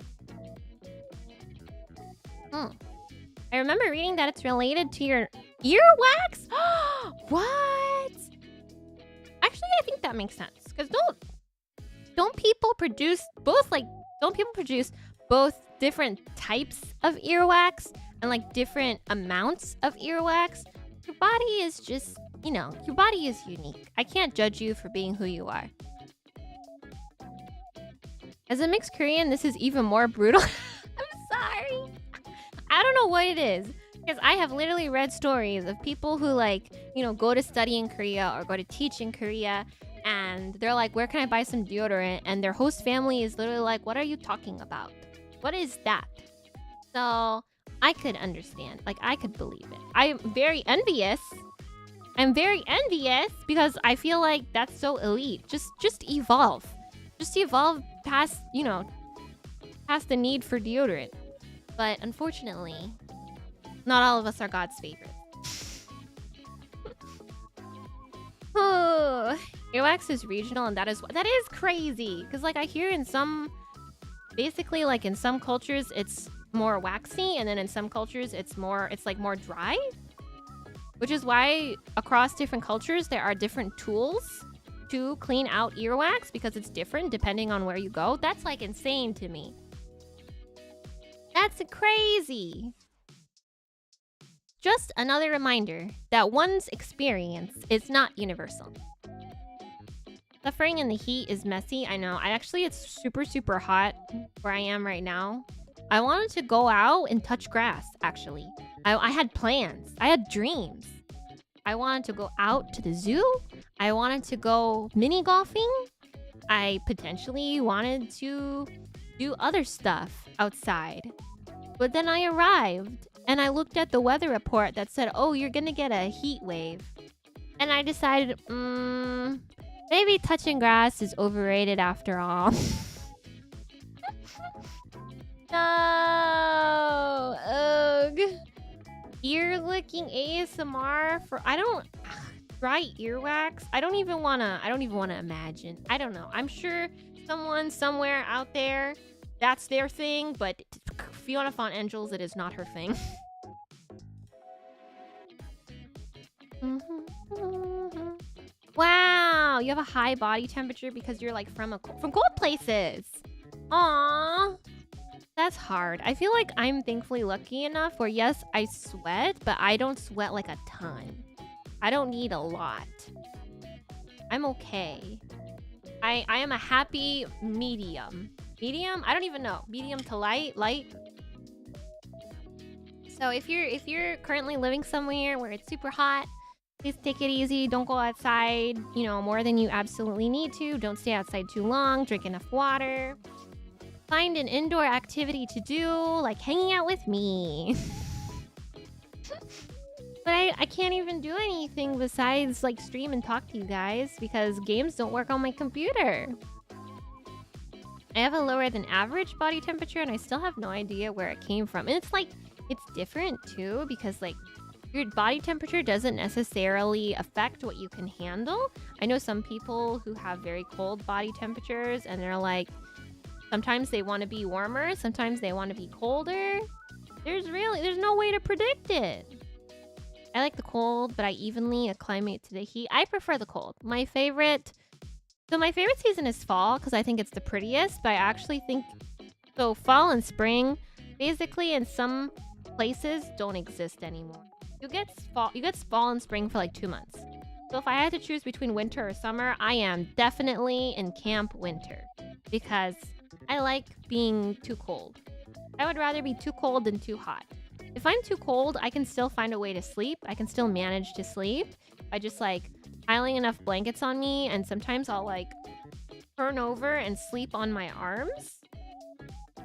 I remember reading that it's related to your earwax. What? Actually, I think that makes sense. Because don't people produce both different types of earwax and like different amounts of earwax? Your body is just, you know, your body is unique. I can't judge you for being who you are. As a mixed Korean, this is even more brutal. I'm sorry. I don't know what it is. Because I have literally read stories of people who, like, you know, go to study in Korea or go to teach in Korea, and they're like, where can I buy some deodorant? And their host family is literally like, what are you talking about? What is that? So I could understand. Like, I could believe it. I'm very envious. I'm very envious because I feel like that's so elite. Just evolve. Just evolve past, you know, past the need for deodorant. But unfortunately, not all of us are God's favorite. Oh, earwax is regional, and that is crazy. Because like I hear in some, basically like in some cultures it's more waxy, and then in some cultures it's like more dry. Which is why across different cultures there are different tools to clean out earwax, because it's different depending on where you go. That's like insane to me. That's crazy. Just another reminder that one's experience is not universal. Suffering in the heat is messy, I know. It's super, super hot where I am right now. I wanted to go out and touch grass, actually. I had plans. I had dreams. I wanted to go out to the zoo. I wanted to go mini golfing. I potentially wanted to do other stuff outside. But then I arrived and I looked at the weather report that said, oh, you're gonna get a heat wave. And I decided, maybe touching grass is overrated after all. No. Ugh. Ear licking ASMR for dry earwax. I don't even wanna imagine. I don't know. I'm sure someone somewhere out there, that's their thing, but Fiona Font Angels, it is not her thing. Wow, you have a high body temperature because you're like from cold places. Aww. That's hard. I feel like I'm thankfully lucky enough where, yes, I sweat, but I don't sweat like a ton. I don't need a lot. I'm okay. I am a happy medium. Medium? I don't even know. Medium to light? Light? So if you're currently living somewhere where it's super hot, please take it easy. Don't go outside, more than you absolutely need to. Don't stay outside too long. Drink enough water. Find an indoor activity to do, like hanging out with me. But I can't even do anything besides like stream and talk to you guys because games don't work on my computer. I have a lower than average body temperature and I still have no idea where it came from. And it's different too because like your body temperature doesn't necessarily affect what you can handle. I know some people who have very cold body temperatures and they're like, sometimes they want to be warmer, sometimes they want to be colder. There's no way to predict it. I like the cold, but I evenly acclimate to the heat. I prefer the cold. My favorite season is fall because I think it's the prettiest, but I actually think fall and spring basically in some places don't exist anymore. You get fall and spring for like 2 months. So if I had to choose between winter or summer, I am definitely in camp winter because I like being too cold. I would rather be too cold than too hot. If I'm too cold, I can still find a way to sleep. I can still manage to sleep by just like piling enough blankets on me, and sometimes I'll like turn over and sleep on my arms.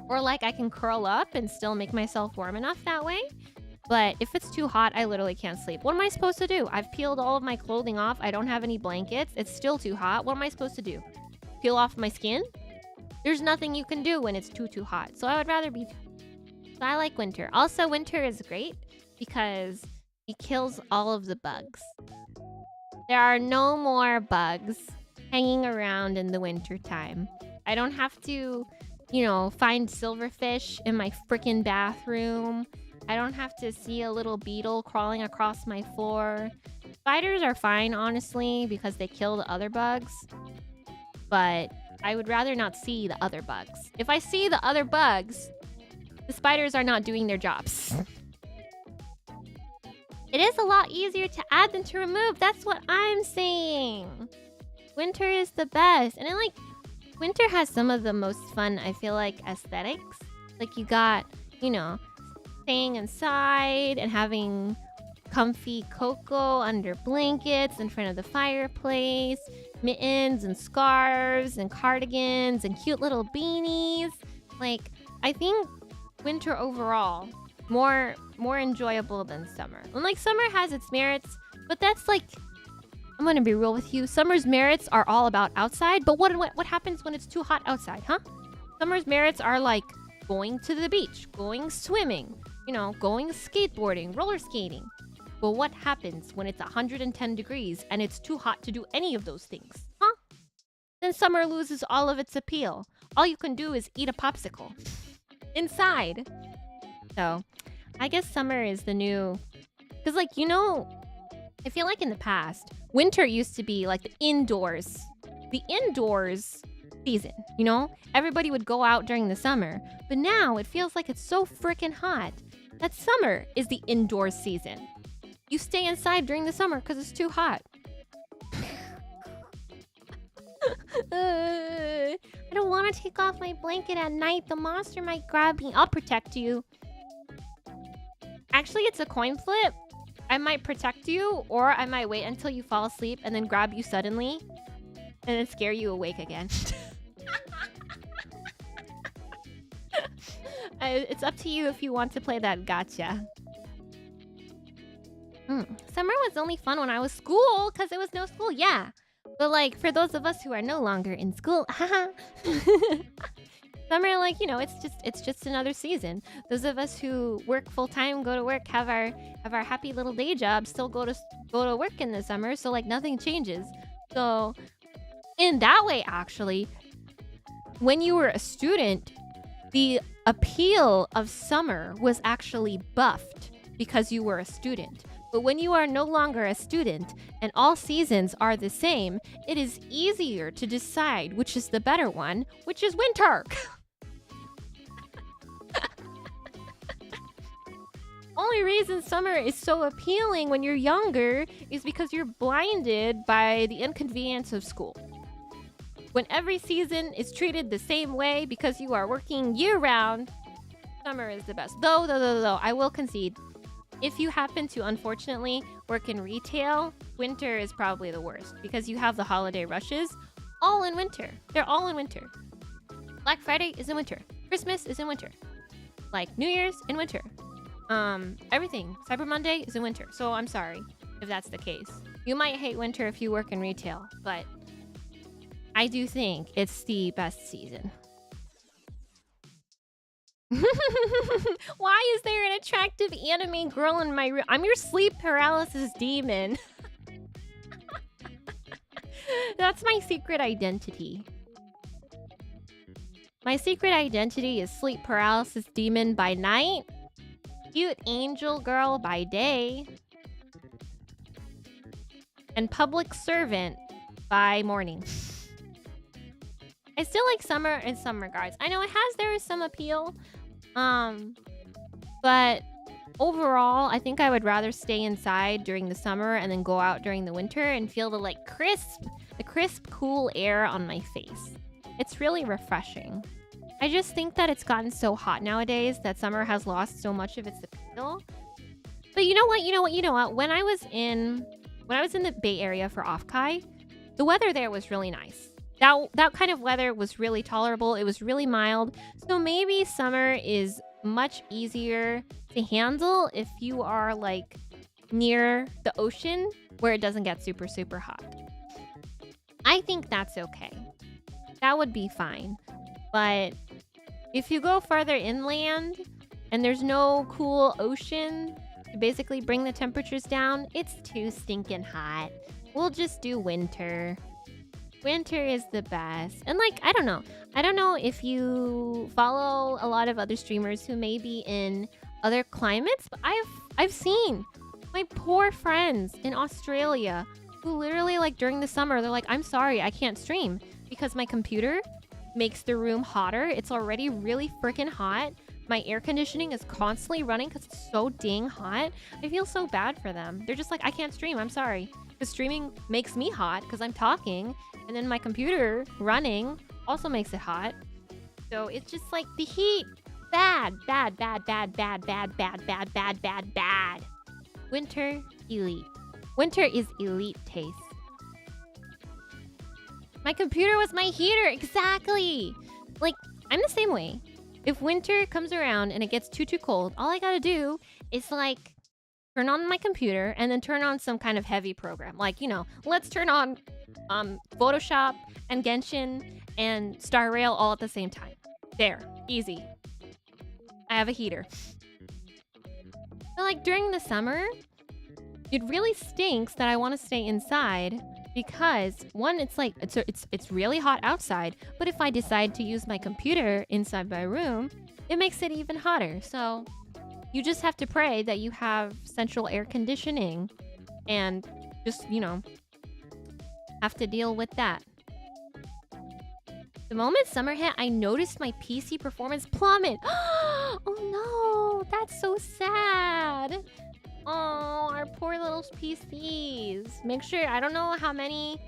Or like I can curl up and still make myself warm enough that way. But if it's too hot, I literally can't sleep. What am I supposed to do? I've peeled all of my clothing off. I don't have any blankets. It's still too hot. What am I supposed to do? Peel off my skin? There's nothing you can do when it's too hot. So I would rather be... So I like winter. Also, winter is great because it kills all of the bugs. There are no more bugs hanging around in the winter time. I don't have to, find silverfish in my freaking bathroom. I don't have to see a little beetle crawling across my floor. Spiders are fine, honestly, because they kill the other bugs. But I would rather not see the other bugs. If I see the other bugs, the spiders are not doing their jobs. It is a lot easier to add than to remove. That's what I'm saying. Winter is the best. And winter has some of the most fun, I feel like, aesthetics. Like you got, staying inside and having comfy cocoa under blankets in front of the fireplace, mittens and scarves and cardigans and cute little beanies. Like, I think winter overall more enjoyable than summer. And like summer has its merits, but that's like, I'm gonna be real with you. Summer's merits are all about outside, but what happens when it's too hot outside, huh? Summer's merits are like going to the beach, going swimming, going skateboarding, roller skating. Well, what happens when it's 110 degrees and it's too hot to do any of those things? Huh? Then summer loses all of its appeal. All you can do is eat a popsicle inside. So, I guess summer is the new... Because, like, you know, I feel like in the past, winter used to be like the indoors season, you know? Everybody would go out during the summer. But now it feels like it's so freaking hot that summer is the indoors season. You stay inside during the summer because it's too hot. I don't want to take off my blanket at night. The monster might grab me. I'll protect you. Actually, it's a coin flip. I might protect you, or I might wait until you fall asleep and then grab you suddenly and then scare you awake again. It's up to you if you want to play that gotcha. Summer was only fun when I was school because there was no school. Yeah. But like for those of us who are no longer in school, haha. Summer, like, you know, it's just another season. Those of us who work full time, go to work, have our happy little day jobs, still go to work in the summer, so like nothing changes. So in that way, actually, when you were a student, the appeal of summer was actually buffed because you were a student. But when you are no longer a student and all seasons are the same, it is easier to decide which is the better one, which is winter. Only reason summer is so appealing when you're younger is because you're blinded by the inconvenience of school. When every season is treated the same way because you are working year-round, summer is the best. Though, I will concede, if you happen to, unfortunately, work in retail, winter is probably the worst because you have the holiday rushes all in winter. They're all in winter. Black Friday is in winter. Christmas is in winter. Like New Year's in winter. Everything. Cyber Monday is in winter. So I'm sorry if that's the case. You might hate winter if you work in retail, but I do think it's the best season. Why is there an attractive anime girl in my room? I'm your sleep paralysis demon. That's my secret identity. My secret identity is sleep paralysis demon by night, cute angel girl by day, and public servant by morning. I still like summer in some regards. I know there is some appeal. But overall, I think I would rather stay inside during the summer and then go out during the winter and feel the crisp, cool air on my face. It's really refreshing. I just think that it's gotten so hot nowadays that summer has lost so much of its appeal. But you know what? When I was in the Bay Area for Off-Kai, the weather there was really nice. That kind of weather was really tolerable. It was really mild. So maybe summer is much easier to handle if you are like near the ocean where it doesn't get super, super hot. I think that's okay. That would be fine. But if you go farther inland and there's no cool ocean to basically bring the temperatures down, it's too stinking hot. We'll just do winter. Winter is the best. And like, I don't know if you follow a lot of other streamers who may be in other climates, but I've seen my poor friends in Australia who literally like during the summer, they're like, I'm sorry, I can't stream because my computer makes the room hotter. It's already really freaking hot. My air conditioning is constantly running because it's so dang hot. I feel so bad for them. They're just like, I can't stream, I'm sorry. Because streaming makes me hot because I'm talking. And then my computer running also makes it hot. So it's just like the heat. Bad. Winter, elite. Winter is elite taste. My computer was my heater. Exactly. Like, I'm the same way. If winter comes around and it gets too cold, all I gotta do is like turn on my computer and then turn on some kind of heavy program. Like, you know, let's turn on Photoshop and Genshin and Star Rail all at the same time. There, easy. I have a heater. But like during the summer, It really stinks that I want to stay inside because one, it's like it's really hot outside, but if I decide to use my computer inside my room, it makes it even hotter. So you just have to pray that you have central air conditioning and just, have to deal with that. The moment summer hit, I noticed my PC performance plummet. Oh no, that's so sad. Oh, our poor little PCs. Make sure, I don't know how many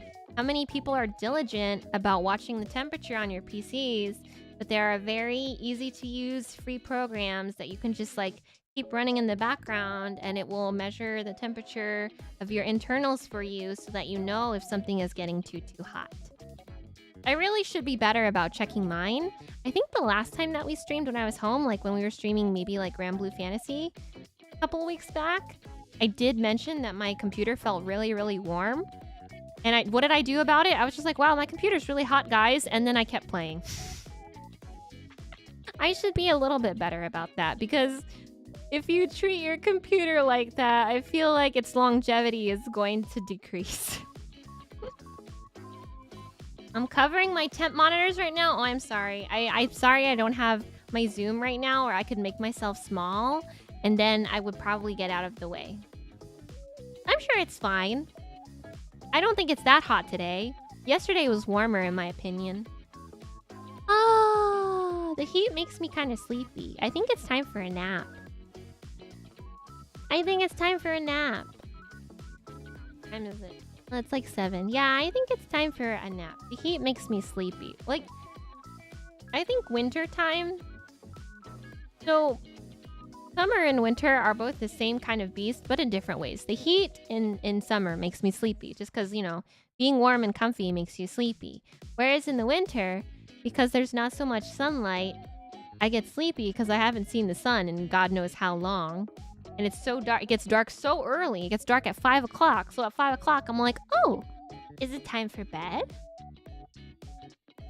people are diligent about watching the temperature on your PCs, but there are very easy to use free programs that you can just like keep running in the background and it will measure the temperature of your internals for you so that you know if something is getting too hot. I really should be better about checking mine. I think the last time that we streamed when I was home, like when we were streaming maybe like Grand Blue Fantasy a couple of weeks back, I did mention that my computer felt really, really warm. And what did I do about it? I was just like, wow, my computer's really hot, guys. And then I kept playing. I should be a little bit better about that because if you treat your computer like that, I feel like its longevity is going to decrease. I'm covering my temp monitors right now. Oh, I'm sorry. I'm sorry I don't have my zoom right now, or I could make myself small, and then I would probably get out of the way. I'm sure it's fine. I don't think it's that hot today. Yesterday was warmer, in my opinion. Oh, the heat makes me kind of sleepy. I think it's time for a nap. What time is it? Oh, it's like 7. Yeah, I think it's time for a nap. The heat makes me sleepy. Like, I think winter time. So, summer and winter are both the same kind of beast, but in different ways. The heat in summer makes me sleepy, just because, being warm and comfy makes you sleepy. Whereas in the winter, because there's not so much sunlight, I get sleepy because I haven't seen the sun in God knows how long. And it's so dark. It gets dark so early. It gets dark at 5 o'clock. So at 5 o'clock, I'm like, oh, is it time for bed?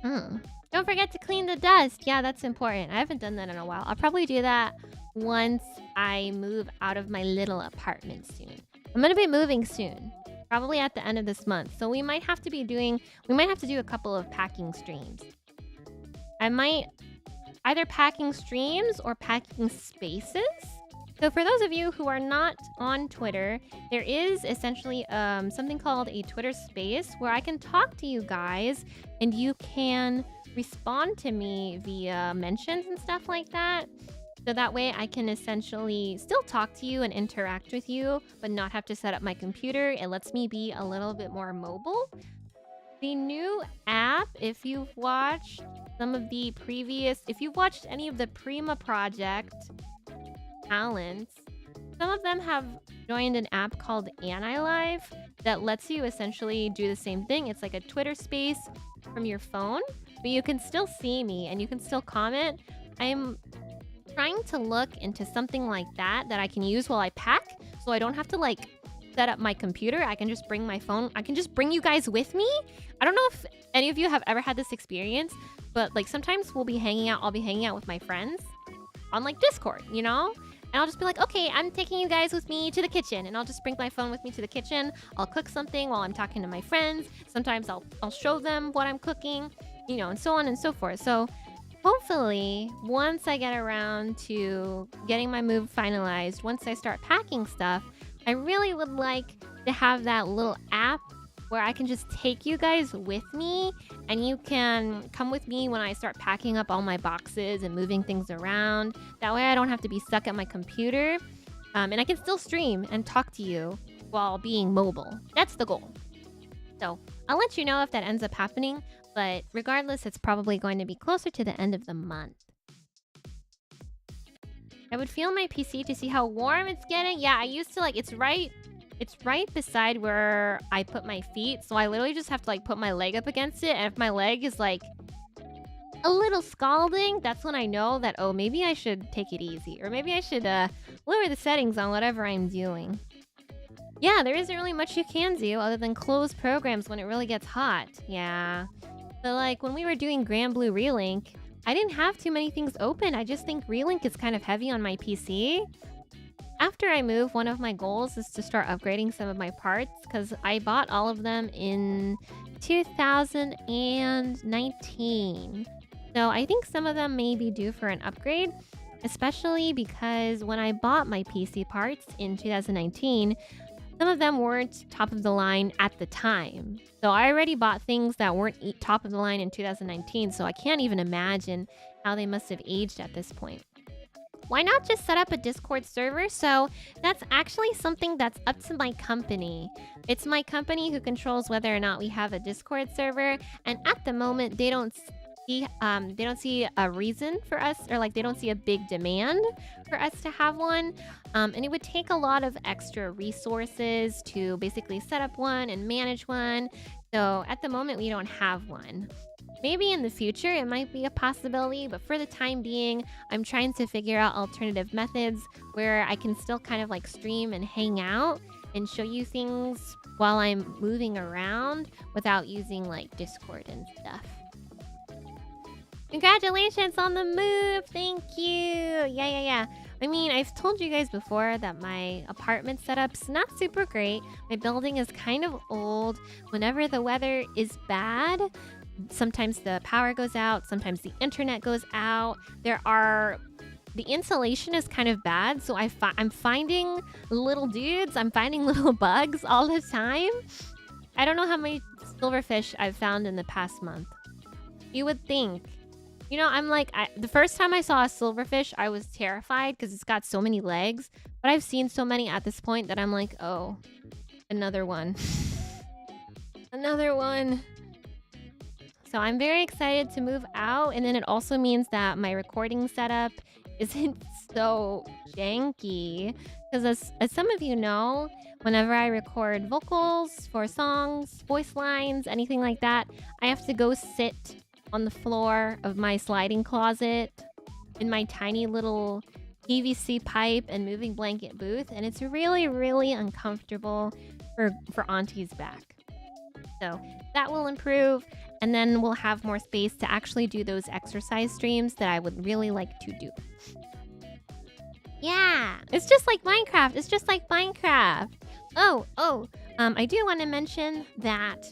Don't forget to clean the dust. Yeah, that's important. I haven't done that in a while. I'll probably do that once I move out of my little apartment soon. I'm going to be moving soon. Probably at the end of this month. So we might have to do a couple of packing streams. I might either packing streams or packing spaces. So for those of you who are not on Twitter, there is essentially something called a Twitter space where I can talk to you guys and you can respond to me via mentions and stuff like that. So that way I can essentially still talk to you and interact with you, but not have to set up my computer. It lets me be a little bit more mobile. The new app, if you've watched if you've watched any of the Prima Project talents, some of them have joined an app called AnniLive that lets you essentially do the same thing. It's like a Twitter space from your phone, but you can still see me and you can still comment. I'm trying to look into something like that I can use while I pack, so I don't have to like set up my computer. I can just bring my phone. I can just bring you guys with me. I don't know if any of you have ever had this experience, but like sometimes I'll be hanging out with my friends on like Discord, And I'll just be like, okay, I'm taking you guys with me to the kitchen, and I'll just bring my phone with me to the kitchen. I'll cook something while I'm talking to my friends. Sometimes I'll show them what I'm cooking, and so on and so forth. So hopefully, once I get around to getting my move finalized, once I start packing stuff, I really would like to have that little app where I can just take you guys with me, and you can come with me when I start packing up all my boxes and moving things around. That way I don't have to be stuck at my computer, and I can still stream and talk to you while being mobile. That's the goal. So I'll let you know if that ends up happening, but regardless, it's probably going to be closer to the end of the month. I would feel my PC to see how warm it's getting. Yeah, I used to it's right beside where I put my feet. So I literally just have to put my leg up against it. And if my leg is a little scalding, that's when I know that, oh, maybe I should take it easy. Or maybe I should lower the settings on whatever I'm doing. Yeah, there isn't really much you can do other than close programs when it really gets hot. Yeah. But when we were doing Grand Blue Relink, I didn't have too many things open. I just think Relink is kind of heavy on my PC. after I move, one of my goals is to start upgrading some of my parts because I bought all of them in 2019. So I think some of them may be due for an upgrade, especially because when I bought my PC parts in 2019, some of them weren't top of the line at the time. So I already bought things that weren't top of the line in 2019, so I can't even imagine how they must have aged at this point. Why not just set up a Discord server? So that's actually something that's up to my company. It's my company who controls whether or not we have a Discord server, and at the moment they don't see a reason for us, or like they don't see a big demand for us to have one. And it would take a lot of extra resources to basically set up one and manage one. So at the moment we don't have one. Maybe in the future it might be a possibility, but for the time being, I'm trying to figure out alternative methods where I can still kind of like stream and hang out and show you things while I'm moving around without using like Discord and stuff. Congratulations on the move! Thank you! Yeah. I mean, I've told you guys before that my apartment setup's not super great. My building is kind of old. Whenever the weather is bad, sometimes the power goes out, sometimes the internet goes out. The insulation is kind of bad, so I'm finding little dudes, I'm finding little bugs all the time. I don't know how many silverfish I've found in the past month. You would think. You know, I'm like, the first time I saw a silverfish, I was terrified because it's got so many legs. But I've seen so many at this point that I'm like, oh, another one. Another one. So I'm very excited to move out. And then it also means that my recording setup isn't so janky. Because as some of you know, whenever I record vocals for songs, voice lines, anything like that, I have to go sit on the floor of my sliding closet in my tiny little PVC pipe and moving blanket booth. And it's really, really uncomfortable for Auntie's back. So that will improve. And then we'll have more space to actually do those exercise streams that I would really like to do. Yeah, it's just like Minecraft. It's just like Minecraft. I do want to mention that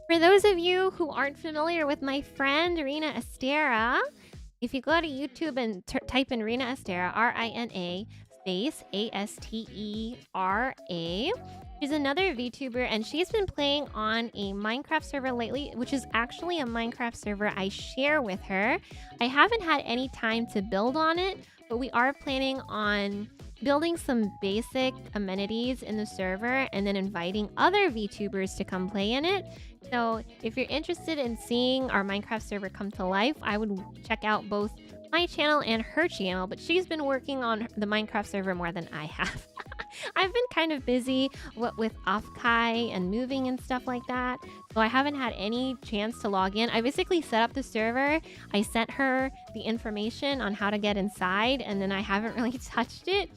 for those of you who aren't familiar with my friend Rina Astera, if you go to YouTube and type in Rina Astera, R-I-N-A space A-S-T-E-R-A, she's another VTuber, and she's been playing on a Minecraft server lately, which is actually a Minecraft server I share with her. I haven't had any time to build on it, but we are planning on building some basic amenities in the server and then inviting other VTubers to come play in it. So if you're interested in seeing our Minecraft server come to life, I would check out both my channel and her channel, but she's been working on the Minecraft server more than I have. I've been kind of busy with Afkai and moving and stuff like that, so I haven't had any chance to log in. I basically set up the server, I sent her the information on how to get inside, and then I haven't really touched it,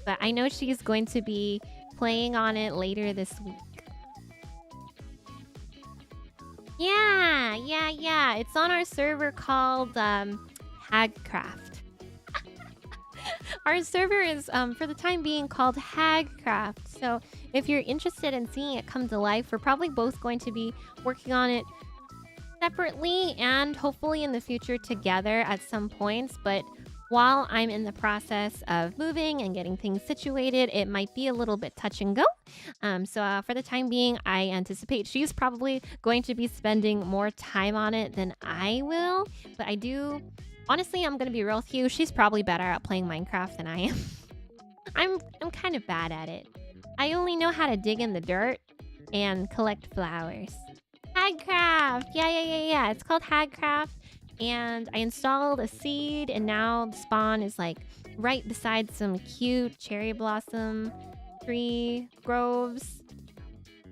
but I know she's going to be playing on it later this week. Yeah. It's on our server called Hagcraft. Our server is, for the time being, called Hagcraft. So if you're interested in seeing it come to life, we're probably both going to be working on it separately and hopefully in the future together at some points. But while I'm in the process of moving and getting things situated, it might be a little bit touch and go. So for the time being, I anticipate she's probably going to be spending more time on it than I will. But honestly, I'm going to be real with you. She's probably better at playing Minecraft than I am. I'm kind of bad at it. I only know how to dig in the dirt and collect flowers. Hagcraft! Yeah. It's called Hagcraft. And I installed a seed, and now the spawn is like right beside some cute cherry blossom tree groves.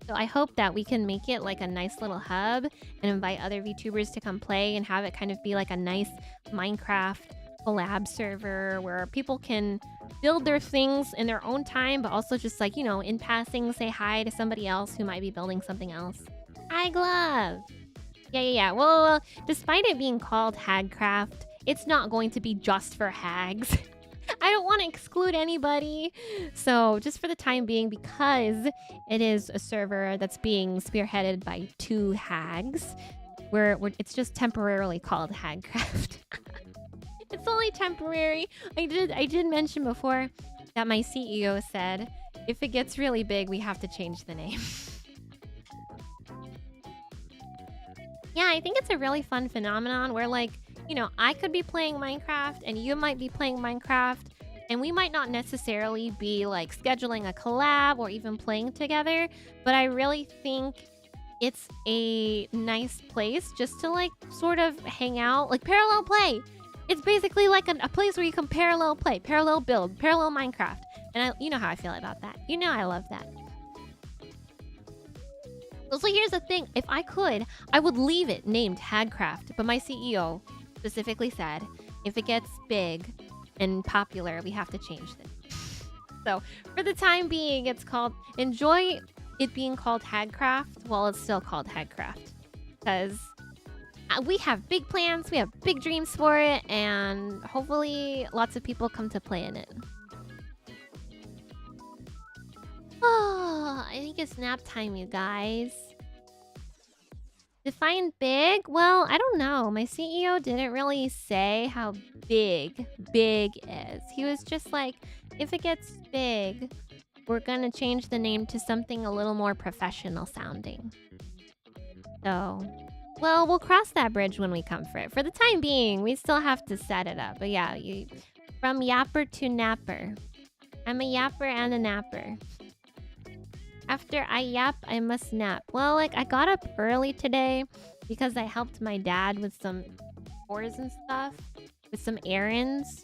So I hope that we can make it like a nice little hub and invite other VTubers to come play and have it kind of be like a nice Minecraft collab server where people can build their things in their own time, but also just like, you know, in passing, say hi to somebody else who might be building something else. Hi, Glove! Yeah. Well, despite it being called Hagcraft, it's not going to be just for hags. I don't want to exclude anybody. So just for the time being, because it is a server that's being spearheaded by 2 hags, it's just temporarily called Hagcraft. It's only temporary. I did mention before that my CEO said if it gets really big, we have to change the name. Yeah, I think it's a really fun phenomenon where, like, you know, I could be playing Minecraft and you might be playing Minecraft, and we might not necessarily be like scheduling a collab or even playing together, but I really think it's a nice place just to like sort of hang out, like parallel play. It's basically like a place where you can parallel play, parallel build, parallel Minecraft. And you know how I feel about that. You know I love that. So here's the thing. If I could, I would leave it named Hagcraft. But my CEO specifically said, if it gets big and popular, we have to change it. So for the time being, it's called... Enjoy it being called Hagcraft while it's still called Hagcraft. Because we have big plans, we have big dreams for it, and hopefully lots of people come to play in it. Oh, I think it's nap time, you guys. Define big? Well, I don't know. My CEO didn't really say how big is. He was just like, if it gets big, we're gonna change the name to something a little more professional sounding. So, well, we'll cross that bridge when we come for it. For the time being, we still have to set it up. But yeah, from yapper to napper. I'm a yapper and a napper. After I yap, I must nap. Well, like, I got up early today because I helped my dad with some chores and stuff, with some errands.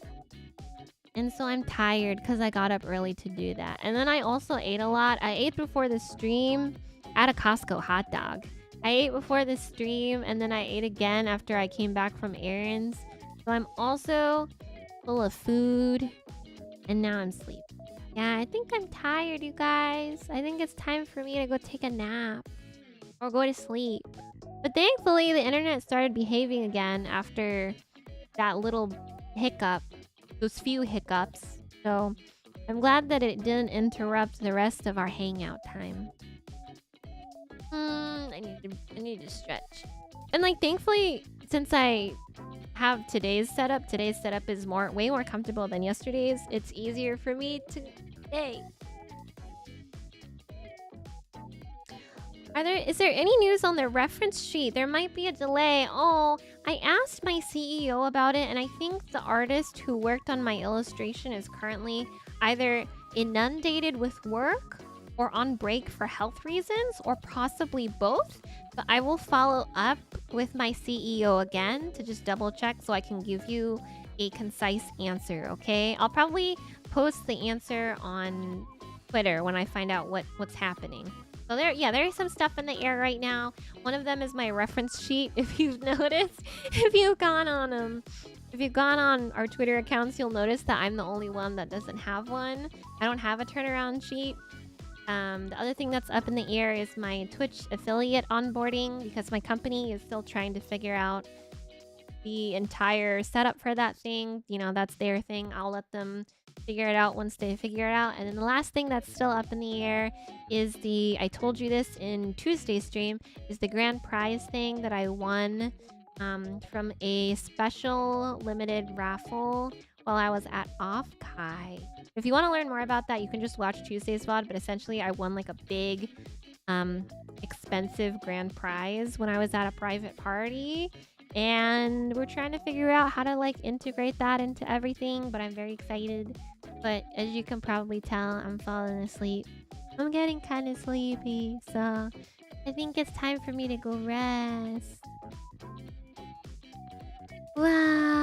And so I'm tired because I got up early to do that. And then I also ate a lot. I ate before the stream at a Costco hot dog. I ate before the stream and then I ate again after I came back from errands. So I'm also full of food and now I'm asleep. Yeah, I think I'm tired, you guys. I think it's time for me to go take a nap or go to sleep. But thankfully, the internet started behaving again after that little hiccup, those few hiccups. So I'm glad that it didn't interrupt the rest of our hangout time. I need to stretch. And like, thankfully, since I have today's setup is way more comfortable than yesterday's. It's easier for me to... Hey. Is there any news on the reference sheet? There might be a delay. Oh, I asked my CEO about it, and I think the artist who worked on my illustration is currently either inundated with work or on break for health reasons, or possibly both. But I will follow up with my CEO again to just double check so I can give you a concise answer, okay? I'll probably post the answer on Twitter when I find out what's happening. So there is some stuff in the air right now. One of them is my reference sheet. If you've noticed, if you've gone on our Twitter accounts, you'll notice that I'm the only one that doesn't have one. I don't have a turnaround sheet. The other thing that's up in the air is my Twitch affiliate onboarding, because my company is still trying to figure out the entire setup for that thing. You know, that's their thing. I'll let them figure it out once they figure it out. And then the last thing that's still up in the air is I told you this in Tuesday's stream, is the grand prize thing that I won from a special limited raffle while I was at Offkai. If you want to learn more about that, you can just watch Tuesday's VOD, but essentially I won like a big, expensive grand prize when I was at a private party. And we're trying to figure out how to like integrate that into everything, but I'm very excited. But as you can probably tell, I'm falling asleep. I'm getting kind of sleepy, so I think it's time for me to go rest. Wow.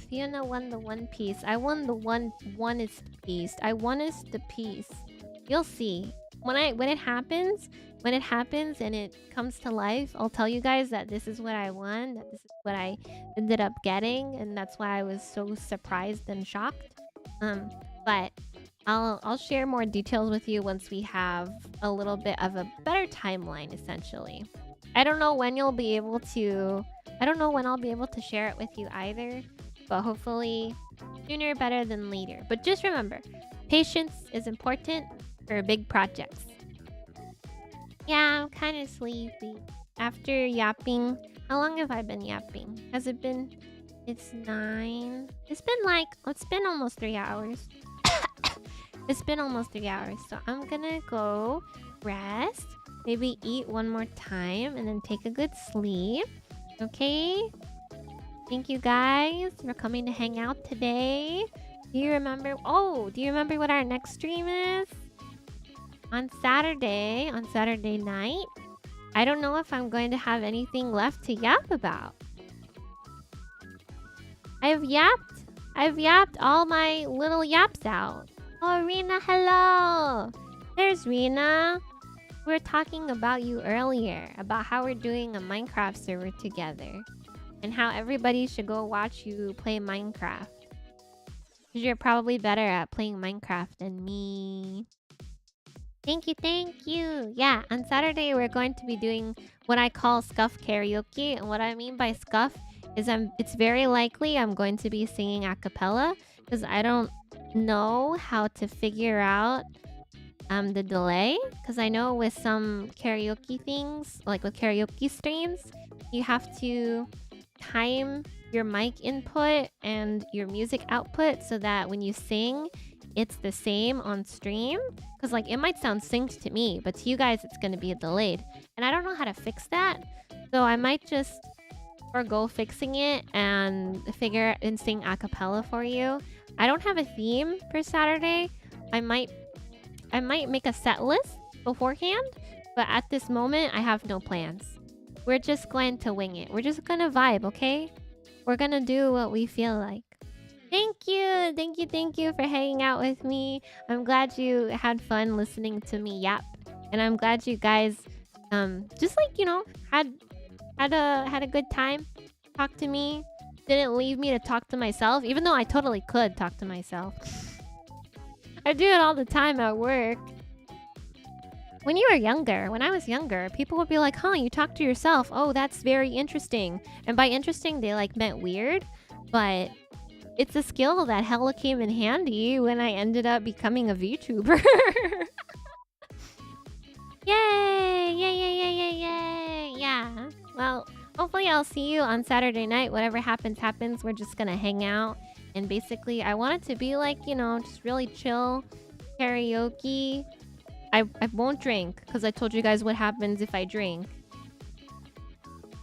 Fiona won the One Piece. I won the onest piece. I wonest the piece. You'll see. When it happens and it comes to life, I'll tell you guys that this is what I won, that this is what I ended up getting, and that's why I was so surprised and shocked. But I'll share more details with you once we have a little bit of a better timeline, essentially. I don't know when I'll be able to share it with you either. but hopefully sooner better than later. But just remember, patience is important for big projects. Yeah, I'm kind of sleepy. After yapping, how long have I been yapping? Has it been... It's 9. It's been almost 3 hours. It's been almost 3 hours. So I'm gonna go rest. Maybe eat one more time and then take a good sleep. Okay? Thank you guys for coming to hang out today. Do you remember what our next stream is? On Saturday night. I don't know if I'm going to have anything left to yap about. I've yapped all my little yaps out. Oh, Rena, hello. There's Rena. We were talking about you earlier, about how we're doing a Minecraft server together. And how everybody should go watch you play Minecraft. Because you're probably better at playing Minecraft than me. Thank you. Yeah, on Saturday we're going to be doing what I call scuff karaoke. And what I mean by scuff is it's very likely I'm going to be singing a cappella. Because I don't know how to figure out the delay. Because I know with some karaoke things, like with karaoke streams, you have to time your mic input and your music output so that when you sing, it's the same on stream. Because like it might sound synced to me, but to you guys it's going to be delayed. And I don't know how to fix that. So I might just forgo fixing it and sing a cappella for you. I don't have a theme for Saturday. I might make a set list beforehand, but at this moment I have no plans. We're just going to wing it. We're just gonna vibe, okay? We're gonna do what we feel like. Thank you for hanging out with me. I'm glad you had fun listening to me yap. And I'm glad you guys just like, you know, had a good time. Talk to me. Didn't leave me to talk to myself, even though I totally could talk to myself. I do it all the time at work. When I was younger, people would be like, huh, you talk to yourself. Oh, that's very interesting. And by interesting, they like meant weird. But it's a skill that hella came in handy when I ended up becoming a VTuber. Yay! Yeah. Well, hopefully I'll see you on Saturday night. Whatever happens, happens. We're just gonna hang out. And basically, I want it to be like, you know, just really chill karaoke. I won't drink because I told you guys what happens if I drink.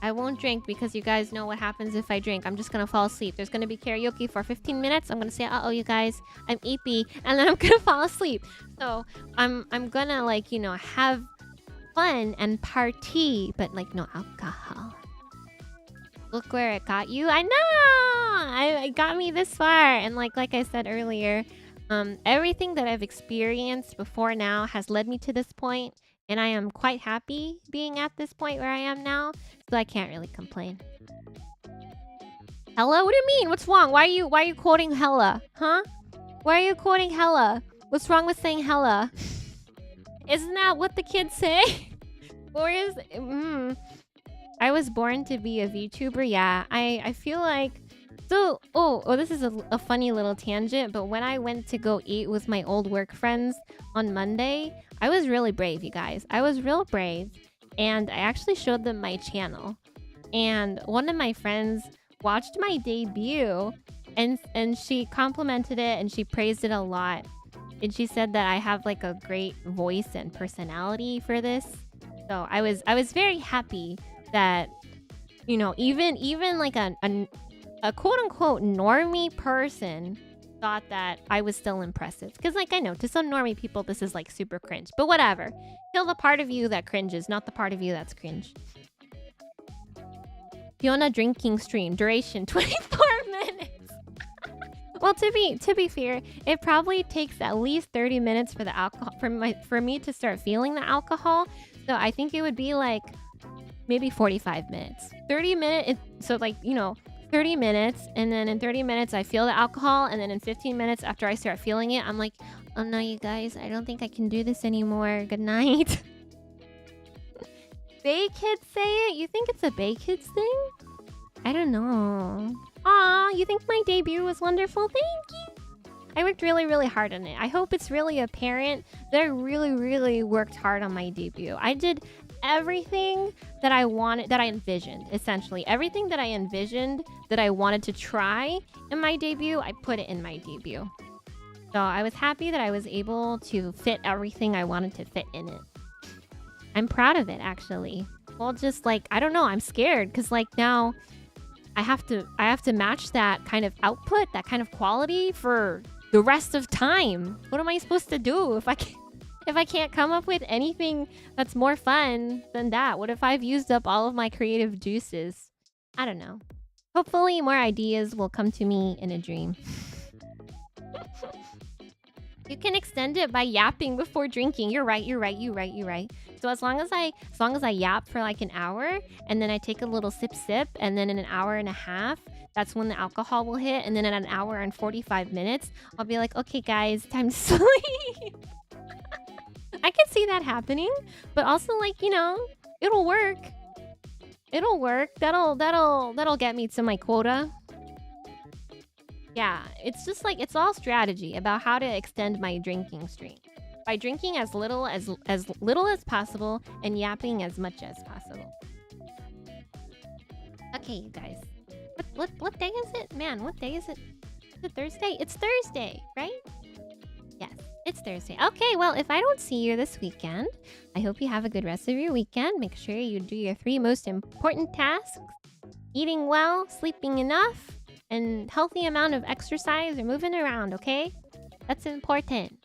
I won't drink because you guys know what happens if I drink. I'm just gonna fall asleep. There's gonna be karaoke for 15 minutes. I'm gonna say, uh-oh, you guys, I'm eepy, and then I'm gonna fall asleep. So I'm gonna, like, you know, have fun and party, but like no alcohol. Look where it got you. I know! It got me this far. And like I said earlier, everything that I've experienced before now has led me to this point, and I am quite happy being at this point where I am now, so I can't really complain. Hella? What do you mean? What's wrong? Why are you quoting hella? Huh? Why are you quoting hella? What's wrong with saying hella? Isn't that what the kids say? Or is... I was born to be a VTuber, yeah. I feel like... So, this is a funny little tangent, but when I went to go eat with my old work friends on Monday, I was really brave, you guys. I was real brave, and I actually showed them my channel. And one of my friends watched my debut, and she complimented it, and she praised it a lot. And she said that I have like a great voice and personality for this. So I was very happy that, you know, even like a quote-unquote normie person thought that I was still impressive. Because, like, I know, to some normie people, this is, like, super cringe. But whatever. Kill the part of you that cringes, not the part of you that's cringe. Fiona drinking stream. Duration, 24 minutes. Well, to be fair, it probably takes at least 30 minutes for the alcohol... For me to start feeling the alcohol. So I think it would be, like, maybe 45 minutes. 30 minutes... So, like, you know... 30 minutes, and then in 30 minutes I feel the alcohol, and then in 15 minutes after I start feeling it, I'm like, oh no, you guys, I don't think I can do this anymore. Good night. Bay Kids say it? You think it's a Bay Kids thing? I don't know. Aw, you think my debut was wonderful? Thank you. I worked really, really hard on it. I hope it's really apparent that I really, really worked hard on my debut. I did everything that I wanted, that I envisioned, essentially. Everything that I envisioned that I wanted to try in my debut, I put it in my debut. So I was happy that I was able to fit everything I wanted to fit in it. I'm proud of it, actually. Well, just like, I don't know, I'm scared because like now I have to match that kind of output, that kind of quality for the rest of time. What am I supposed to do if I can't come up with anything that's more fun than that? What if I've used up all of my creative juices? I don't know. Hopefully more ideas will come to me in a dream. You can extend it by yapping before drinking. You're right. So as long as I yap for like an hour and then I take a little sip and then in an hour and a half, that's when the alcohol will hit. And then in an hour and 45 minutes, I'll be like, okay, guys, time to sleep. I can see that happening, but also like, you know, it'll work. It'll work. That'll get me to my quota. Yeah, it's just like, it's all strategy about how to extend my drinking streak. By drinking as little as possible and yapping as much as possible. Okay, you guys. What day is it? Man, what day is it? Is it Thursday? It's Thursday, right? Yes, it's Thursday. Okay, well, if I don't see you this weekend, I hope you have a good rest of your weekend. Make sure you do your 3 most important tasks. Eating well, sleeping enough, and healthy amount of exercise or moving around, okay? That's important.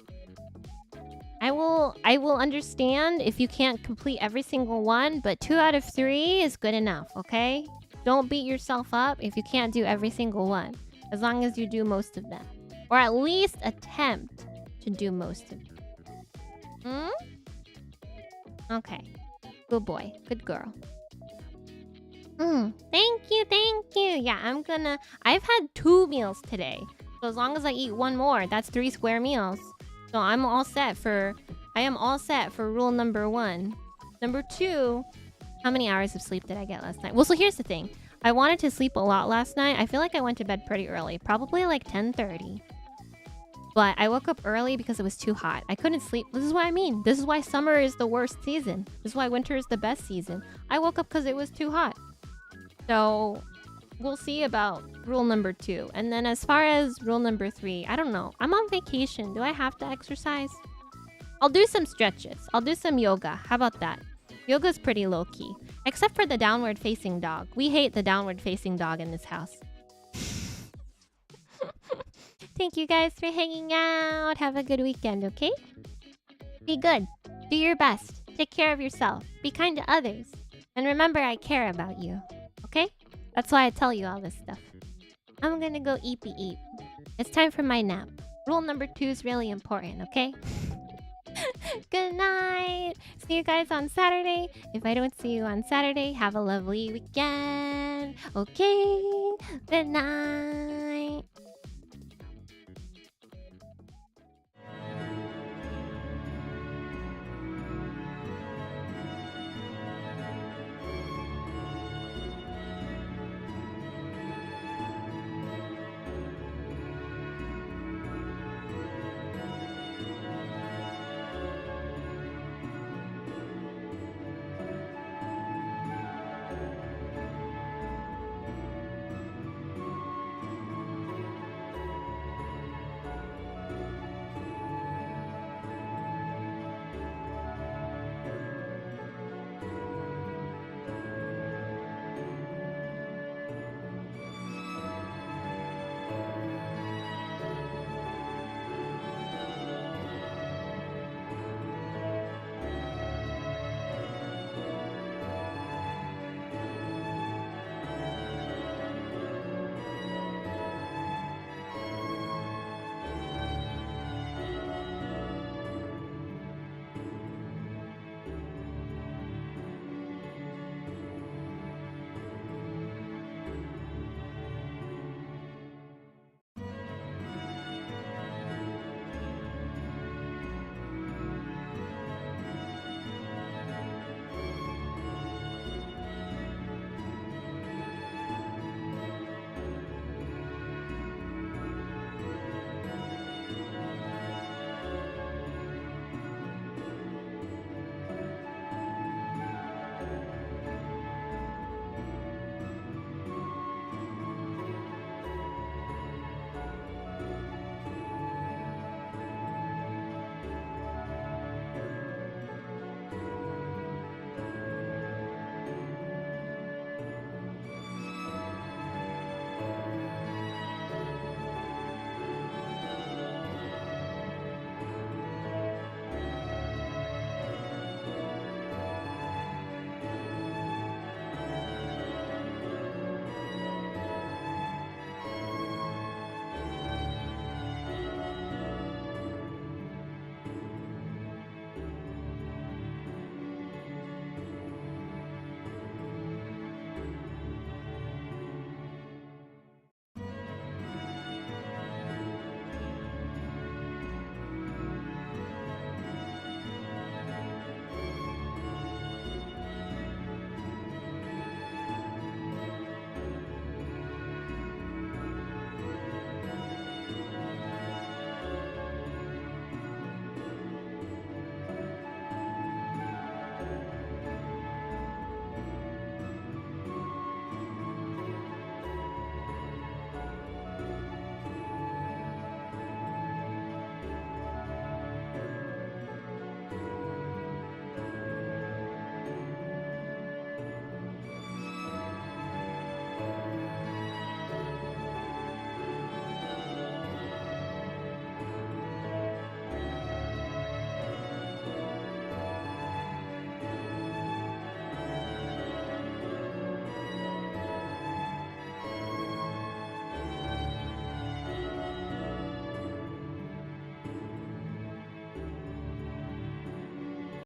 I will understand if you can't complete every single one, but 2 out of 3 is good enough, okay? Don't beat yourself up if you can't do every single one, as long as you do most of them. Or at least attempt to do most of them. Okay. Good boy. Good girl. Thank you. Yeah, I've had 2 meals today. So as long as I eat 1 more, that's 3 square meals. So I am all set for rule number 1. Number 2, how many hours of sleep did I get last night? Well, so here's the thing. I wanted to sleep a lot last night. I feel like I went to bed pretty early, probably like 10:30. But I woke up early because it was too hot. I couldn't sleep. This is what I mean. This is why summer is the worst season. This is why winter is the best season. I woke up because it was too hot. So we'll see about rule number 2. And then as far as rule number 3, I don't know. I'm on vacation. Do I have to exercise? I'll do some stretches. I'll do some yoga. How about that? Yoga's pretty low-key. Except for the downward-facing dog. We hate the downward-facing dog in this house. Thank you guys for hanging out. Have a good weekend, okay? Be good. Do your best. Take care of yourself. Be kind to others. And remember, I care about you. Okay? That's why I tell you all this stuff. I'm gonna go eat. It's time for my nap. Rule number 2 is really important, okay? Good night. See you guys on Saturday. If I don't see you on Saturday, have a lovely weekend. Okay? Good night.